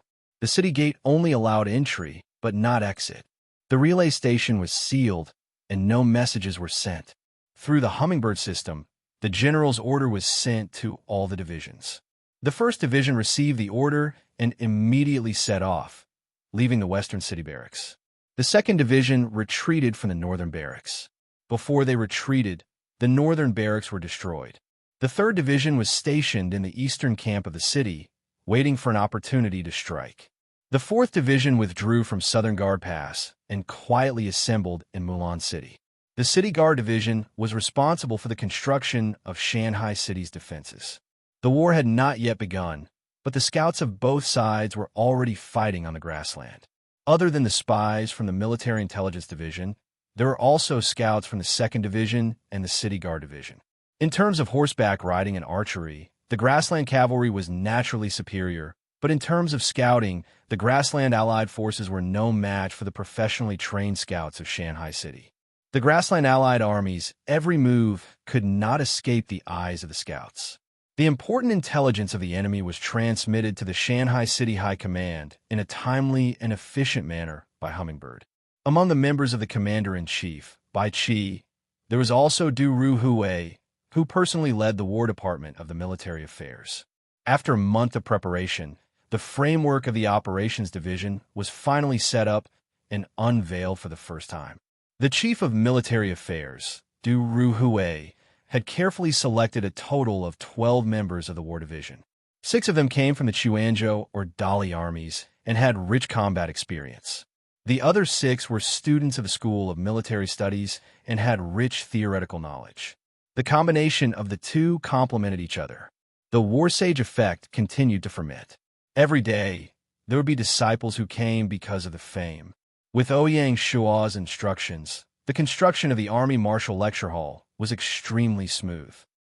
The city gate only allowed entry, but not exit. The relay station was sealed, and no messages were sent. Through the hummingbird system, The general's order was sent to all the divisions. The 1st Division received the order and immediately set off, leaving the western city barracks. The 2nd Division retreated from the northern barracks. Before they retreated, the northern barracks were destroyed. The 3rd Division was stationed in the eastern camp of the city, waiting for an opportunity to strike. The 4th Division withdrew from Southern Guard Pass and quietly assembled in Mulan City. The City Guard Division was responsible for the construction of Shanghai City's defenses. The war had not yet begun, but the scouts of both sides were already fighting on the grassland. Other than the spies from the Military Intelligence Division, there were also scouts from the 2nd Division and the City Guard Division. In terms of horseback riding and archery, the grassland cavalry was naturally superior, but in terms of scouting, the grassland Allied forces were no match for the professionally trained scouts of Shanghai City. The grassland Allied armies, every move could not escape the eyes of the scouts. The important intelligence of the enemy was transmitted to the Shanghai City High Command in a timely and efficient manner by Hummingbird. Among the members of the Commander-in-Chief, Bai Qi, there was also Du Ruhui, who personally led the War Department of the Military Affairs. After a month of preparation, the framework of the Operations Division was finally set up and unveiled for the first time. The Chief of Military Affairs, Du Ruhui, had carefully selected a total of 12 members of the War Division. 6 of them came from the Chuanzhou or Dali armies and had rich combat experience. The other 6 were students of the School of Military Studies and had rich theoretical knowledge. The combination of the two complemented each other. The War Sage effect continued to ferment. Every day, there would be disciples who came because of the fame. With Ouyang Shua's instructions, the construction of the Army Marshal Lecture Hall was extremely smooth.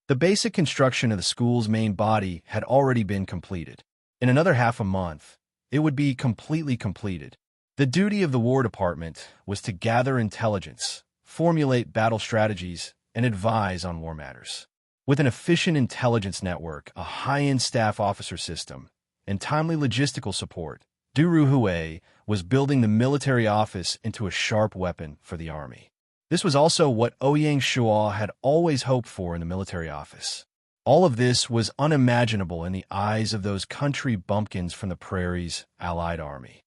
The basic construction of the school's main body had already been completed. In another half a month, it would be completely completed. The duty of the War Department was to gather intelligence, formulate battle strategies, and advise on war matters. With an efficient intelligence network, a high-end staff officer system, and timely logistical support, Du Ruhui was building the military office into a sharp weapon for the army. This was also what Ouyang Shua had always hoped for in the military office. All of this was unimaginable in the eyes of those country bumpkins from the prairies Allied army.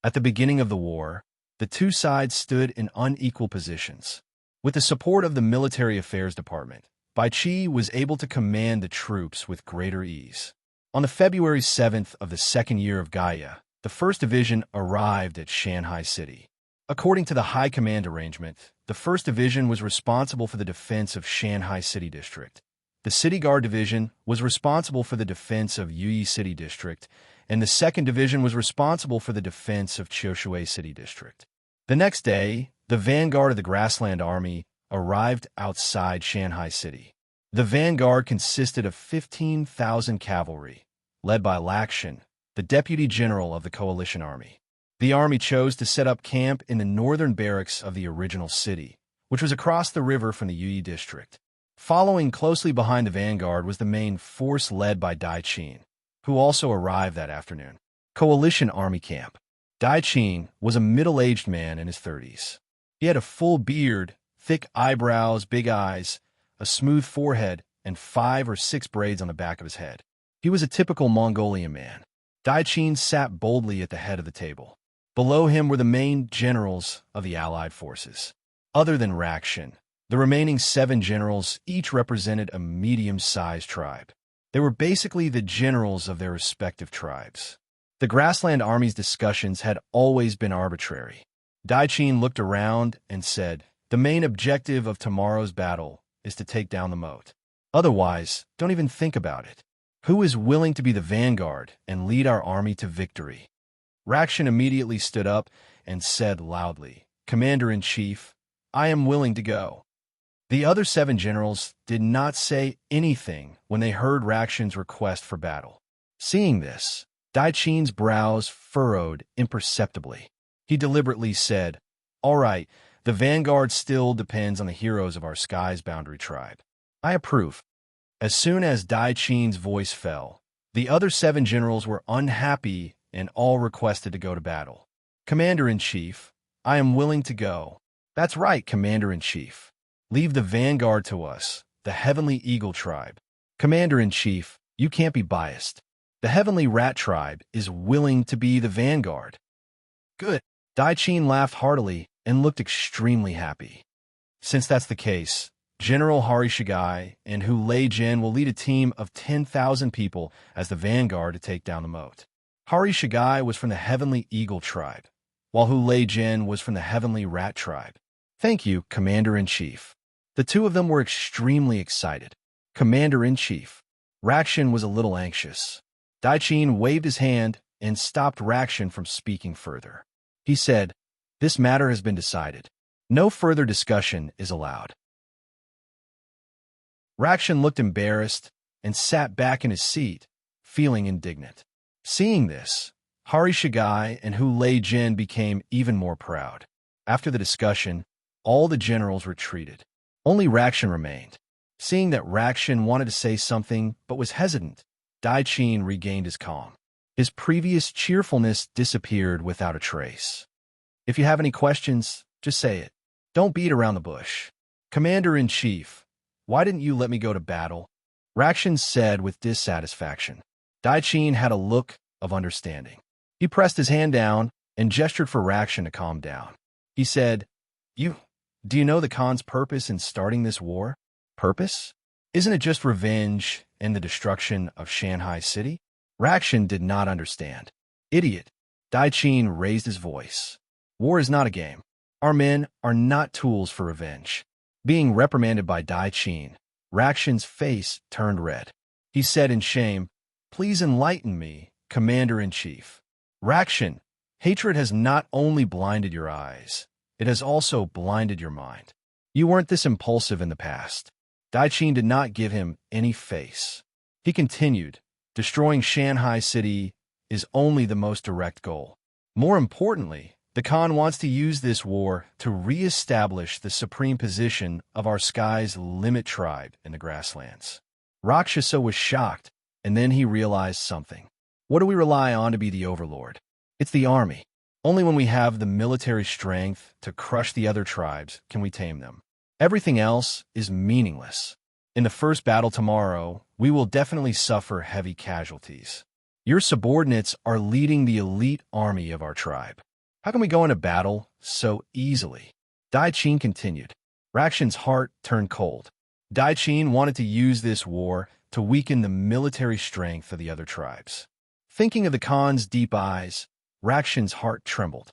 At the beginning of the war, the two sides stood in unequal positions. With the support of the Military Affairs Department, Bai Qi was able to command the troops with greater ease. On the February 7th of the 2nd year of Gaia, the 1st Division arrived at Shanghai City. According to the High Command arrangement, the 1st Division was responsible for the defense of Shanghai City District. The City Guard Division was responsible for the defense of Yuyi City District, and the 2nd Division was responsible for the defense of Qiushui City District. The next day, the vanguard of the Grassland Army arrived outside Shanghai City. The vanguard consisted of 15,000 cavalry, led by Lakshan, the Deputy General of the Coalition Army. The army chose to set up camp in the northern barracks of the original city, which was across the river from the Yuyi district. Following closely behind the vanguard was the main force led by Dai Qin, who also arrived that afternoon. Coalition Army Camp. Dai Qin was a middle-aged man in his 30s. He had a full beard, thick eyebrows, big eyes, a smooth forehead, and 5 or 6 braids on the back of his head. He was a typical Mongolian man. Dai Qin sat boldly at the head of the table. Below him were the main generals of the Allied forces. Other than Rakshan, the remaining 7 generals each represented a medium-sized tribe. They were basically the generals of their respective tribes. The Grassland Army's discussions had always been arbitrary. Dai Qin looked around and said, "The main objective of tomorrow's battle is to take down the moat. Otherwise, don't even think about it. Who is willing to be the vanguard and lead our army to victory?" Rakshan immediately stood up and said loudly, "Commander-in-Chief, I am willing to go." The other 7 generals did not say anything when they heard Rakshan's request for battle. Seeing this, Dai Qin's brows furrowed imperceptibly. He deliberately said, "All right, the vanguard still depends on the heroes of our Sky's Boundary tribe. I approve." As soon as Dai Qin's voice fell, the other 7 generals were unhappy and all requested to go to battle. "Commander-in-Chief, I am willing to go." "That's right, Commander-in-Chief. Leave the vanguard to us, the Heavenly Eagle tribe. Commander-in-Chief, you can't be biased. The Heavenly Rat tribe is willing to be the vanguard. Good. Dai-Chin laughed heartily and looked extremely happy. Since that's the case, General Hari Shigai and Hu Lei-Jin will lead a team of 10,000 people as the vanguard to take down the moat. Hari Shigai was from the Heavenly Eagle tribe, while Hu Lei-Jin was from the Heavenly Rat tribe. Thank you, Commander-in-Chief. The two of them were extremely excited. Commander-in-Chief. Rakshin was a little anxious. Dai-Chin waved his hand and stopped Rakshin from speaking further. He said, "This matter has been decided. No further discussion is allowed." Rakshin looked embarrassed and sat back in his seat, feeling indignant. Seeing this, Hari Shigai and Hu Lei-Jin became even more proud. After the discussion, all the generals retreated. Only Rakshin remained. Seeing that Rakshin wanted to say something but was hesitant, Dai-Chin regained his calm. His previous cheerfulness disappeared without a trace. "If you have any questions, just say it. Don't beat around the bush." "Commander-in-Chief, why didn't you let me go to battle?" Rakshin said with dissatisfaction. Dai-Chin had a look of understanding. He pressed his hand down and gestured for Rakshin to calm down. He said, Do you know the Khan's purpose in starting this war?" "Purpose? Isn't it just revenge and the destruction of Shanghai City?" Rakshin did not understand. "Idiot." Dai-Chin raised his voice. "War is not a game. Our men are not tools for revenge." Being reprimanded by Dai-Chin, Rakshin's face turned red. He said in shame, "Please enlighten me, Commander-in-Chief." "Rakshin, hatred has not only blinded your eyes, it has also blinded your mind. You weren't this impulsive in the past." Dai-Chin did not give him any face. He continued, "Destroying Shanghai City is only the most direct goal. More importantly, the Khan wants to use this war to re-establish the supreme position of our sky's limit tribe in the grasslands." Rakshasa was shocked, and then he realized something. What do we rely on to be the overlord? It's the army. Only when we have the military strength to crush the other tribes can we tame them. Everything else is meaningless. In the first battle tomorrow, we will definitely suffer heavy casualties. Your subordinates are leading the elite army of our tribe. How can we go into battle so easily?" Dai-Chin continued. Rakshin's heart turned cold. Dai-Chin wanted to use this war to weaken the military strength of the other tribes. Thinking of the Khan's deep eyes, Rakshin's heart trembled.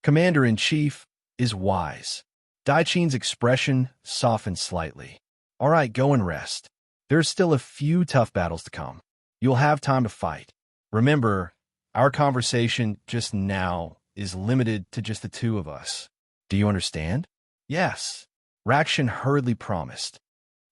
"Commander-in-Chief is wise." Dai-Chin's expression softened slightly. "All right, go and rest. There's still a few tough battles to come. You'll have time to fight. Remember, our conversation just now is limited to just the two of us. Do you understand?" "Yes," Rakshin hurriedly promised.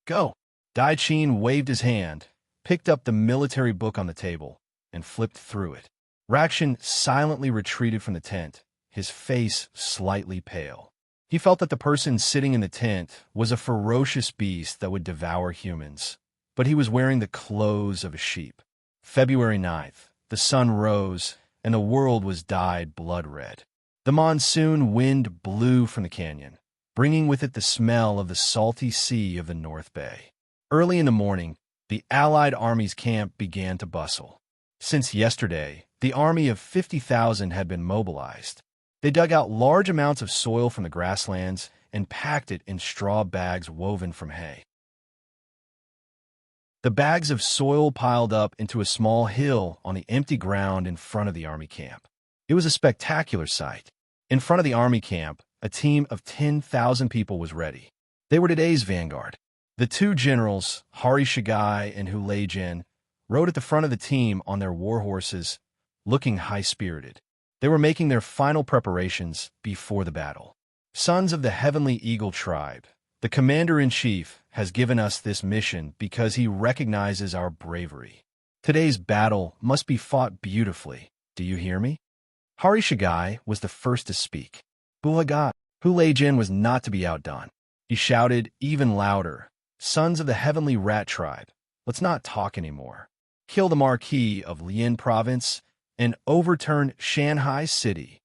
"Go." Dai-Chin waved his hand, picked up the military book on the table, and flipped through it. Rakshin silently retreated from the tent, his face slightly pale. He felt that the person sitting in the tent was a ferocious beast that would devour humans, but he was wearing the clothes of a sheep. February 9th, the sun rose, and the world was dyed blood red. The monsoon wind blew from the canyon, bringing with it the smell of the salty sea of the North Bay. Early in the morning, the Allied army's camp began to bustle. Since yesterday, the army of 50,000 had been mobilized. They dug out large amounts of soil from the grasslands and packed it in straw bags woven from hay. The bags of soil piled up into a small hill on the empty ground in front of the army camp. It was a spectacular sight. In front of the army camp, a team of 10,000 people was ready. They were today's vanguard. The two generals, Hari Shigai and Hu Lei-Jin, rode at the front of the team on their war horses, looking high-spirited. They were making their final preparations before the battle. "Sons of the Heavenly Eagle tribe, the Commander-in-Chief has given us this mission because he recognizes our bravery. Today's battle must be fought beautifully. Do you hear me?" Hari Shigai was the first to speak. "Bulaga." Hu Lei-Jin was not to be outdone. He shouted even louder, "Sons of the Heavenly Rat tribe, let's not talk anymore. Kill the Marquis of Lian Province and overturn Shanghai City."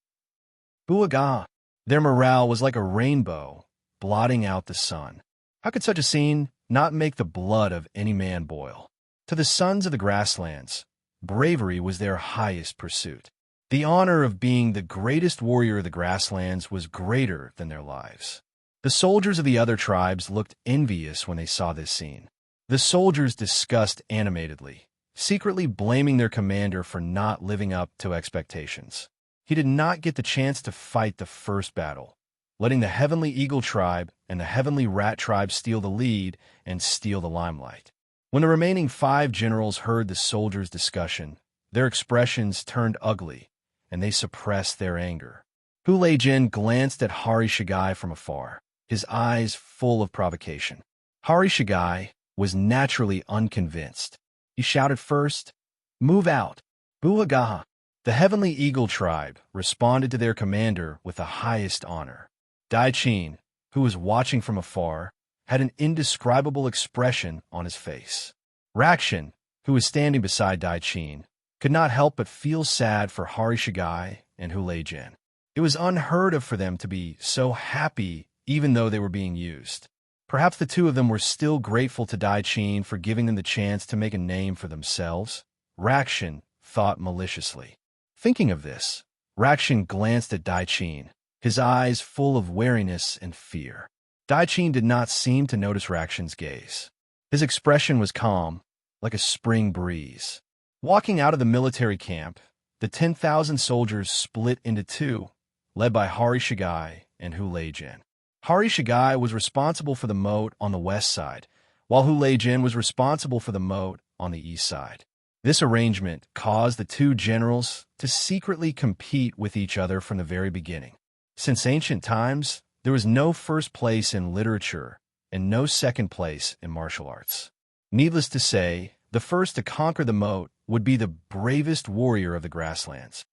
Bulaga. Their morale was like a rainbow, blotting out the sun. How could such a scene not make the blood of any man boil? To the sons of the grasslands, bravery was their highest pursuit. The honor of being the greatest warrior of the grasslands was greater than their lives. The soldiers of the other tribes looked envious when they saw this scene. The soldiers discussed animatedly, secretly blaming their commander for not living up to expectations. He did not get the chance to fight the first battle, letting the Heavenly Eagle tribe and the Heavenly Rat tribe steal the lead and steal the limelight. When the remaining 5 generals heard the soldiers' discussion, their expressions turned ugly, and they suppressed their anger. Hulaijin glanced at Hari Shagai from afar, his eyes full of provocation. Hari Shagai was naturally unconvinced. He shouted first, "Move out! Buhagaha!" The Heavenly Eagle tribe responded to their commander with the highest honor. Dai Qin, who was watching from afar, had an indescribable expression on his face. Rakshan, who was standing beside Dai Qin, could not help but feel sad for Hari Shagai and Hulaijin. It was unheard of for them to be so happy even though they were being used. Perhaps the two of them were still grateful to Dai Qin for giving them the chance to make a name for themselves. Rakshan thought maliciously. Thinking of this, Rakshan glanced at Dai Qin, his eyes full of wariness and fear. Dai Qin did not seem to notice Rakshan's gaze. His expression was calm, like a spring breeze. Walking out of the military camp, the 10,000 soldiers split into 2, led by Hari Shagai and Hulaijin. Hari Shagai was responsible for the moat on the west side, while Hulaijin was responsible for the moat on the east side. This arrangement caused the 2 generals to secretly compete with each other from the very beginning. Since ancient times, there was no first place in literature and no second place in martial arts. Needless to say, the first to conquer the moat would be the bravest warrior of the grasslands.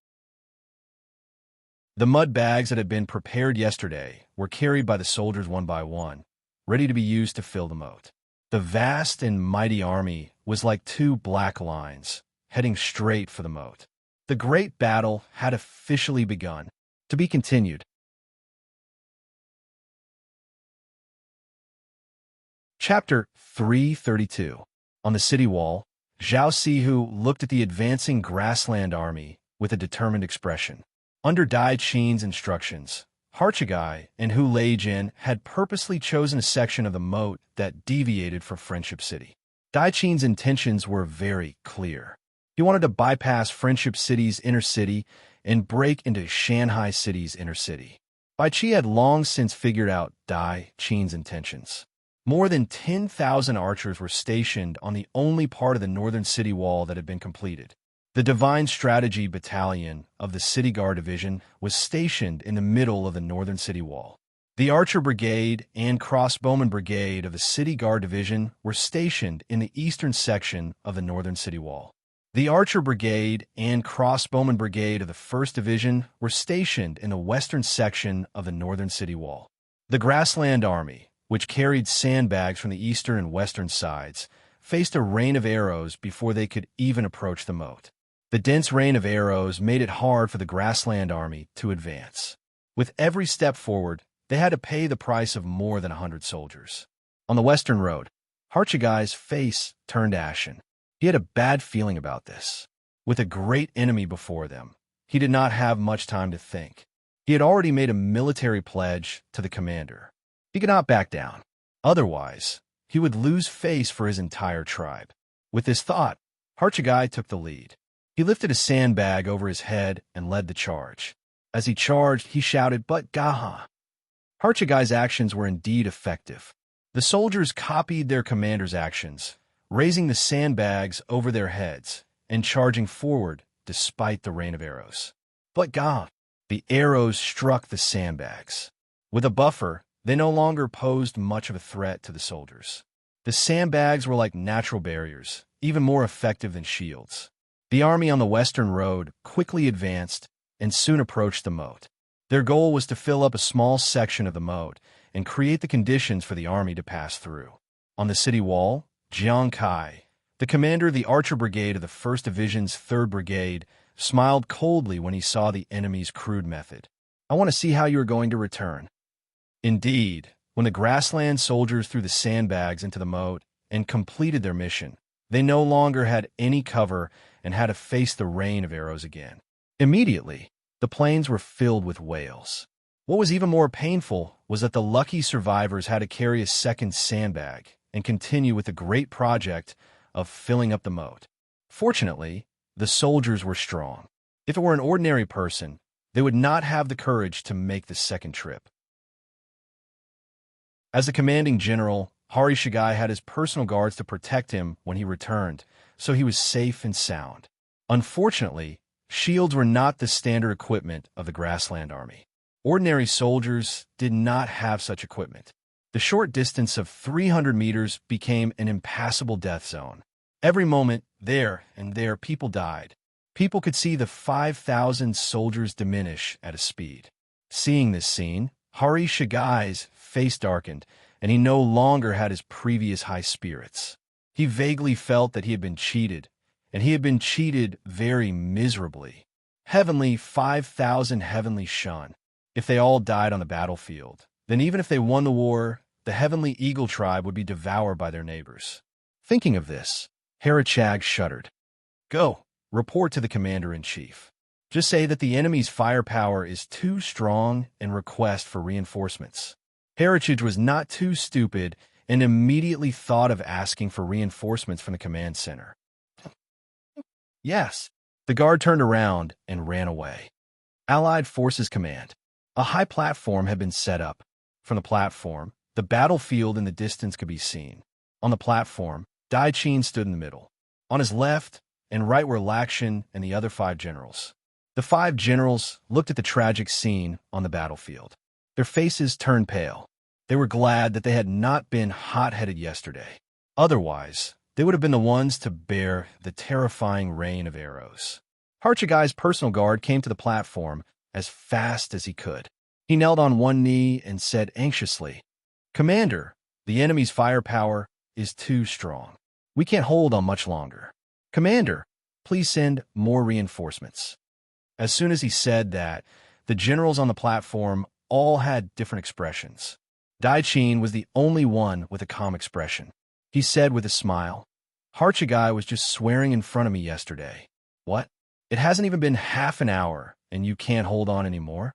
The mud bags that had been prepared yesterday were carried by the soldiers one by one, ready to be used to fill the moat. The vast and mighty army was like 2 black lines, heading straight for the moat. The great battle had officially begun. To be continued. Chapter 332. On the city wall, Zhao Sihu looked at the advancing grassland army with a determined expression. Under Dai Qin's instructions, Harchagai and Hulaijin had purposely chosen a section of the moat that deviated from Friendship City. Dai Qin's intentions were very clear. He wanted to bypass Friendship City's inner city and break into Shanghai City's inner city. Bai Qi had long since figured out Dai Qin's intentions. More than 10,000 archers were stationed on the only part of the northern city wall that had been completed. The Divine Strategy Battalion of the City Guard Division was stationed in the middle of the northern city wall. The Archer Brigade and Crossbowman Brigade of the City Guard Division were stationed in the eastern section of the northern city wall. The Archer Brigade and Crossbowman Brigade of the 1st Division were stationed in the western section of the northern city wall. The Grassland Army, which carried sandbags from the eastern and western sides, faced a rain of arrows before they could even approach the moat. The dense rain of arrows made it hard for the Grassland Army to advance. With every step forward, they had to pay the price of more than 100 soldiers. On the western road, Harchagai's face turned ashen. He had a bad feeling about this. With a great enemy before them, he did not have much time to think. He had already made a military pledge to the commander. He could not back down. Otherwise, he would lose face for his entire tribe. With this thought, Harchagai took the lead. He lifted a sandbag over his head and led the charge. As he charged, he shouted, "But Gaha!" Harchagai's actions were indeed effective. The soldiers copied their commander's actions, raising the sandbags over their heads and charging forward despite the rain of arrows. But Gaha! The arrows struck the sandbags. With a buffer, they no longer posed much of a threat to the soldiers. The sandbags were like natural barriers, even more effective than shields. The army on the western road quickly advanced and soon approached the moat. Their goal was to fill up a small section of the moat and create the conditions for the army to pass through. On the city wall, Jiang Kai, the commander of the Archer Brigade of the 1st Division's 3rd Brigade, smiled coldly when he saw the enemy's crude method. "I want to see how you are going to return." Indeed, When the grassland soldiers threw the sandbags into the moat and completed their mission, they no longer had any cover and had to face the rain of arrows again. Immediately, the plains were filled with wails. What was even more painful was that the lucky survivors had to carry a second sandbag and continue with the great project of filling up the moat. Fortunately, the soldiers were strong. If it were an ordinary person, they would not have the courage to make the second trip. As the commanding general, Hari Shigai had his personal guards to protect him when he returned, so he was safe and sound. Unfortunately, shields were not the standard equipment of the grassland army. Ordinary soldiers did not have such equipment. The short distance of 300 meters became an impassable death zone. Every moment, there and there, people died. People could see the 5,000 soldiers diminish at a speed. Seeing this scene, Hari Shigai's face darkened, and he no longer had his previous high spirits. He vaguely felt that he had been cheated, and he had been cheated very miserably. Heavenly 5,000 heavenly shun. If they all died on the battlefield, then even if they won the war, the heavenly eagle tribe would be devoured by their neighbors. Thinking of this, Harachag shuddered. Go, report to the commander-in-chief. Just say that the enemy's firepower is too strong and request for reinforcements. Harachag was not too stupid and immediately thought of asking for reinforcements from the command center. Yes. The guard turned around and ran away. Allied Forces Command. A high platform had been set up. From the platform, the battlefield in the distance could be seen. On the platform, Dai Qin stood in the middle. On his left and right were Lakshan and the other 5 generals. The 5 generals looked at the tragic scene on the battlefield. Their faces turned pale. They were glad that they had not been hot-headed yesterday. Otherwise, they would have been the ones to bear the terrifying rain of arrows. Harchagai's personal guard came to the platform as fast as he could. He knelt on one knee and said anxiously, Commander, the enemy's firepower is too strong. We can't hold on much longer. Commander, please send more reinforcements. As soon as he said that, the generals on the platform all had different expressions. Dai Qin was the only one with a calm expression. He said with a smile, Harchagai was just swearing in front of me yesterday. What? It hasn't even been half an hour, and you can't hold on anymore?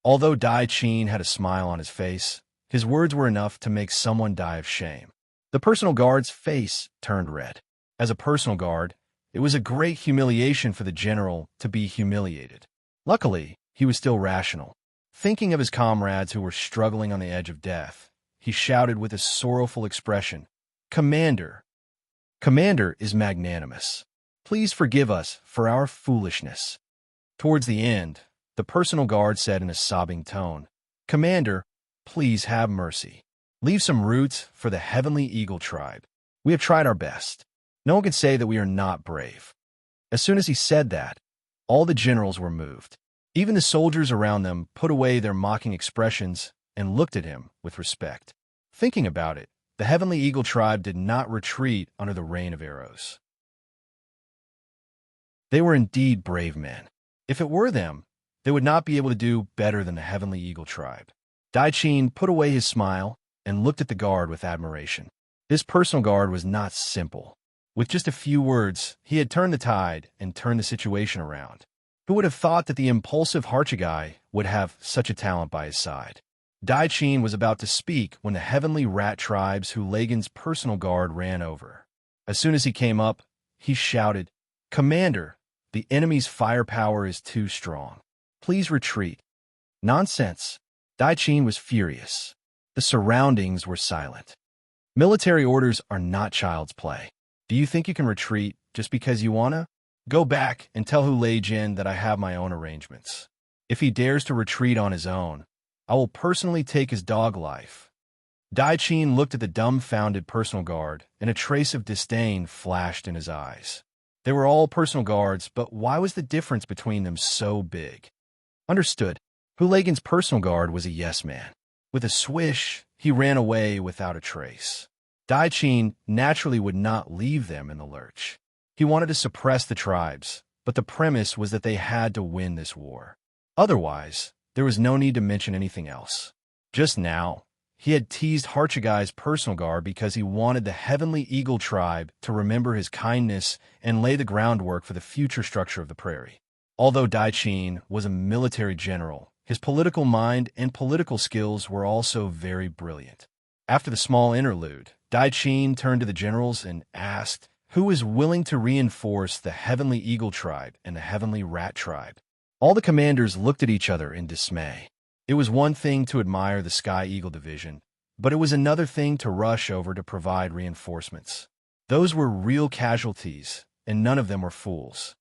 Although Dai Qin had a smile on his face, his words were enough to make someone die of shame. The personal guard's face turned red. As a personal guard, it was a great humiliation for the general to be humiliated. Luckily, he was still rational. Thinking of his comrades who were struggling on the edge of death, he shouted with a sorrowful expression, Commander! Commander is magnanimous. Please forgive us for our foolishness. Towards the end, the personal guard said in a sobbing tone, Commander, please have mercy. Leave some roots for the heavenly eagle tribe. We have tried our best. No one can say that we are not brave. As soon as he said that, all the generals were moved. Even the soldiers around them put away their mocking expressions and looked at him with respect. Thinking about it, the heavenly eagle tribe did not retreat under the rain of arrows. They were indeed brave men. If it were them, they would not be able to do better than the heavenly eagle tribe. Dai Qin put away his smile and looked at the guard with admiration. This personal guard was not simple. With just a few words, he had turned the tide and turned the situation around. Who would have thought that the impulsive Harchagai would have such a talent by his side? Dai Qin was about to speak when the heavenly rat tribes who Lagan's personal guard ran over. As soon as he came up, he shouted, Commander, the enemy's firepower is too strong. Please retreat. Nonsense. Dai Qin was furious. The surroundings were silent. Military orders are not child's play. Do you think you can retreat just because you wanna? Go back and tell Hu Leijin that I have my own arrangements. If he dares to retreat on his own, I will personally take his dog life. Dai Qin looked at the dumbfounded personal guard, and a trace of disdain flashed in his eyes. They were all personal guards, but why was the difference between them so big? Understood. Hu Legan's personal guard was a yes man. With a swish, he ran away without a trace. Dai Qin naturally would not leave them in the lurch. He wanted to suppress the tribes, but the premise was that they had to win this war. Otherwise, there was no need to mention anything else. Just now, He had teased Harchagai's personal guard because he wanted the Heavenly Eagle tribe to remember his kindness and lay the groundwork for the future structure of the prairie. Although Daichin was a military general, his political mind and political skills were also very brilliant. After the small interlude, Daichin turned to the generals and asked, "Who is willing to reinforce the Heavenly Eagle tribe and the Heavenly Rat tribe?" All the commanders looked at each other in dismay. It was one thing to admire the Sky Eagle division, but it was another thing to rush over to provide reinforcements. Those were real casualties, and none of them were fools.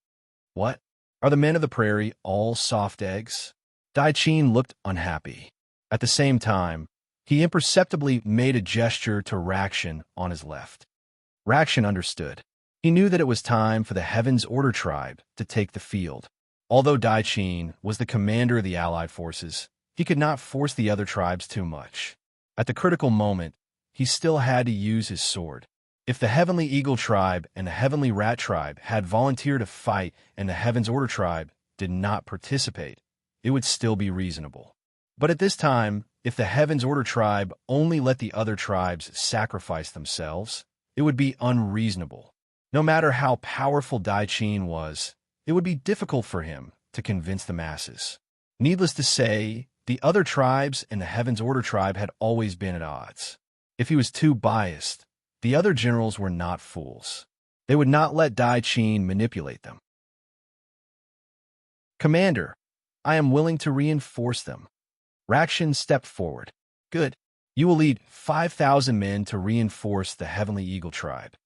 What? Are the men of the prairie all soft eggs? Daichin looked unhappy. At the same time, he imperceptibly made a gesture to Rakshan on his left. Rakshan understood. He knew that it was time for the Heaven's Order tribe to take the field. Although Daichin was the commander of the allied forces, he could not force the other tribes too much. At the critical moment, he still had to use his sword. If the Heavenly Eagle tribe and the Heavenly Rat tribe had volunteered to fight and the Heaven's Order tribe did not participate, it would still be reasonable. But at this time, if the Heaven's Order tribe only let the other tribes sacrifice themselves, it would be unreasonable. No matter how powerful Daichin was, it would be difficult for him to convince the masses. Needless to say, the other tribes and the Heaven's Order tribe had always been at odds. If he was too biased, the other generals were not fools. They would not let Daichin manipulate them. "Commander, I am willing to reinforce them." Rakshan stepped forward. "Good. You will lead 5,000 men to reinforce the Heavenly Eagle tribe."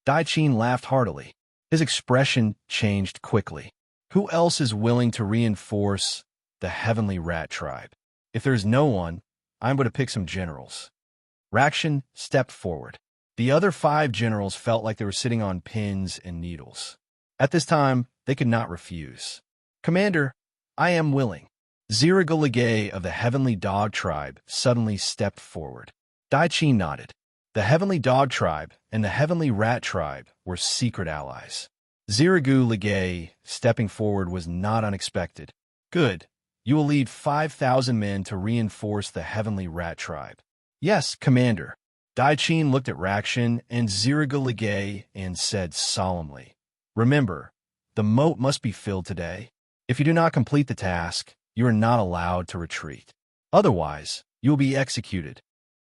Daichin laughed heartily. His expression changed quickly. "Who else is willing to reinforce the Heavenly Rat tribe? If there is no one, I'm going to pick some generals." Rakshan stepped forward. The other 5 generals felt like they were sitting on pins and needles. At this time, they could not refuse. "Commander, I am willing." Ziraguligay of the Heavenly Dog tribe suddenly stepped forward. Daichin nodded. The Heavenly Dog tribe and the Heavenly Rat tribe were secret allies. Ziraguligay stepping forward was not unexpected. "Good. You will lead 5,000 men to reinforce the Heavenly Rat tribe." "Yes, Commander." Daichin looked at Rakshan and Ziraguligay and said solemnly, "Remember, the moat must be filled today. If you do not complete the task, you are not allowed to retreat. Otherwise, you will be executed."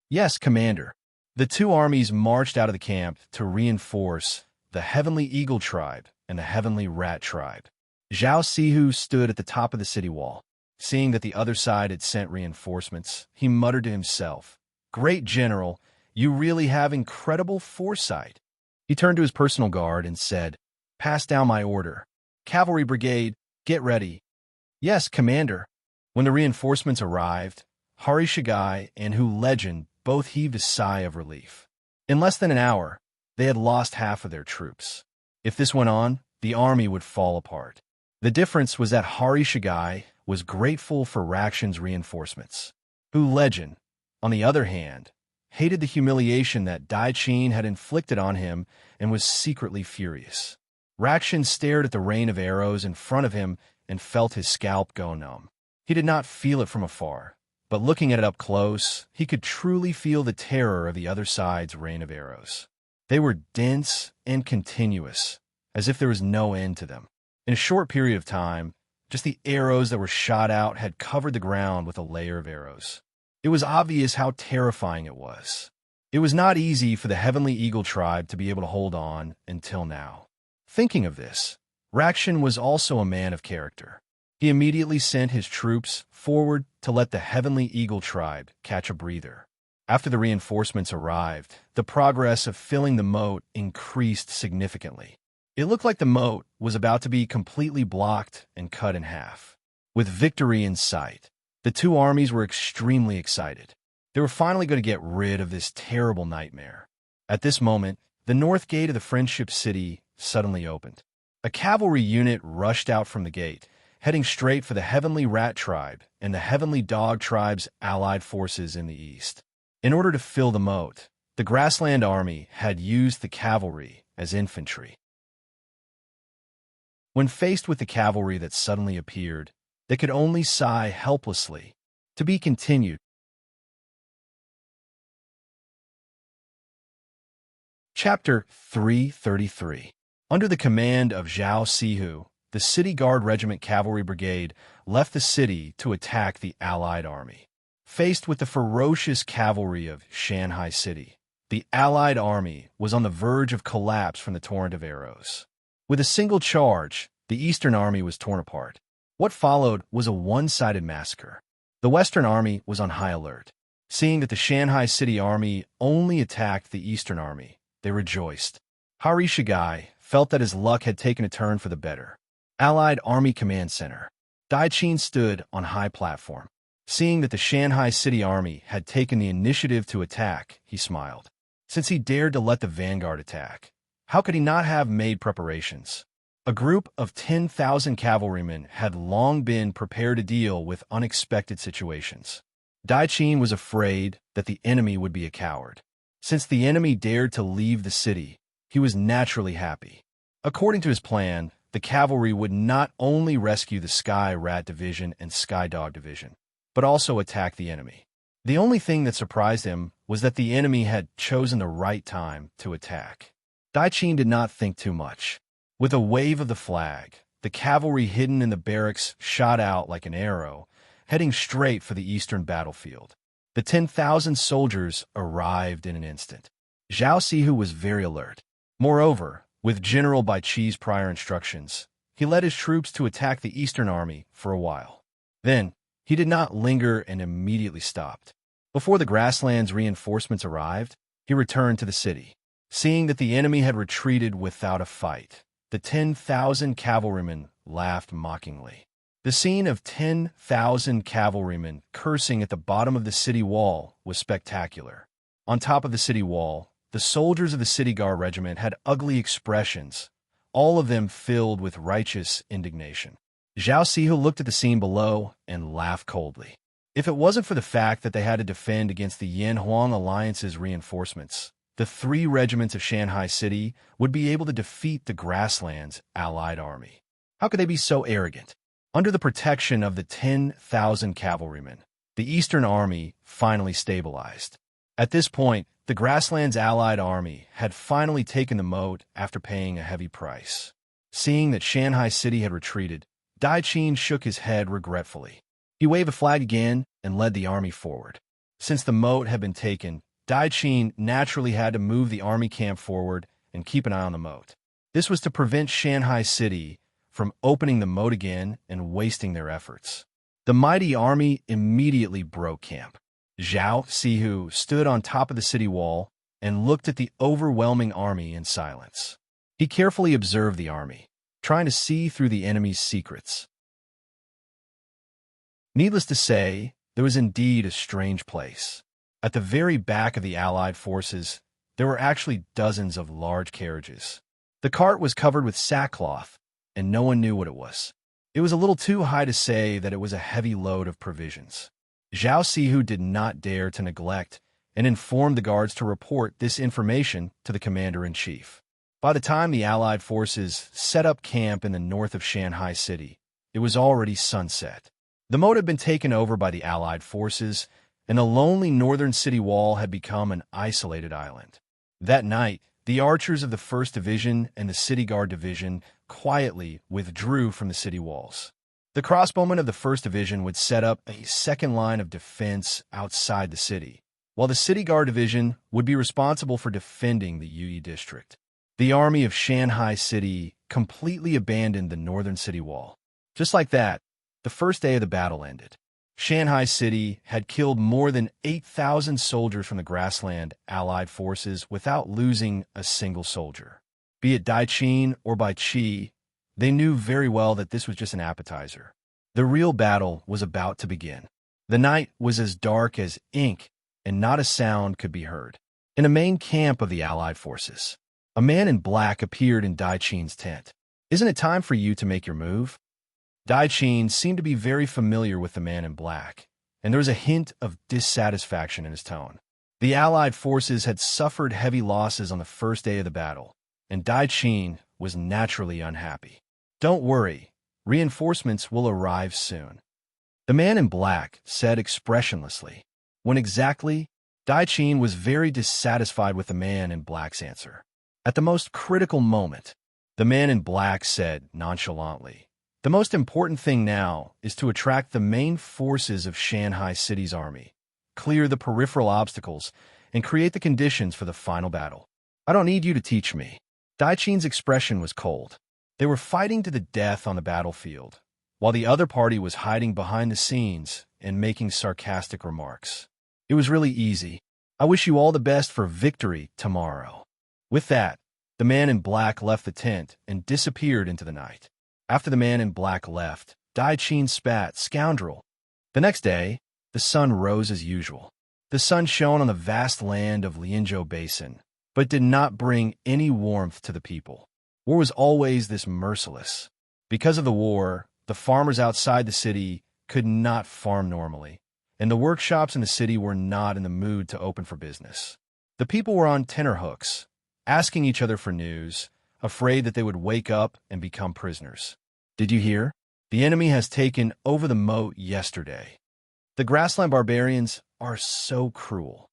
"Yes, Commander." The 2 armies marched out of the camp to reinforce the Heavenly Eagle tribe and the Heavenly Rat tribe. Zhao Sihu stood at the top of the city wall. Seeing that the other side had sent reinforcements, he muttered to himself, "Great General, you really have incredible foresight." He turned to his personal guard and said, "Pass down my order. Cavalry Brigade, get ready." "Yes, Commander." When the reinforcements arrived, Hari Shagai and Hu Legend both heaved a sigh of relief. In less than an hour, they had lost half of their troops. If this went on, the army would fall apart. The difference was that Hari Shagai was grateful for Rakshan's reinforcements. Hu Legend, on the other hand, hated the humiliation that Daichin had inflicted on him and was secretly furious. Rakshan stared at the rain of arrows in front of him and felt his scalp go numb. He did not feel it from afar, but looking at it up close, he could truly feel the terror of the other side's rain of arrows. They were dense and continuous, as if there was no end to them. In a short period of time, just the arrows that were shot out had covered the ground with a layer of arrows. It was obvious how terrifying it was. It was not easy for the Heavenly Eagle tribe to be able to hold on until now. Thinking of this, Rakshan was also a man of character. He immediately sent his troops forward to let the Heavenly Eagle tribe catch a breather. After the reinforcements arrived, the progress of filling the moat increased significantly. It looked like the moat was about to be completely blocked and cut in half. With victory in sight, the 2 armies were extremely excited. They were finally going to get rid of this terrible nightmare. At this moment, the north gate of the Friendship City suddenly opened. A cavalry unit rushed out from the gate, heading straight for the Heavenly Rat tribe and the Heavenly Dog tribe's allied forces in the east. In order to fill the moat, the Grassland Army had used the cavalry as infantry. When faced with the cavalry that suddenly appeared, they could only sigh helplessly. To be continued. Chapter 333. Under the command of Zhao Sihu, the City Guard Regiment Cavalry Brigade left the city to attack the Allied army. Faced with the ferocious cavalry of Shanghai City, the Allied army was on the verge of collapse from the torrent of arrows. With a single charge, the Eastern army was torn apart. What followed was a one-sided massacre. The Western army was on high alert. Seeing that the Shanghai City army only attacked the Eastern army, they rejoiced. Hari Shigai felt that his luck had taken a turn for the better. Allied Army Command Center. Dai Qin stood on high platform. Seeing that the Shanghai City army had taken the initiative to attack, he smiled. Since he dared to let the vanguard attack, how could he not have made preparations? A group of 10,000 cavalrymen had long been prepared to deal with unexpected situations. Dai Qin was afraid that the enemy would be a coward. Since the enemy dared to leave the city, he was naturally happy. According to his plan, the cavalry would not only rescue the Sky Rat Division and Sky Dog Division, but also attack the enemy. The only thing that surprised him was that the enemy had chosen the right time to attack. Dai Qin did not think too much. With a wave of the flag, the cavalry hidden in the barracks shot out like an arrow, heading straight for the eastern battlefield. The 10,000 soldiers arrived in an instant. Zhao Sihu was very alert. Moreover, with General Bai Qi's prior instructions, he led his troops to attack the Eastern Army for a while. Then, he did not linger and immediately stopped. Before the grasslands reinforcements arrived, he returned to the city. Seeing that the enemy had retreated without a fight, the 10,000 cavalrymen laughed mockingly. The scene of 10,000 cavalrymen cursing at the bottom of the city wall was spectacular. On top of the city wall, the soldiers of the City Guard Regiment had ugly expressions, all of them filled with righteous indignation. Zhao Sihu looked at the scene below and laughed coldly. If it wasn't for the fact that they had to defend against the Yan-Huang Alliance's reinforcements, the 3 regiments of Shanghai City would be able to defeat the Grasslands Allied army. How could they be so arrogant? Under the protection of the 10,000 cavalrymen, the Eastern Army finally stabilized. At this point, the Grasslands Allied Army had finally taken the moat after paying a heavy price. Seeing that Shanghai City had retreated, Dai Qin shook his head regretfully. He waved a flag again and led the army forward. Since the moat had been taken, Dai Qin naturally had to move the army camp forward and keep an eye on the moat. This was to prevent Shanghai City from opening the moat again and wasting their efforts. The mighty army immediately broke camp. Zhao Sihu stood on top of the city wall and looked at the overwhelming army in silence. He carefully observed the army, trying to see through the enemy's secrets. Needless to say, there was indeed a strange place. At the very back of the Allied forces, there were actually dozens of large carriages. The cart was covered with sackcloth, and no one knew what it was. It was a little too high to say that it was a heavy load of provisions. Zhao Sihu did not dare to neglect and informed the guards to report this information to the commander-in-chief. By the time the Allied forces set up camp in the north of Shanghai City, it was already sunset. The moat had been taken over by the Allied forces, and the lonely northern city wall had become an isolated island. That night, the archers of the 1st Division and the City Guard Division quietly withdrew from the city walls. The crossbowmen of the 1st Division would set up a second line of defense outside the city, while the City Guard Division would be responsible for defending the Yuyi district. The army of Shanghai City completely abandoned the northern city wall. Just like that, the first day of the battle ended. Shanghai City had killed more than 8,000 soldiers from the Grassland Allied forces without losing a single soldier. Be it Dai Qin or Bai Qi, they knew very well that this was just an appetizer. The real battle was about to begin. The night was as dark as ink, and not a sound could be heard. In the main camp of the Allied forces, a man in black appeared in Dai Qin's tent. "Isn't it time for you to make your move?" Dai Qin seemed to be very familiar with the man in black, and there was a hint of dissatisfaction in his tone. The Allied forces had suffered heavy losses on the first day of the battle, and Dai Qin was naturally unhappy. "Don't worry, reinforcements will arrive soon," the man in black said expressionlessly. When exactly, Dai Qin was very dissatisfied with the man in black's answer. At the most critical moment, the man in black said nonchalantly, "The most important thing now is to attract the main forces of Shanghai City's army, clear the peripheral obstacles, and create the conditions for the final battle. I don't need you to teach me." Daiqin's expression was cold. They were fighting to the death on the battlefield, while the other party was hiding behind the scenes and making sarcastic remarks. It was really easy. "I wish you all the best for victory tomorrow." With that, the man in black left the tent and disappeared into the night. After the man in black left, Daiqin spat, "Scoundrel." The next day, the sun rose as usual. The sun shone on the vast land of Lianzhou Basin, but did not bring any warmth to the people. War was always this merciless. Because of the war, the farmers outside the city could not farm normally, and the workshops in the city were not in the mood to open for business. The people were on tenterhooks, asking each other for news, afraid that they would wake up and become prisoners. "Did you hear? The enemy has taken over the moat yesterday." The grassland barbarians are so cruel.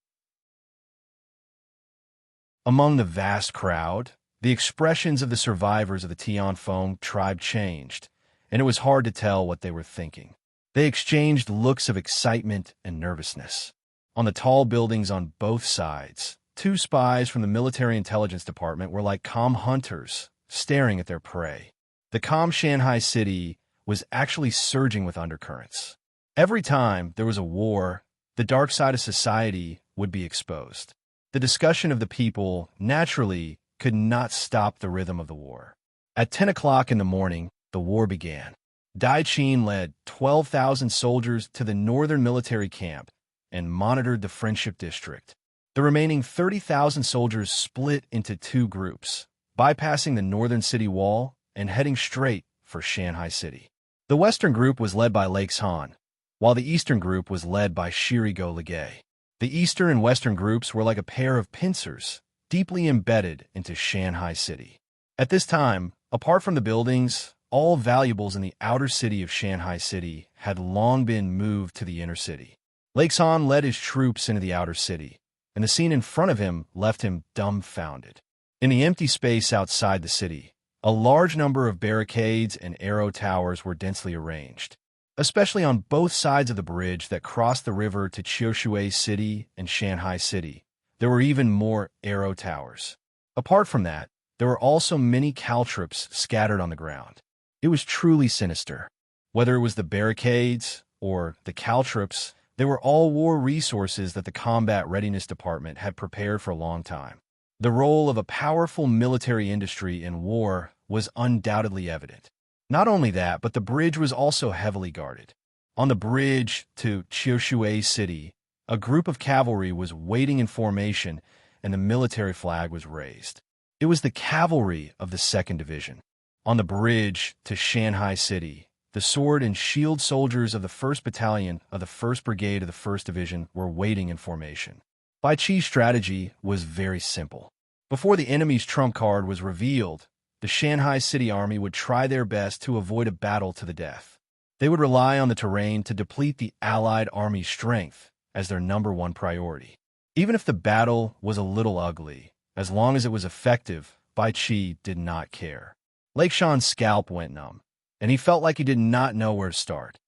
Among the vast crowd, the expressions of the survivors of the Tianfeng tribe changed, and it was hard to tell what they were thinking. They exchanged looks of excitement and nervousness. On the tall buildings on both sides, two spies from the military intelligence department were like calm hunters, staring at their prey. The calm Shanghai city was actually surging with undercurrents. Every time there was a war, the dark side of society would be exposed. The discussion of the people, naturally, could not stop the rhythm of the war. At 10 o'clock in the morning, the war began. Daiqin led 12,000 soldiers to the northern military camp and monitored the Friendship District. The remaining 30,000 soldiers split into two groups, bypassing the northern city wall and heading straight for Shanghai City. The western group was led by Lakeshan, while the eastern group was led by Shirigo Ligay. The eastern and western groups were like a pair of pincers, deeply embedded into Shanghai City. At this time, apart from the buildings, all valuables in the outer city of Shanghai City had long been moved to the inner city. Lakeshan led his troops into the outer city, and the scene in front of him left him dumbfounded. In the empty space outside the city, a large number of barricades and arrow towers were densely arranged, especially on both sides of the bridge that crossed the river to Qiushui City and Shanghai City. There were even more arrow towers. Apart from that, there were also many caltrops scattered on the ground. It was truly sinister. Whether it was the barricades or the caltrops, they were all war resources that the Combat Readiness Department had prepared for a long time. The role of a powerful military industry in war was undoubtedly evident. Not only that, but the bridge was also heavily guarded. On the bridge to Qiushui City, a group of cavalry was waiting in formation, and the military flag was raised. It was the cavalry of the 2nd Division. On the bridge to Shanghai City, the sword and shield soldiers of the 1st Battalion of the 1st Brigade of the 1st Division were waiting in formation. Bai Qi's strategy was very simple. Before the enemy's trump card was revealed, the Shanghai City Army would try their best to avoid a battle to the death. They would rely on the terrain to deplete the Allied Army's strength as their #1 priority. Even if the battle was a little ugly, as long as it was effective, Bai Qi did not care. Lakeshan's scalp went numb, and he felt like he did not know where to start.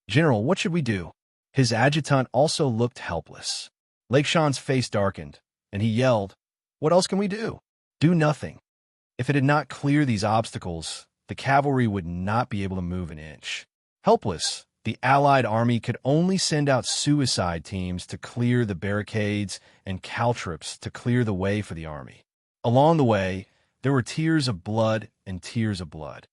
"General, what should we do?" His adjutant also looked helpless. Lakeshan's face darkened, and he yelled, "What else can we do?" "Do nothing. If it did not clear these obstacles, the cavalry would not be able to move an inch." Helpless, the Allied army could only send out suicide teams to clear the barricades and caltrops to clear the way for the army. Along the way, there were tears of blood and tears of blood.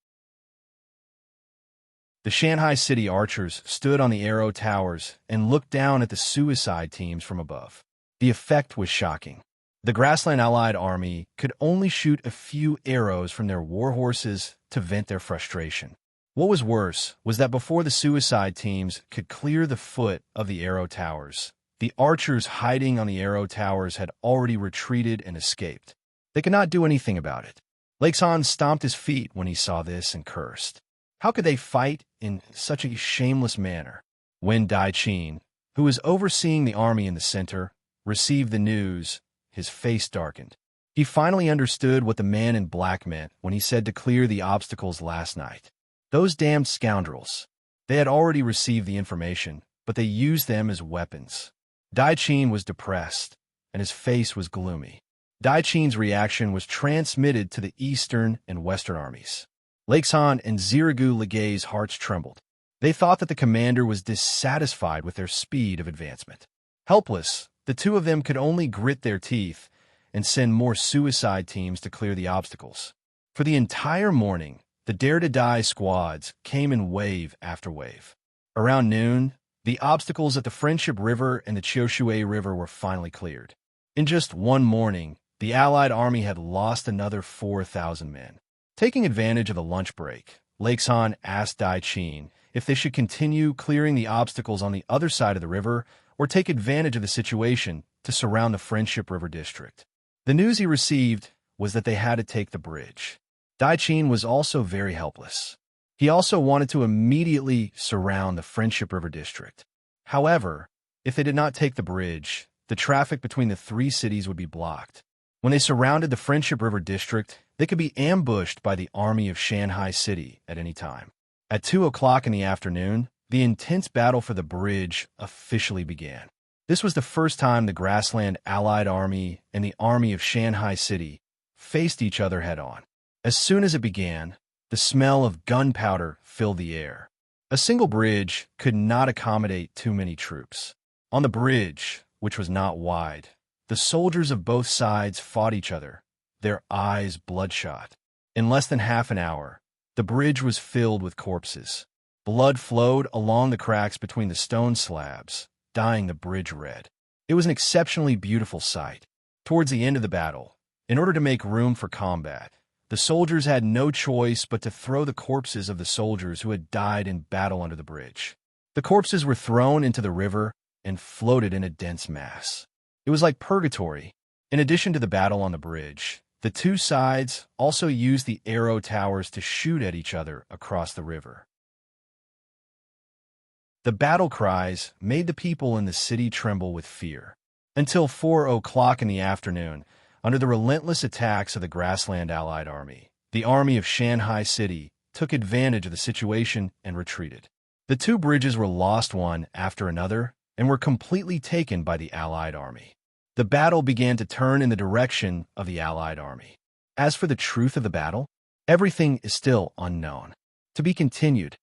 The Shanghai City archers stood on the arrow towers and looked down at the suicide teams from above. The effect was shocking. The Grassland Allied army could only shoot a few arrows from their war horses to vent their frustration. What was worse was that before the suicide teams could clear the foot of the arrow towers, the archers hiding on the arrow towers had already retreated and escaped. They could not do anything about it. Lakeshan stomped his feet when he saw this and cursed. How could they fight in such a shameless manner? When Daiqin, who was overseeing the army in the center, received the news, his face darkened. He finally understood what the man in black meant when he said to clear the obstacles last night. Those damned scoundrels. They had already received the information, but they used them as weapons. Dai Qin was depressed, and his face was gloomy. Dai Qin's reaction was transmitted to the Eastern and Western armies. Lakeshan and Ziragu Ligay's hearts trembled. They thought that the commander was dissatisfied with their speed of advancement. Helpless, the two of them could only grit their teeth and send more suicide teams to clear the obstacles. For the entire morning, the dare-to-die squads came in wave after wave. Around noon, the obstacles at the Friendship River and the Qiushui River were finally cleared. In just one morning, the Allied army had lost another 4,000 men. Taking advantage of the lunch break, Lakeshan asked Dai Qin if they should continue clearing the obstacles on the other side of the river or take advantage of the situation to surround the Friendship River district. The news he received was that they had to take the bridge. Dai Qin was also very helpless. He also wanted to immediately surround the Friendship River district. However, if they did not take the bridge, the traffic between the three cities would be blocked. When they surrounded the Friendship River district, they could be ambushed by the army of Shanghai City at any time. At 2 o'clock in the afternoon, the intense battle for the bridge officially began. This was the first time the Grassland Allied Army and the army of Shanghai City faced each other head-on. As soon as it began, the smell of gunpowder filled the air. A single bridge could not accommodate too many troops. On the bridge, which was not wide, the soldiers of both sides fought each other, their eyes bloodshot. In less than half an hour, the bridge was filled with corpses. Blood flowed along the cracks between the stone slabs, dyeing the bridge red. It was an exceptionally beautiful sight. Towards the end of the battle, in order to make room for combat, the soldiers had no choice but to throw the corpses of the soldiers who had died in battle under the bridge. The corpses were thrown into the river and floated in a dense mass. It was like purgatory. In addition to the battle on the bridge, the two sides also used the arrow towers to shoot at each other across the river. The battle cries made the people in the city tremble with fear. Until 4 o'clock in the afternoon, under the relentless attacks of the Grassland Allied Army, the army of Shanghai City took advantage of the situation and retreated. The two bridges were lost one after another and were completely taken by the Allied army. The battle began to turn in the direction of the Allied army. As for the truth of the battle, everything is still unknown. To be continued.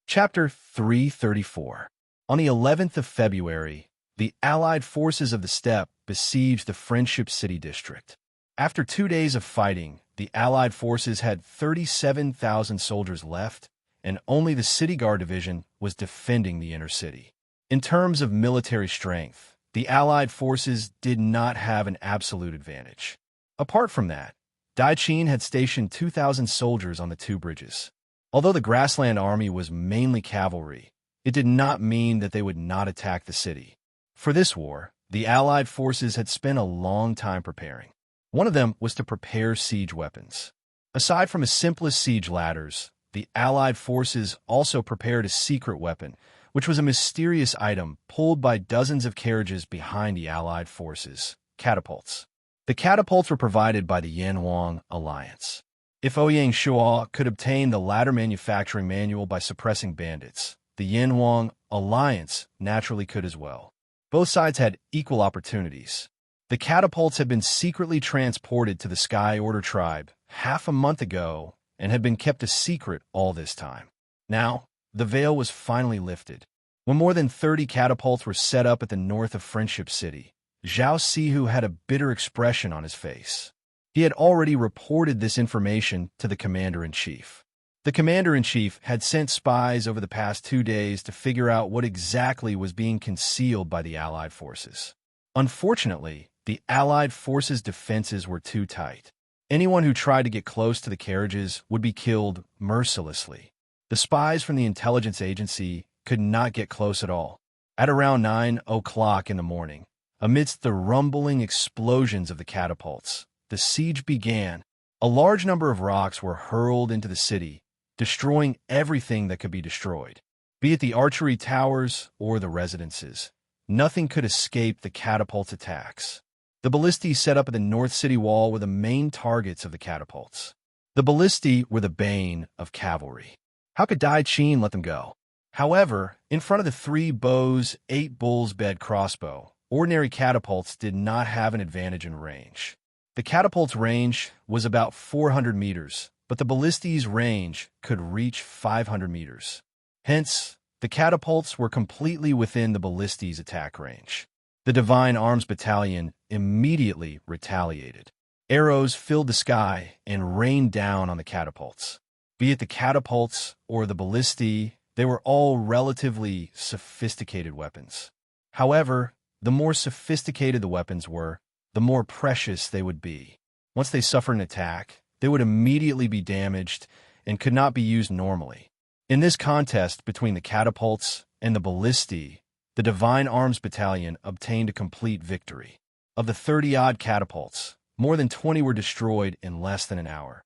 Chapter 334. On the 11th of February, the Allied forces of the steppe besieged the Friendship City district. After 2 days of fighting, the Allied forces had 37,000 soldiers left, and only the City Guard Division was defending the inner city. In terms of military strength, the Allied forces did not have an absolute advantage. Apart from that, Dai Qin had stationed 2,000 soldiers on the two bridges. Although the Grassland Army was mainly cavalry, it did not mean that they would not attack the city. For this war, the Allied forces had spent a long time preparing. One of them was to prepare siege weapons. Aside from the simplest siege ladders, the Allied forces also prepared a secret weapon, which was a mysterious item pulled by dozens of carriages behind the Allied forces, catapults. The catapults were provided by the Yanhuang Alliance. If Ouyang Shuo could obtain the latter manufacturing manual by suppressing bandits, the Yanhuang Alliance naturally could as well. Both sides had equal opportunities. The catapults had been secretly transported to the Sky Order tribe half a month ago and had been kept a secret all this time. Now, the veil was finally lifted. When more than 30 catapults were set up at the north of Friendship City, Zhao Sihu had a bitter expression on his face. He had already reported this information to the commander-in-chief. The commander-in-chief had sent spies over the past 2 days to figure out what exactly was being concealed by the Allied forces. Unfortunately, the Allied forces' defenses were too tight. Anyone who tried to get close to the carriages would be killed mercilessly. The spies from the intelligence agency could not get close at all. At around 9 o'clock in the morning, amidst the rumbling explosions of the catapults, the siege began. A large number of rocks were hurled into the city, destroying everything that could be destroyed, be it the archery towers or the residences. nothing could escape the catapult's attacks. The ballistae set up at the north city wall were the main targets of the catapults. The ballistae were the bane of cavalry. How could Dai Qin let them go? However, in front of the 3 bows, 8 bulls bed crossbow, ordinary catapults did not have an advantage in range. The catapult's range was about 400 meters, but the ballistae's range could reach 500 meters. Hence, the catapults were completely within the ballistae's attack range. The Divine Arms Battalion immediately retaliated. Arrows filled the sky and rained down on the catapults. Be it the catapults or the ballistae, they were all relatively sophisticated weapons. However, the more sophisticated the weapons were, the more precious they would be. Once they suffered an attack, they would immediately be damaged and could not be used normally. In this contest between the catapults and the ballistae, the Divine Arms Battalion obtained a complete victory. Of the 30-odd catapults, more than 20 were destroyed in less than an hour.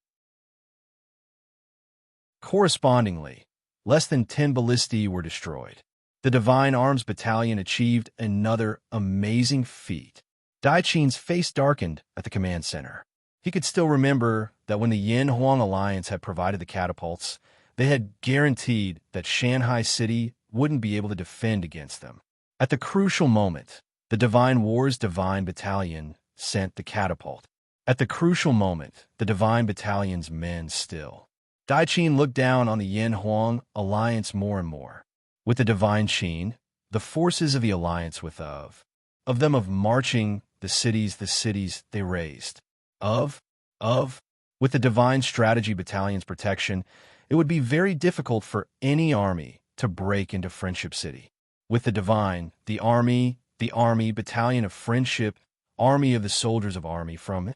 Correspondingly, less than 10 ballistae were destroyed. The Divine Arms Battalion achieved another amazing feat. Dai Qin's face darkened at the command center. He could still remember that when the Yin-Huang Alliance had provided the catapults, they had guaranteed that Shanghai City wouldn't be able to defend against them. At the crucial moment, the Divine War's Divine Battalion sent the catapult. At the crucial moment, the Divine Battalion's men still. Dai Qin looked down on the Yin-Huang Alliance more and more. With the Divine Qin, the forces of the Alliance with of them of marching the cities they raised. With the Divine Strategy Battalion's protection, it would be very difficult for any army to break into Friendship City. With the army Battalion of Friendship, army of the soldiers of army from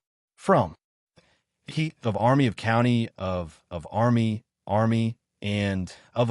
army of county, of army, and of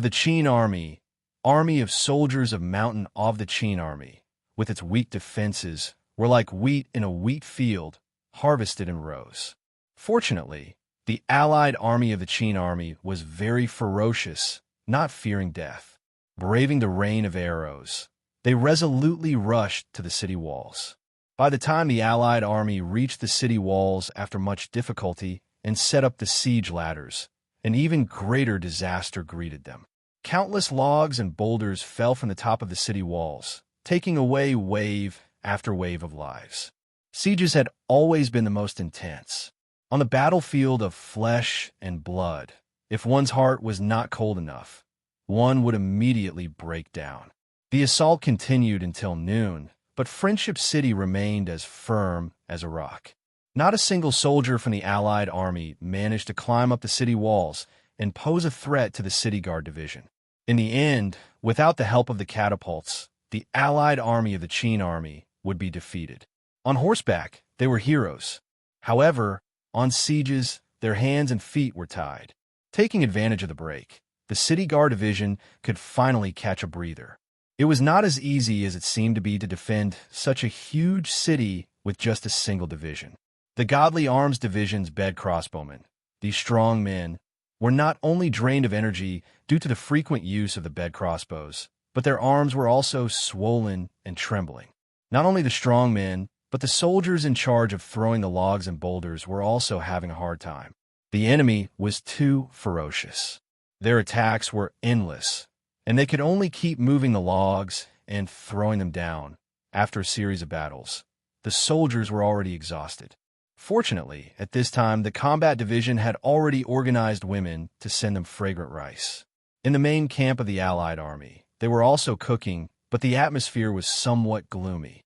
the Qin army, army of soldiers of mountain of the Qin army, with its weak defenses, were like wheat in a wheat field, harvested in rows. Fortunately, the allied army of the Qin army was very ferocious, not fearing death. Braving the rain of arrows, they resolutely rushed to the city walls. By the time the allied army reached the city walls after much difficulty and set up the siege ladders, an even greater disaster greeted them. Countless logs and boulders fell from the top of the city walls, taking away wave after wave of lives. Sieges had always been the most intense. On the battlefield of flesh and blood, if one's heart was not cold enough, one would immediately break down. The assault continued until noon, but Friendship City remained as firm as a rock. Not a single soldier from the Allied army managed to climb up the city walls and pose a threat to the City Guard division. In the end, without the help of the catapults, the Allied army of the Qin army would be defeated. On horseback, they were heroes. However, on sieges, their hands and feet were tied. Taking advantage of the break, the City Guard division could finally catch a breather. It was not as easy as it seemed to be to defend such a huge city with just a single division. The Godly Arms Division's bed crossbowmen, these strong men, were not only drained of energy due to the frequent use of the bed crossbows, but their arms were also swollen and trembling. Not only the strong men, but the soldiers in charge of throwing the logs and boulders were also having a hard time. The enemy was too ferocious. Their attacks were endless, and they could only keep moving the logs and throwing them down. After a series of battles, the soldiers were already exhausted. Fortunately, at this time, the combat division had already organized women to send them fragrant rice. In the main camp of the Allied army, they were also cooking, but the atmosphere was somewhat gloomy.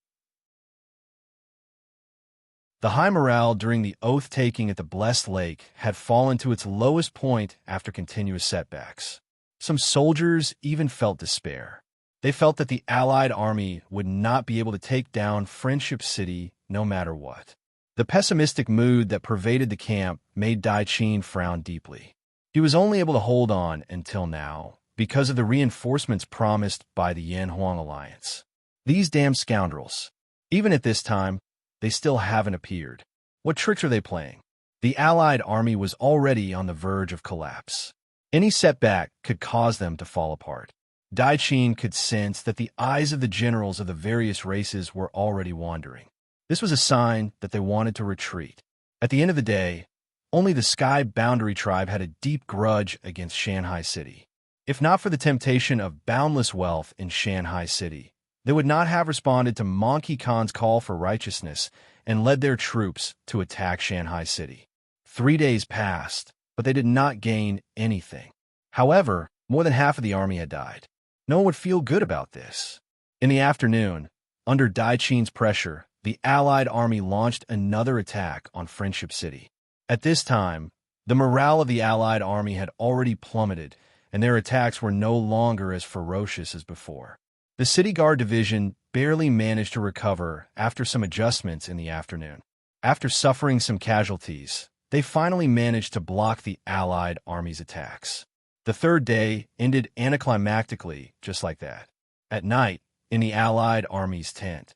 The high morale during the oath-taking at the Blessed Lake had fallen to its lowest point after continuous setbacks. Some soldiers even felt despair. They felt that the Allied army would not be able to take down Friendship City no matter what. The pessimistic mood that pervaded the camp made Dai Qin frown deeply. He was only able to hold on until now because of the reinforcements promised by the Yin-Huang Alliance. These damn scoundrels. Even at this time, they still haven't appeared. What tricks are they playing? The Allied army was already on the verge of collapse. Any setback could cause them to fall apart. Dai Qin could sense that the eyes of the generals of the various races were already wandering. This was a sign that they wanted to retreat. At the end of the day, only the Sky Boundary Tribe had a deep grudge against Shanghai City. If not for the temptation of boundless wealth in Shanghai City, they would not have responded to Monkey Khan's call for righteousness and led their troops to attack Shanghai City. 3 days passed, but they did not gain anything. However, more than half of the army had died. No one would feel good about this. In the afternoon, under Dai Qin's pressure, the Allied army launched another attack on Friendship City. At this time, the morale of the Allied army had already plummeted, and their attacks were no longer as ferocious as before. The City Guard Division barely managed to recover after some adjustments in the afternoon. After suffering some casualties, they finally managed to block the Allied army's attacks. The third day ended anticlimactically just like that. At night, in the Allied army's tent,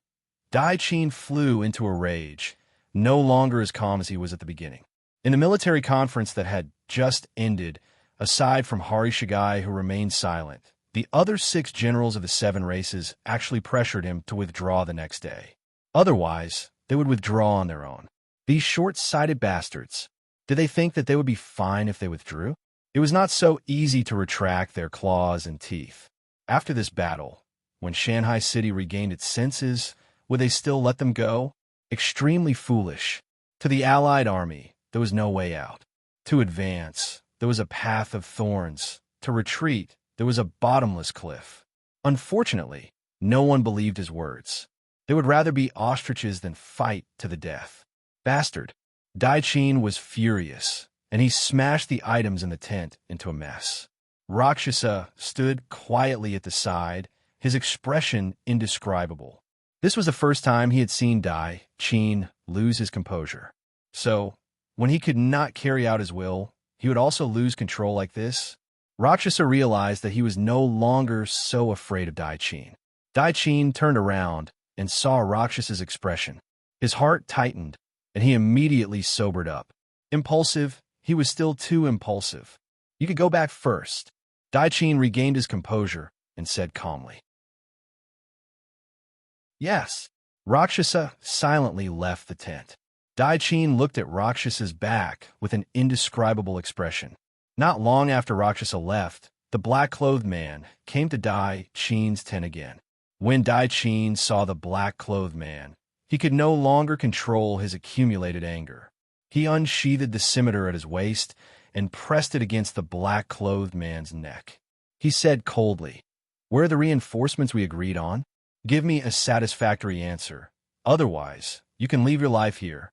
Dai Qin flew into a rage, no longer as calm as he was at the beginning. In the military conference that had just ended, aside from Hari Shigai, who remained silent, the other 6 generals of the 7 races actually pressured him to withdraw the next day. Otherwise, they would withdraw on their own. These short-sighted bastards, did they think that they would be fine if they withdrew? It was not so easy to retract their claws and teeth. After this battle, when Shanghai City regained its senses, would they still let them go? Extremely foolish. To the Allied army, there was no way out. To advance, there was a path of thorns. To retreat, there was a bottomless cliff. Unfortunately, no one believed his words. They would rather be ostriches than fight to the death. Bastard. Dai Qin was furious, and he smashed the items in the tent into a mess. Rakshasa stood quietly at the side, his expression indescribable. This was the first time he had seen Dai Qin lose his composure. So, when he could not carry out his will, he would also lose control like this? Rakshasa realized that he was no longer so afraid of Dai Qin. Dai Qin turned around and saw Rakshas's expression. His heart tightened, and he immediately sobered up. Impulsive, he was still too impulsive. You could go back first. Dai Qin regained his composure and said calmly. Yes. Rakshasa silently left the tent. Dai Qin looked at Rakshasa's back with an indescribable expression. Not long after Rakshasa left, the black-clothed man came to Dai Qin's tent again. When Dai Qin saw the black-clothed man, he could no longer control his accumulated anger. He unsheathed the scimitar at his waist and pressed it against the black-clothed man's neck. He said coldly, "Where are the reinforcements we agreed on? Give me a satisfactory answer. Otherwise, you can leave your life here."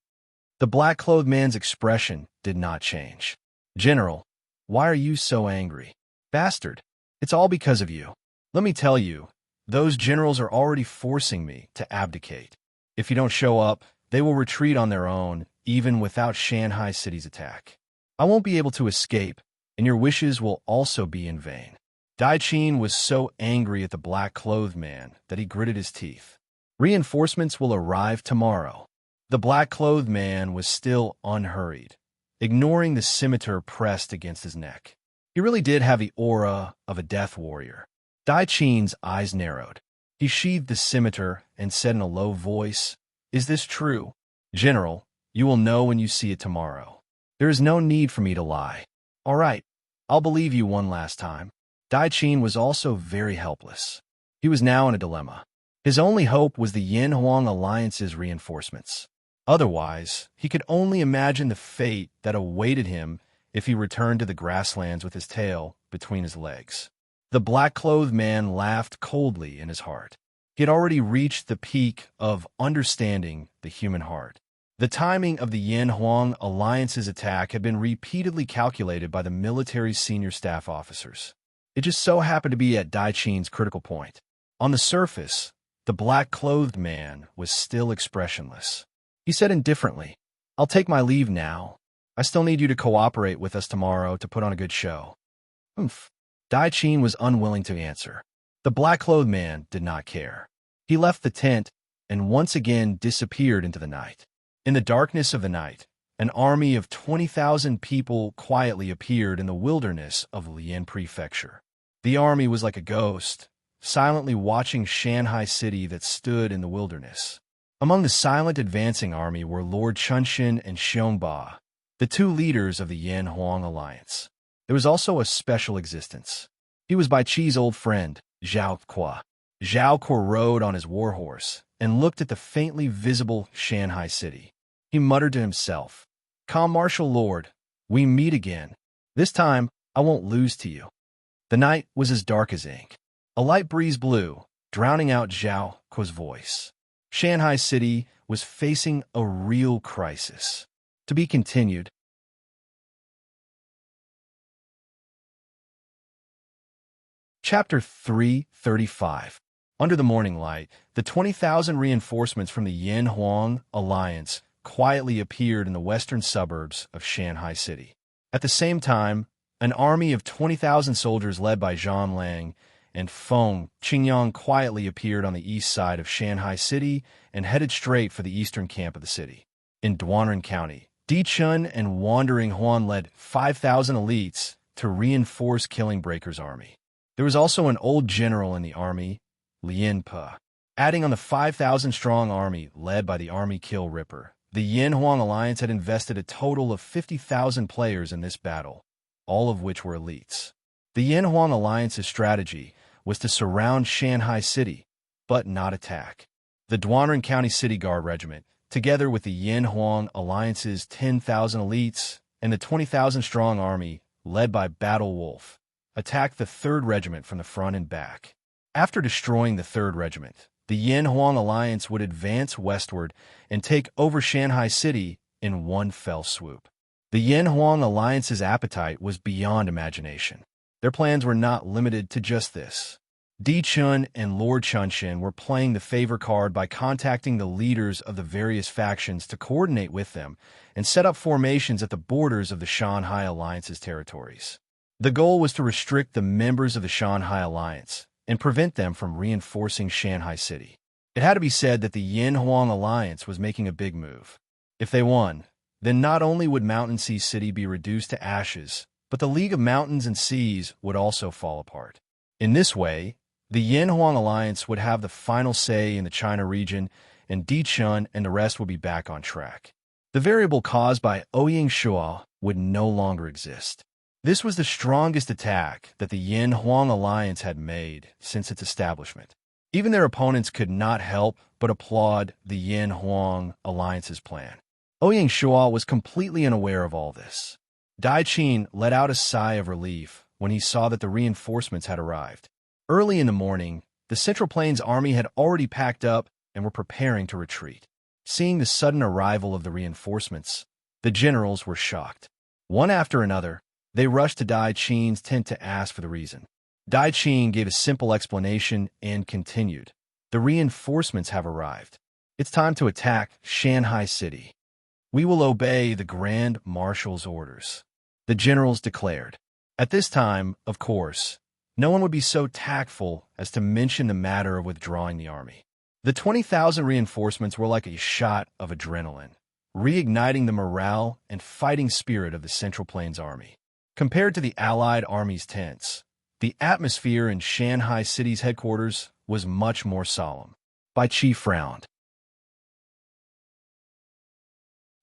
The black-clothed man's expression did not change. "General, why are you so angry? Bastard, it's all because of you. Let me tell you, those generals are already forcing me to abdicate. If you don't show up, they will retreat on their own, even without Shanghai City's attack. I won't be able to escape, and your wishes will also be in vain." Dai Qin was so angry at the black-clothed man that he gritted his teeth. "Reinforcements will arrive tomorrow." The black-clothed man was still unhurried, ignoring the scimitar pressed against his neck. He really did have the aura of a death warrior. Dai Qin's eyes narrowed. He sheathed the scimitar and said in a low voice, "Is this true? General, you will know when you see it tomorrow. There is no need for me to lie. All right, I'll believe you one last time." Dai Qin was also very helpless. He was now in a dilemma. His only hope was the Yin-Huang Alliance's reinforcements. Otherwise, he could only imagine the fate that awaited him if he returned to the grasslands with his tail between his legs. The black-clothed man laughed coldly in his heart. He had already reached the peak of understanding the human heart. The timing of the Yin-Huang Alliance's attack had been repeatedly calculated by the military's senior staff officers. It just so happened to be at Dai Qin's critical point. On the surface, the black-clothed man was still expressionless. He said indifferently, "I'll take my leave now. I still need you to cooperate with us tomorrow to put on a good show." Dai Qin was unwilling to answer. The black-clothed man did not care. He left the tent and once again disappeared into the night. In the darkness of the night, an army of 20,000 people quietly appeared in the wilderness of Lian Prefecture. The army was like a ghost, silently watching Shanghai City that stood in the wilderness. Among the silent advancing army were Lord Chunxin and Xiongba, the two leaders of the Yan-Huang alliance. There was also a special existence. He was Bai Qi's old friend, Zhao Kuo. Zhao Kuo rode on his warhorse and looked at the faintly visible Shanghai City. He muttered to himself, "Calm, martial lord, we meet again. This time, I won't lose to you." The night was as dark as ink. A light breeze blew, drowning out Zhao Kuo's voice. Shanghai City was facing a real crisis. To be continued. Chapter 335. Under the morning light, the 20,000 reinforcements from the Yan-Huang alliance quietly appeared in the western suburbs of Shanghai City. At the same time, an army of 20,000 soldiers led by Zhang Lang and Feng Qingyang quietly appeared on the east side of Shanghai City and headed straight for the eastern camp of the city. In Duanren County, Di Chun and Wandering Huan led 5,000 elites to reinforce Killing Breaker's army. There was also an old general in the army, Lien Pe. Adding on the 5,000-strong army led by the Army Kill Ripper, the Yan-Huang alliance had invested a total of 50,000 players in this battle, all of which were elites. The Yan-Huang alliance's strategy was to surround Shanghai City, but not attack. The Duanren County City Guard Regiment, together with the Yan-Huang alliance's 10,000 elites and the 20,000-strong army led by Battle Wolf, attacked the 3rd Regiment from the front and back. After destroying the 3rd Regiment, the Yan-Huang alliance would advance westward and take over Shanghai City in one fell swoop. The Yan-Huang alliance's appetite was beyond imagination. Their plans were not limited to just this. Di Chun and Lord Chunxin were playing the favor card by contacting the leaders of the various factions to coordinate with them and set up formations at the borders of the Shanghai Alliance's territories. The goal was to restrict the members of the Shanghai Alliance and prevent them from reinforcing Shanghai City. It had to be said that the Yan-Huang Alliance was making a big move. If they won, then not only would Mountain Sea City be reduced to ashes, but the League of Mountains and Seas would also fall apart. In this way, the Yan-Huang Alliance would have the final say in the China region, and Di Chun and the rest would be back on track. The variable caused by Ouyang Shuo would no longer exist. This was the strongest attack that the Yan-Huang Alliance had made since its establishment. Even their opponents could not help but applaud the Yan-Huang Alliance's plan. Ouyang Shuo was completely unaware of all this. Dai Qin let out a sigh of relief when he saw that the reinforcements had arrived. Early in the morning, the Central Plains army had already packed up and were preparing to retreat. Seeing the sudden arrival of the reinforcements, the generals were shocked. One after another, they rushed to Dai Qin's tent to ask for the reason. Dai Qin gave a simple explanation and continued. The reinforcements have arrived. It's time to attack Shanghai City. We will obey the Grand Marshal's orders, the generals declared. At this time, of course, no one would be so tactful as to mention the matter of withdrawing the army. The 20,000 reinforcements were like a shot of adrenaline, reigniting the morale and fighting spirit of the Central Plains Army. Compared to the Allied Army's tents, the atmosphere in Shanghai City's headquarters was much more solemn. Bai Qi frowned.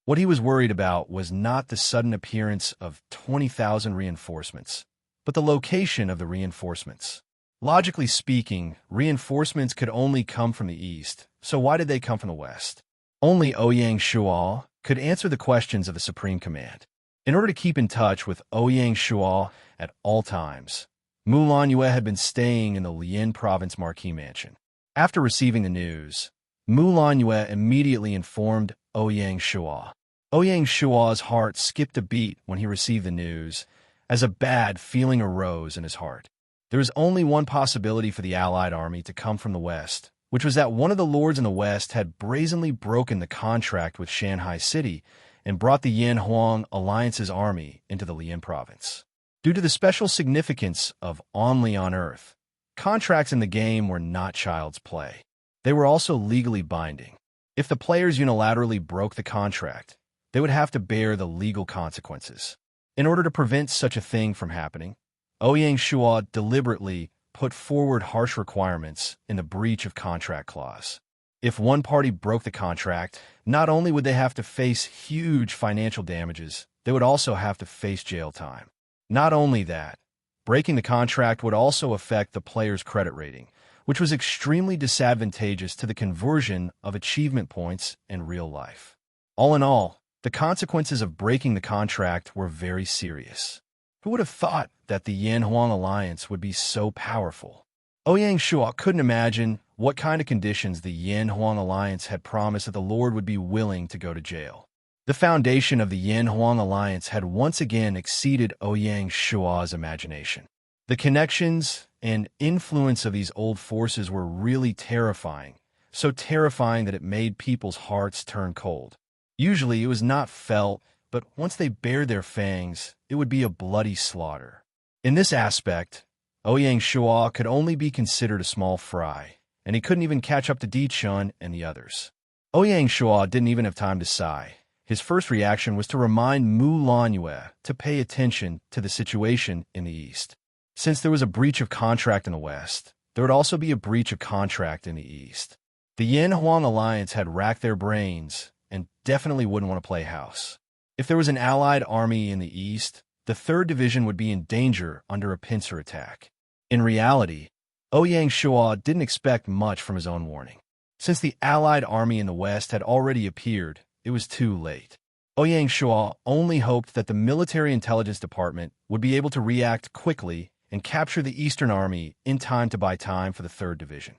What he was worried about was not the sudden appearance of 20,000 reinforcements, but the location of the reinforcements. Logically speaking, reinforcements could only come from the east, so why did they come from the west? Only Ouyang Shuo could answer the questions of the Supreme Command. In order to keep in touch with Ouyang Shuo at all times, Mulan Yue had been staying in the Lian Province Marquis Mansion. After receiving the news, Mulan Yue immediately informed Ouyang Shuo. Ouyang Shuo's heart skipped a beat when he received the news, as a bad feeling arose in his heart. There was only one possibility for the Allied army to come from the west, which was that one of the lords in the west had brazenly broken the contract with Shanghai City and brought the Yan-Huang Alliance's army into the Lian province. Due to the special significance of Only on Earth, contracts in the game were not child's play. They were also legally binding. If the players unilaterally broke the contract, they would have to bear the legal consequences. In order to prevent such a thing from happening, Ouyang Shua deliberately put forward harsh requirements in the breach of contract clause. If one party broke the contract, not only would they have to face huge financial damages, they would also have to face jail time. Not only that, breaking the contract would also affect the player's credit rating, which was extremely disadvantageous to the conversion of achievement points in real life. All in all, the consequences of breaking the contract were very serious. Who would have thought that the Yan-Huang alliance would be so powerful? Ouyang Shua couldn't imagine what kind of conditions the Yan-Huang alliance had promised that the Lord would be willing to go to jail. The foundation of the Yan-Huang alliance had once again exceeded Ouyang Shua's imagination. The connections and influence of these old forces were really terrifying, so terrifying that it made people's hearts turn cold. Usually it was not felt, but once they bared their fangs, it would be a bloody slaughter. In this aspect, Ouyang Shua could only be considered a small fry, and he couldn't even catch up to Di Chun and the others. Ouyang Shua didn't even have time to sigh. His first reaction was to remind Mu Lanyue to pay attention to the situation in the east. Since there was a breach of contract in the west, there would also be a breach of contract in the east. The Yan-Huang alliance had racked their brains and definitely wouldn't want to play house. If there was an allied army in the east, the 3rd Division would be in danger under a pincer attack. In reality, Ouyang Shua didn't expect much from his own warning. Since the allied army in the west had already appeared, it was too late. Ouyang Shua only hoped that the military intelligence department would be able to react quickly and capture the Eastern Army in time to buy time for the 3rd Division.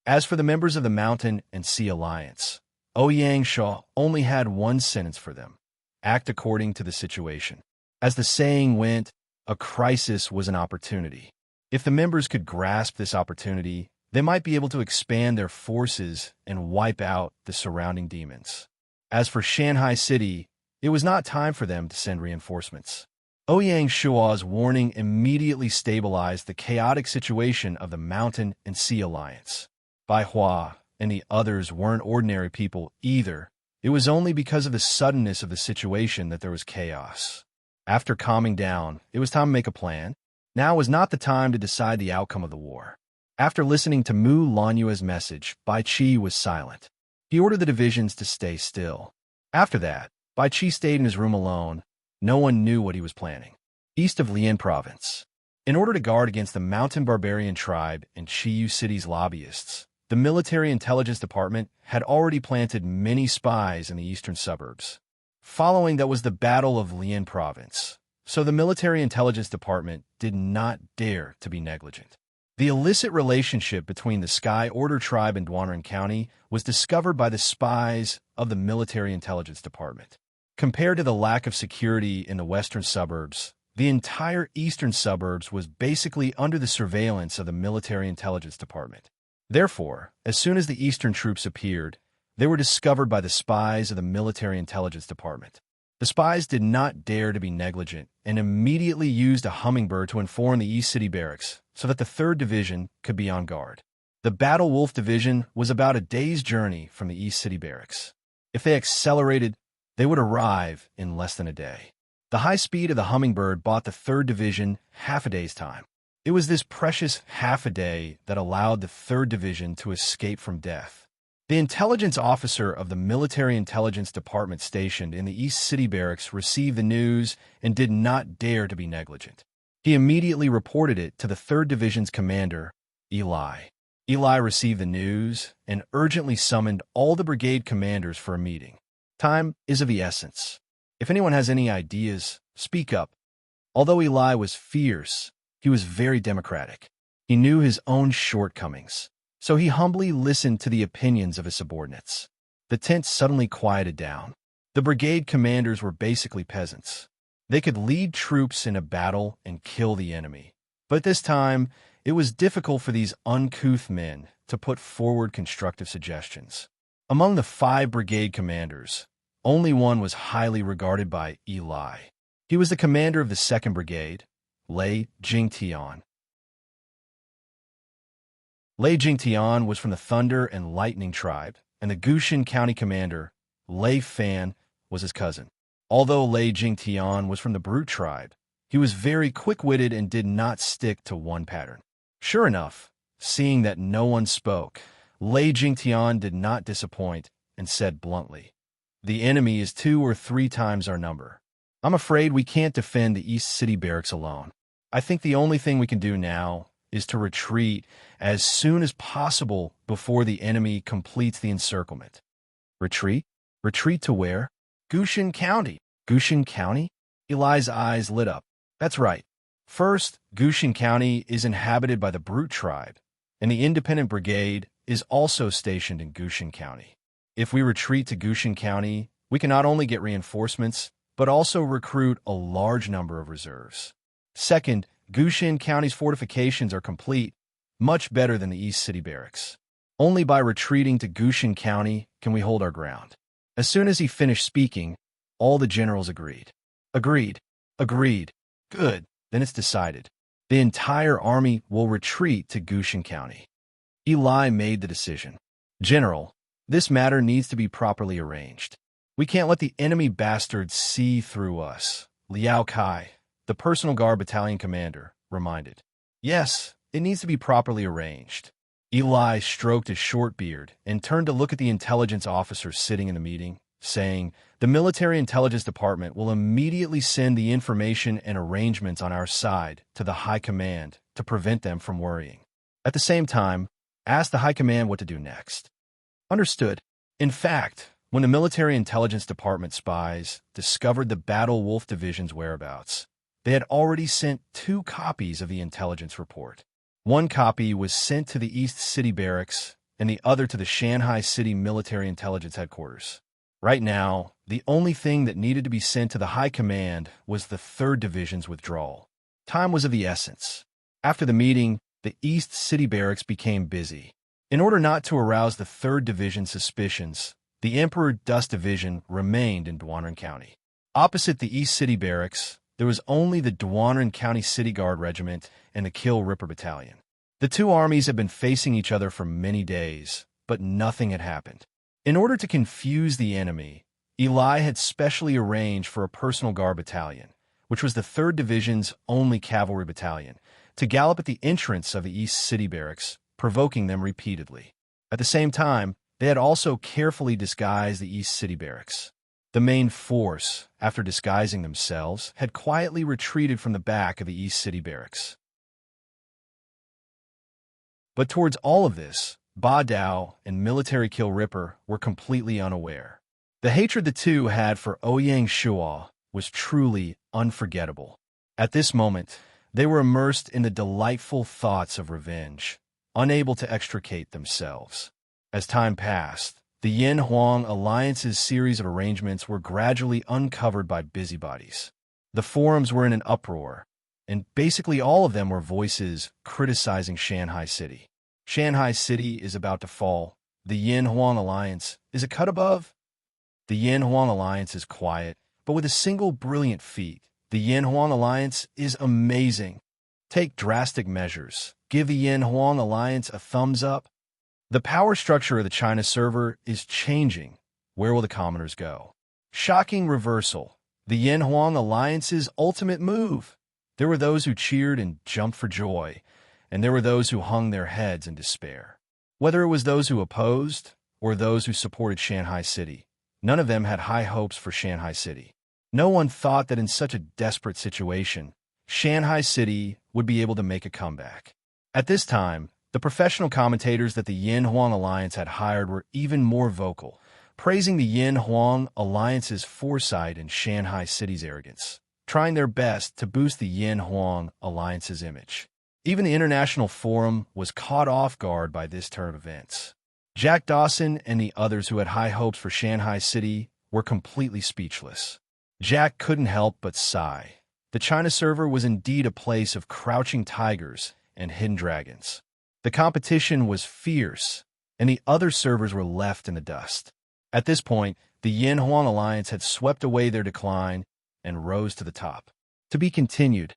As for the members of the Mountain and Sea Alliance, Ouyang Shua only had one sentence for them: act according to the situation. As the saying went, a crisis was an opportunity. If the members could grasp this opportunity, they might be able to expand their forces and wipe out the surrounding demons. As for Shanghai City, it was not time for them to send reinforcements. Ouyang Shua's warning immediately stabilized the chaotic situation of the Mountain and Sea Alliance. Bai Hua and the others weren't ordinary people either. It was only because of the suddenness of the situation that there was chaos. After calming down, it was time to make a plan. Now was not the time to decide the outcome of the war. After listening to Mu Lanyue's message, Bai Qi was silent. He ordered the divisions to stay still. After that, Bai Qi stayed in his room alone. No one knew what he was planning. East of Lian Province. In order to guard against the Mountain Barbarian Tribe and Chiyu City's lobbyists, the Military Intelligence Department had already planted many spies in the eastern suburbs. Following that was the Battle of Lian Province, so the Military Intelligence Department did not dare to be negligent. The illicit relationship between the Sky Order Tribe and Duanren County was discovered by the spies of the Military Intelligence Department. Compared to the lack of security in the western suburbs, the entire eastern suburbs was basically under the surveillance of the Military Intelligence Department. Therefore, as soon as the eastern troops appeared, they were discovered by the spies of the Military Intelligence Department. The spies did not dare to be negligent and immediately used a hummingbird to inform the East City Barracks so that the 3rd Division could be on guard. The Battle Wolf Division was about a day's journey from the East City Barracks. If they accelerated, they would arrive in less than a day. The high speed of the hummingbird bought the 3rd Division half a day's time. It was this precious half a day that allowed the 3rd Division to escape from death. The intelligence officer of the Military Intelligence Department stationed in the East City Barracks received the news and did not dare to be negligent. He immediately reported it to the 3rd Division's commander, Eli. Eli received the news and urgently summoned all the brigade commanders for a meeting. Time is of the essence. If anyone has any ideas, speak up. Although Eli was fierce, he was very democratic. He knew his own shortcomings, so he humbly listened to the opinions of his subordinates. The tent suddenly quieted down. The brigade commanders were basically peasants. They could lead troops in a battle and kill the enemy. But this time, it was difficult for these uncouth men to put forward constructive suggestions. Among the 5 brigade commanders, only one was highly regarded by Eli. He was the commander of the 2nd Brigade, Lei Jingtian. Lei Jingtian was from the Thunder and Lightning tribe, and the Gushan County commander, Lei Fan, was his cousin. Although Lei Jingtian was from the Brute tribe, He was very quick-witted and did not stick to one pattern. Sure enough, seeing that no one spoke, Lei Jingtian did not disappoint and said bluntly, "The enemy is 2 or 3 times our number. I'm afraid we can't defend the East City barracks alone. I think the only thing we can do now is to retreat as soon as possible before the enemy completes the encirclement." Retreat? Retreat to where? Gushan County. Gushan County? Eli's eyes lit up. That's right. First, Gushan County is inhabited by the Brute tribe, and the Independent Brigade is also stationed in Gushan County. If we retreat to Gushan County, we can not only get reinforcements, but also recruit a large number of reserves. Second, Gushan County's fortifications are complete, much better than the East City barracks. Only by retreating to Gushan County can we hold our ground. As soon as he finished speaking, all the generals agreed. Agreed. Agreed. Good. Then it's decided. The entire army will retreat to Gushan County. Eli made the decision. General, this matter needs to be properly arranged. We can't let the enemy bastards see through us. Liao Kai, the personal guard battalion commander, reminded. Yes, it needs to be properly arranged. Eli stroked his short beard and turned to look at the intelligence officers sitting in the meeting, saying, "The military intelligence department will immediately send the information and arrangements on our side to the high command to prevent them from worrying. At the same time, ask the high command what to do next." Understood. In fact, when the military intelligence department spies discovered the Battle Wolf Division's whereabouts, they had already sent 2 copies of the intelligence report. One copy was sent to the East City Barracks and the other to the Shanghai City Military Intelligence Headquarters. Right now, the only thing that needed to be sent to the High Command was the 3rd Division's withdrawal. Time was of the essence. After the meeting, the East City Barracks became busy. In order not to arouse the 3rd Division's suspicions, the Emperor Dust Division remained in Duanren County. Opposite the East City Barracks, there was only the Duanren County City Guard Regiment and the Kill Ripper Battalion. The 2 armies had been facing each other for many days, but nothing had happened. In order to confuse the enemy, Eli had specially arranged for a personal guard battalion, which was the 3rd Division's only cavalry battalion, to gallop at the entrance of the East City Barracks, provoking them repeatedly. At the same time, they had also carefully disguised the East City Barracks. The main force, after disguising themselves, had quietly retreated from the back of the East City Barracks. But towards all of this, Ba Dao and military Kill Ripper were completely unaware. The hatred the two had for Ouyang Shua was truly unforgettable. At this moment, they were immersed in the delightful thoughts of revenge, unable to extricate themselves. As time passed, the Yin-Huang Alliance's series of arrangements were gradually uncovered by busybodies. The forums were in an uproar, and basically all of them were voices criticizing Shanghai City. Shanghai City is about to fall. The Yin-Huang Alliance is a cut above. The Yin-Huang Alliance is quiet, but with a single brilliant feat. The Yin-Huang Alliance is amazing. Take drastic measures. Give the Yin-Huang Alliance a thumbs up. The power structure of the China server is changing. Where will the commoners go? Shocking reversal. The Yin-Huang Alliance's ultimate move. There were those who cheered and jumped for joy, and there were those who hung their heads in despair. Whether it was those who opposed or those who supported Shanghai City, none of them had high hopes for Shanghai City. No one thought that in such a desperate situation, Shanghai City would be able to make a comeback. At this time, the professional commentators that the Yin-Huang Alliance had hired were even more vocal, praising the Yin-Huang Alliance's foresight and Shanghai City's arrogance, trying their best to boost the Yin-Huang Alliance's image. Even the International Forum was caught off guard by this turn of events. Jack Dawson and the others who had high hopes for Shanghai City were completely speechless. Jack couldn't help but sigh. The China server was indeed a place of crouching tigers and hidden dragons. The competition was fierce, and the other servers were left in the dust. At this point, the Yin-Huang Alliance had swept away their decline and rose to the top. To be continued.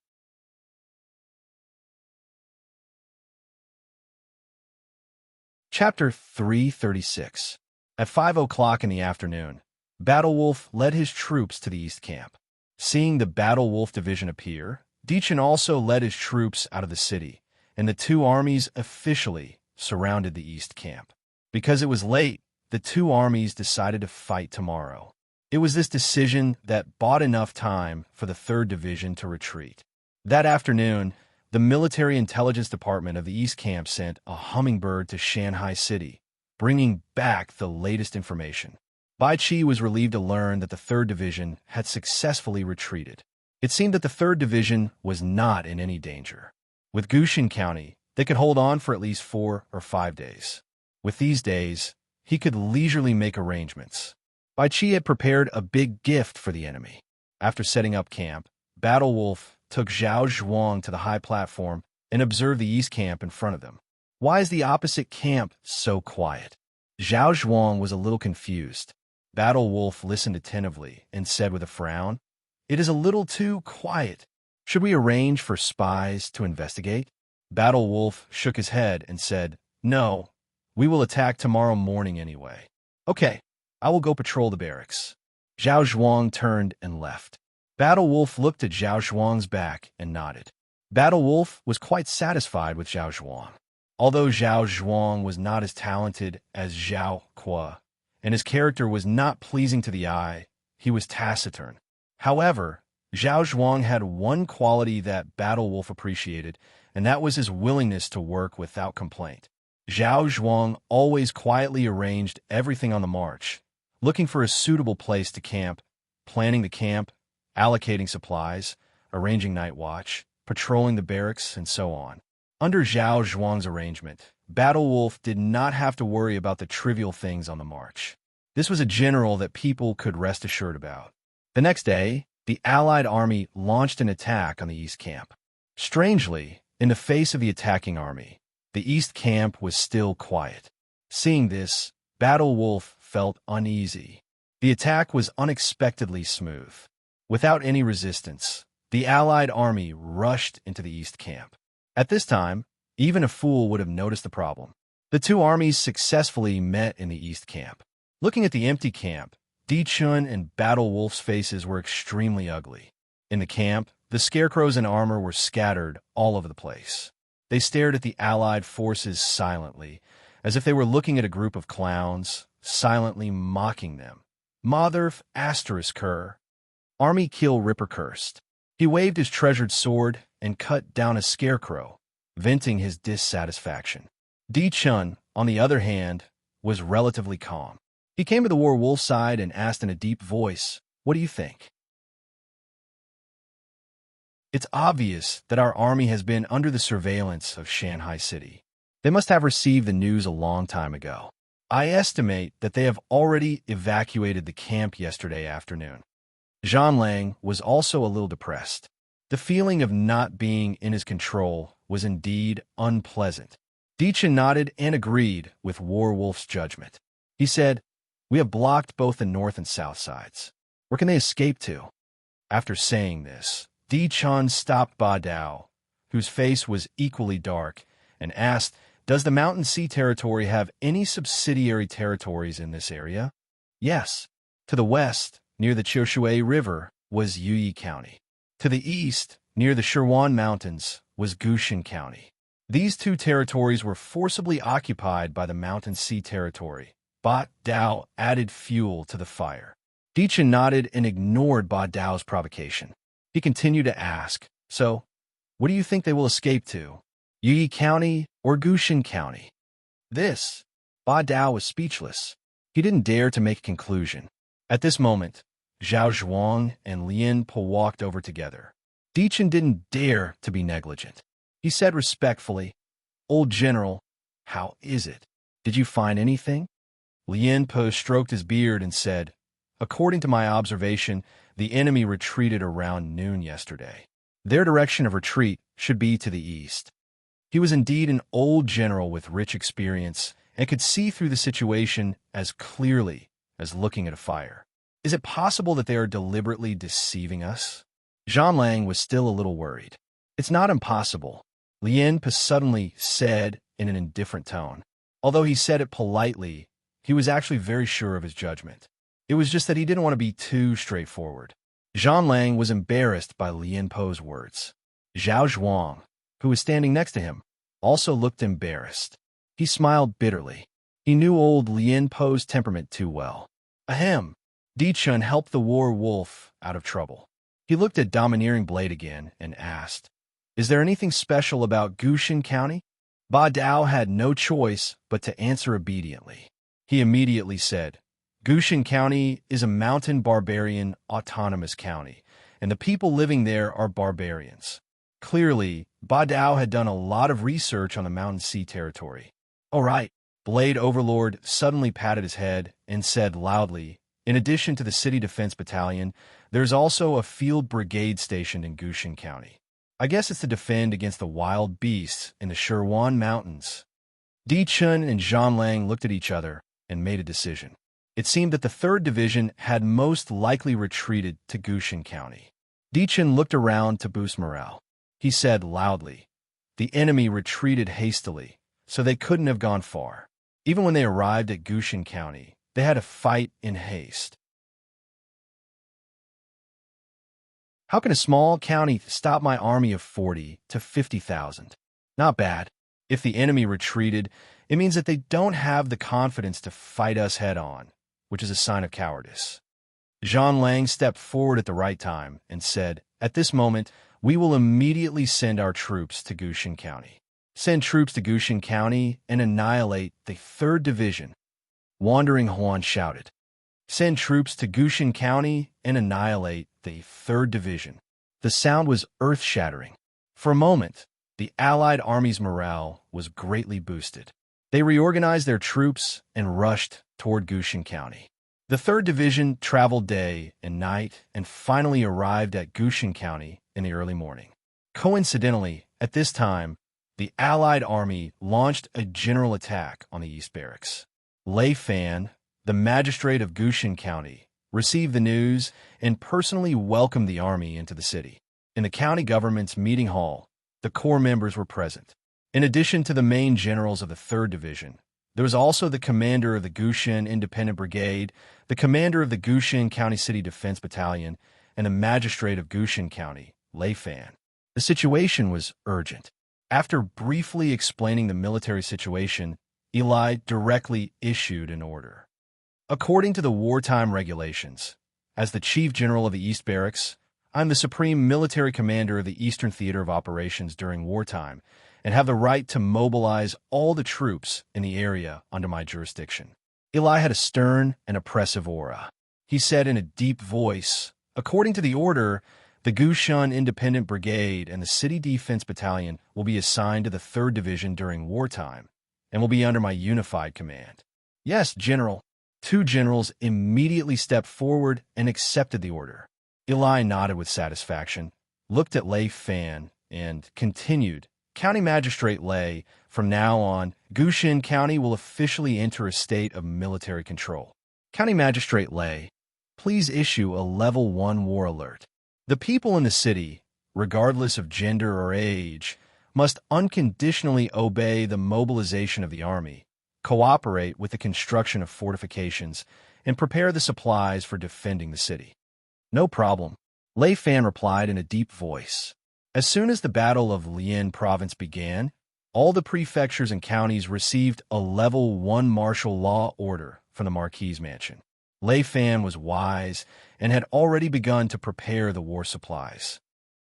Chapter 336. At 5 o'clock in the afternoon, Battlewolf led his troops to the East Camp. Seeing the Battle Wolf division appear, Dichen also led his troops out of the city, and the two armies officially surrounded the east camp. Because it was late, the two armies decided to fight tomorrow. It was this decision that bought enough time for the 3rd Division to retreat. That afternoon, the Military Intelligence Department of the East Camp sent a hummingbird to Shanghai City, bringing back the latest information. Bai Qi was relieved to learn that the 3rd Division had successfully retreated. It seemed that the 3rd Division was not in any danger. With Gushin County, they could hold on for at least 4 or 5 days. With these days, he could leisurely make arrangements. Bai Qi had prepared a big gift for the enemy. After setting up camp, Battle Wolf took Zhao Zhuang to the high platform and observed the east camp in front of them. Why is the opposite camp so quiet? Zhao Zhuang was a little confused. Battle Wolf listened attentively and said with a frown, "It is a little too quiet. Should we arrange for spies to investigate?" Battle Wolf shook his head and said, "No, we will attack tomorrow morning anyway." "Okay, I will go patrol the barracks." Zhao Zhuang turned and left. Battle Wolf looked at Zhao Zhuang's back and nodded. Battle Wolf was quite satisfied with Zhao Zhuang. Although Zhao Zhuang was not as talented as Zhao Qua, and his character was not pleasing to the eye, he was taciturn. However, Zhao Zhuang had one quality that Battle Wolf appreciated, and that was his willingness to work without complaint. Zhao Zhuang always quietly arranged everything on the march, looking for a suitable place to camp, planning the camp, allocating supplies, arranging night watch, patrolling the barracks, and so on. Under Zhao Zhuang's arrangement, Battle Wolf did not have to worry about the trivial things on the march. This was a general that people could rest assured about. The next day, the Allied army launched an attack on the east camp. Strangely, in the face of the attacking army, the east camp was still quiet. Seeing this, Battle Wolf felt uneasy. The attack was unexpectedly smooth. Without any resistance, the Allied army rushed into the east camp. At this time, even a fool would have noticed the problem. The two armies successfully met in the east camp. Looking at the empty camp, Di Chun and Battle Wolf's faces were extremely ugly. In the camp, the scarecrows in armor were scattered all over the place. They stared at the Allied forces silently, as if they were looking at a group of clowns, silently mocking them. Motherf asterisk her. Army Kill Ripper cursed. He waved his treasured sword and cut down a scarecrow, venting his dissatisfaction. Di Chun, on the other hand, was relatively calm. He came to the War Wolf side and asked in a deep voice, "What do you think?" It's obvious that our army has been under the surveillance of Shanghai City. They must have received the news a long time ago. I estimate that they have already evacuated the camp yesterday afternoon. Zhang Lang was also a little depressed. The feeling of not being in his control was indeed unpleasant. Dichen nodded and agreed with War Wolf's judgment. He said, "We have blocked both the north and south sides. Where can they escape to?" After saying this, Di Chun stopped Ba Dao, whose face was equally dark, and asked, "Does the Mountain Sea Territory have any subsidiary territories in this area?" "Yes. To the west, near the Qiushui River, was Yuyi County. To the east, near the Shirwan Mountains, was Gushin County. These two territories were forcibly occupied by the Mountain Sea Territory." Ba Dao added fuel to the fire. Dichen nodded and ignored Ba Dao's provocation. He continued to ask, "So, what do you think they will escape to? Yuyi County or Gushin County?" This, Ba Dao was speechless. He didn't dare to make a conclusion. At this moment, Zhao Zhuang and Lien Po walked over together. Dichen didn't dare to be negligent. He said respectfully, "Old General, how is it? Did you find anything?" Lien Po stroked his beard and said, "According to my observation, the enemy retreated around noon yesterday. Their direction of retreat should be to the east." He was indeed an old general with rich experience and could see through the situation as clearly as looking at a fire. Is it possible that they are deliberately deceiving us? Zhang Lang was still a little worried. "It's not impossible," Lien Po suddenly said in an indifferent tone. Although he said it politely, he was actually very sure of his judgment. It was just that he didn't want to be too straightforward. Zhang Lang was embarrassed by Lien Po's words. Zhao Zhuang, who was standing next to him, also looked embarrassed. He smiled bitterly. He knew old Lien Po's temperament too well. Ahem. Di Chun helped the war wolf out of trouble. He looked at Domineering Blade again and asked, "Is there anything special about Gushan County?" Ba Dao had no choice but to answer obediently. He immediately said, "Gushan County is a mountain barbarian autonomous county, and the people living there are barbarians." Clearly, Ba Dao had done a lot of research on the Mountain Sea territory. "All right." Blade Overlord suddenly patted his head and said loudly, "In addition to the City Defense Battalion, there's also a field brigade stationed in Gushan County. I guess it's to defend against the wild beasts in the Shirwan Mountains." Di Chun and Zhang Lang looked at each other and made a decision. It seemed that the 3rd Division had most likely retreated to Gushan County. Di Chun looked around to boost morale. He said loudly, "The enemy retreated hastily, so they couldn't have gone far. Even when they arrived at Gushan County, they had to fight in haste." How can a small county stop my army of 40 to 50,000? Not bad. If the enemy retreated, it means that they don't have the confidence to fight us head-on, which is a sign of cowardice. Zhang Lang stepped forward at the right time and said, "At this moment, we will immediately send our troops to Gushan County." "Send troops to Gushan County and annihilate the 3rd Division," Wandering Huan shouted. "Send troops to Gushan County and annihilate the 3rd Division." The sound was earth-shattering. For a moment, the Allied army's morale was greatly boosted. They reorganized their troops and rushed toward Gushan County. The 3rd Division traveled day and night and finally arrived at Gushan County in the early morning. Coincidentally, at this time, the Allied army launched a general attack on the East Barracks. Lei Fan, the magistrate of Gushan County, received the news and personally welcomed the army into the city. In the county government's meeting hall, the corps members were present. In addition to the main generals of the 3rd Division, there was also the commander of the Gushan Independent Brigade, the commander of the Gushan County City Defense Battalion, and the magistrate of Gushan County, Lei Fan. The situation was urgent. After briefly explaining the military situation, Eli directly issued an order. "According to the wartime regulations, as the Chief General of the East Barracks, I'm the Supreme Military Commander of the Eastern Theater of Operations during wartime and have the right to mobilize all the troops in the area under my jurisdiction." Eli had a stern and oppressive aura. He said in a deep voice, "According to the order, the Gushan Independent Brigade and the City Defense Battalion will be assigned to the 3rd Division during wartime and will be under my unified command." "Yes, General." 2 generals immediately stepped forward and accepted the order. Eli nodded with satisfaction, looked at Lei Fan, and continued, "County Magistrate Lei, from now on, Gushan County will officially enter a state of military control. County Magistrate Lei, please issue a Level 1 war alert. The people in the city, regardless of gender or age, must unconditionally obey the mobilization of the army, cooperate with the construction of fortifications, and prepare the supplies for defending the city." "No problem," Lei Fan replied in a deep voice. As soon as the Battle of Lien Province began, all the prefectures and counties received a Level 1 martial law order from the Marquis' mansion. Lei Fan was wise and had already begun to prepare the war supplies.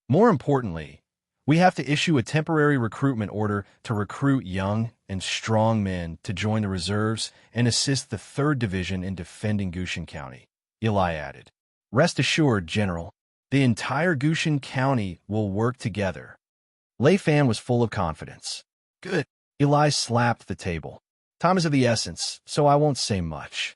"More importantly, we have to issue a temporary recruitment order to recruit young and strong men to join the reserves and assist the 3rd Division in defending Gushan County," Eli added. "Rest assured, General, the entire Gushan County will work together." Lei Fan was full of confidence. "Good." Eli slapped the table. "Time is of the essence, so I won't say much.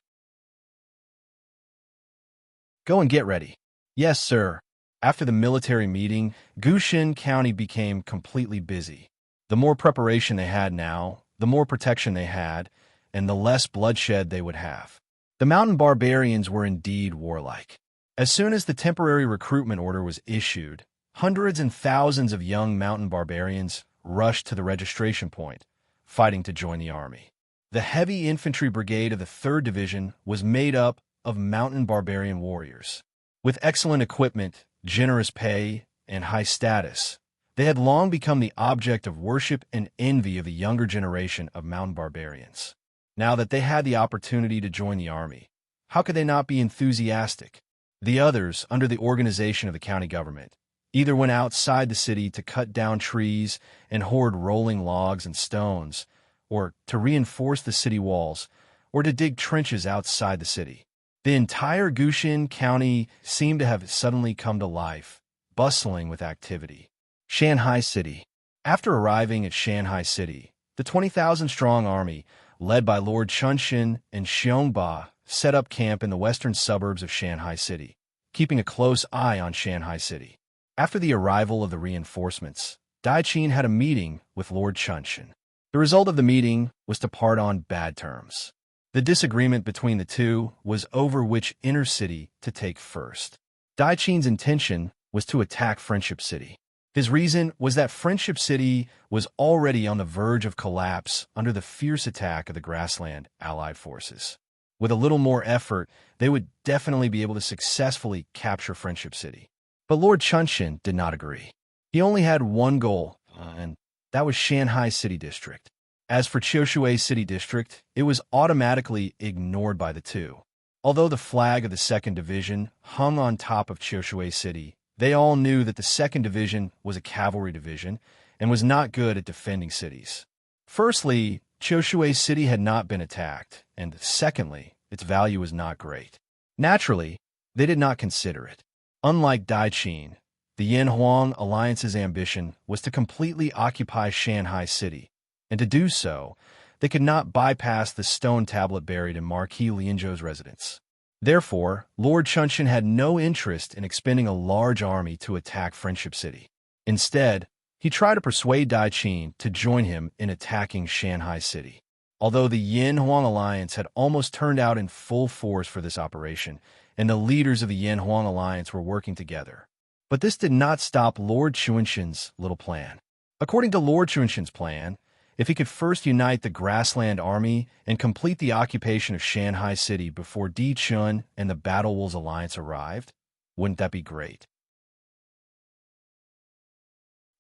Go and get ready." "Yes, sir." After the military meeting, Gushan County became completely busy. The more preparation they had now, the more protection they had, and the less bloodshed they would have. The mountain barbarians were indeed warlike. As soon as the temporary recruitment order was issued, hundreds and thousands of young mountain barbarians rushed to the registration point, fighting to join the army. The heavy infantry brigade of the 3rd Division was made up of mountain barbarian warriors. With excellent equipment, generous pay, and high status, they had long become the object of worship and envy of the younger generation of mountain barbarians. Now that they had the opportunity to join the army, how could they not be enthusiastic? The others, under the organization of the county government, either went outside the city to cut down trees and hoard rolling logs and stones, or to reinforce the city walls, or to dig trenches outside the city. The entire Gushin County seemed to have suddenly come to life, bustling with activity. Shanghai City. After arriving at Shanghai City, the 20,000-strong army, led by Lord Chunshin and Xiongba, set up camp in the western suburbs of Shanghai City, keeping a close eye on Shanghai City. After the arrival of the reinforcements, Daiqin had a meeting with Lord Chunshin. The result of the meeting was to part on bad terms. The disagreement between the two was over which inner city to take first. Daiqin's intention was to attack Friendship City. His reason was that Friendship City was already on the verge of collapse under the fierce attack of the Grassland Allied forces. With a little more effort, they would definitely be able to successfully capture Friendship City. But Lord Chunshin did not agree. He only had one goal, and that was Shanghai City District. As for Qiushui City District, it was automatically ignored by the two. Although the flag of the 2nd Division hung on top of Qiushui City, they all knew that the 2nd Division was a cavalry division and was not good at defending cities. Firstly, Qiushui City had not been attacked, and secondly, its value was not great. Naturally, they did not consider it. Unlike Daiqin, the Yin-Huang Alliance's ambition was to completely occupy Shanghai City, and to do so, they could not bypass the stone tablet buried in Marquis Lianzhou's residence. Therefore, Lord Chunshin had no interest in expending a large army to attack Friendship City. Instead, he tried to persuade Daiqin to join him in attacking Shanghai City. Although the Yin-Huang Alliance had almost turned out in full force for this operation, and the leaders of the Yin-Huang Alliance were working together. But this did not stop Lord Chunshin's little plan. According to Lord Chunshin's plan, if he could first unite the Grassland Army and complete the occupation of Shanghai City before Di Chun and the Battle Wolves Alliance arrived, wouldn't that be great?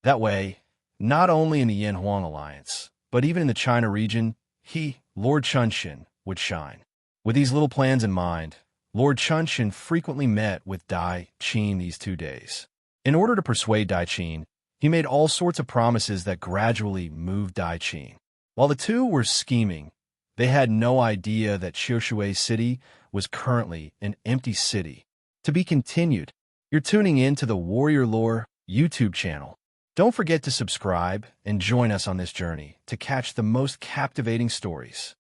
That way, not only in the Yin-Huang Alliance, but even in the China region, he, Lord Chunshin, would shine. With these little plans in mind, Lord Chunshin frequently met with Daiqin these 2 days. In order to persuade Daiqin, he made all sorts of promises that gradually moved Daiqin. While the two were scheming, they had no idea that Qiushui City was currently an empty city. To be continued. You're tuning in to the Warrior Lore YouTube channel. Don't forget to subscribe and join us on this journey to catch the most captivating stories.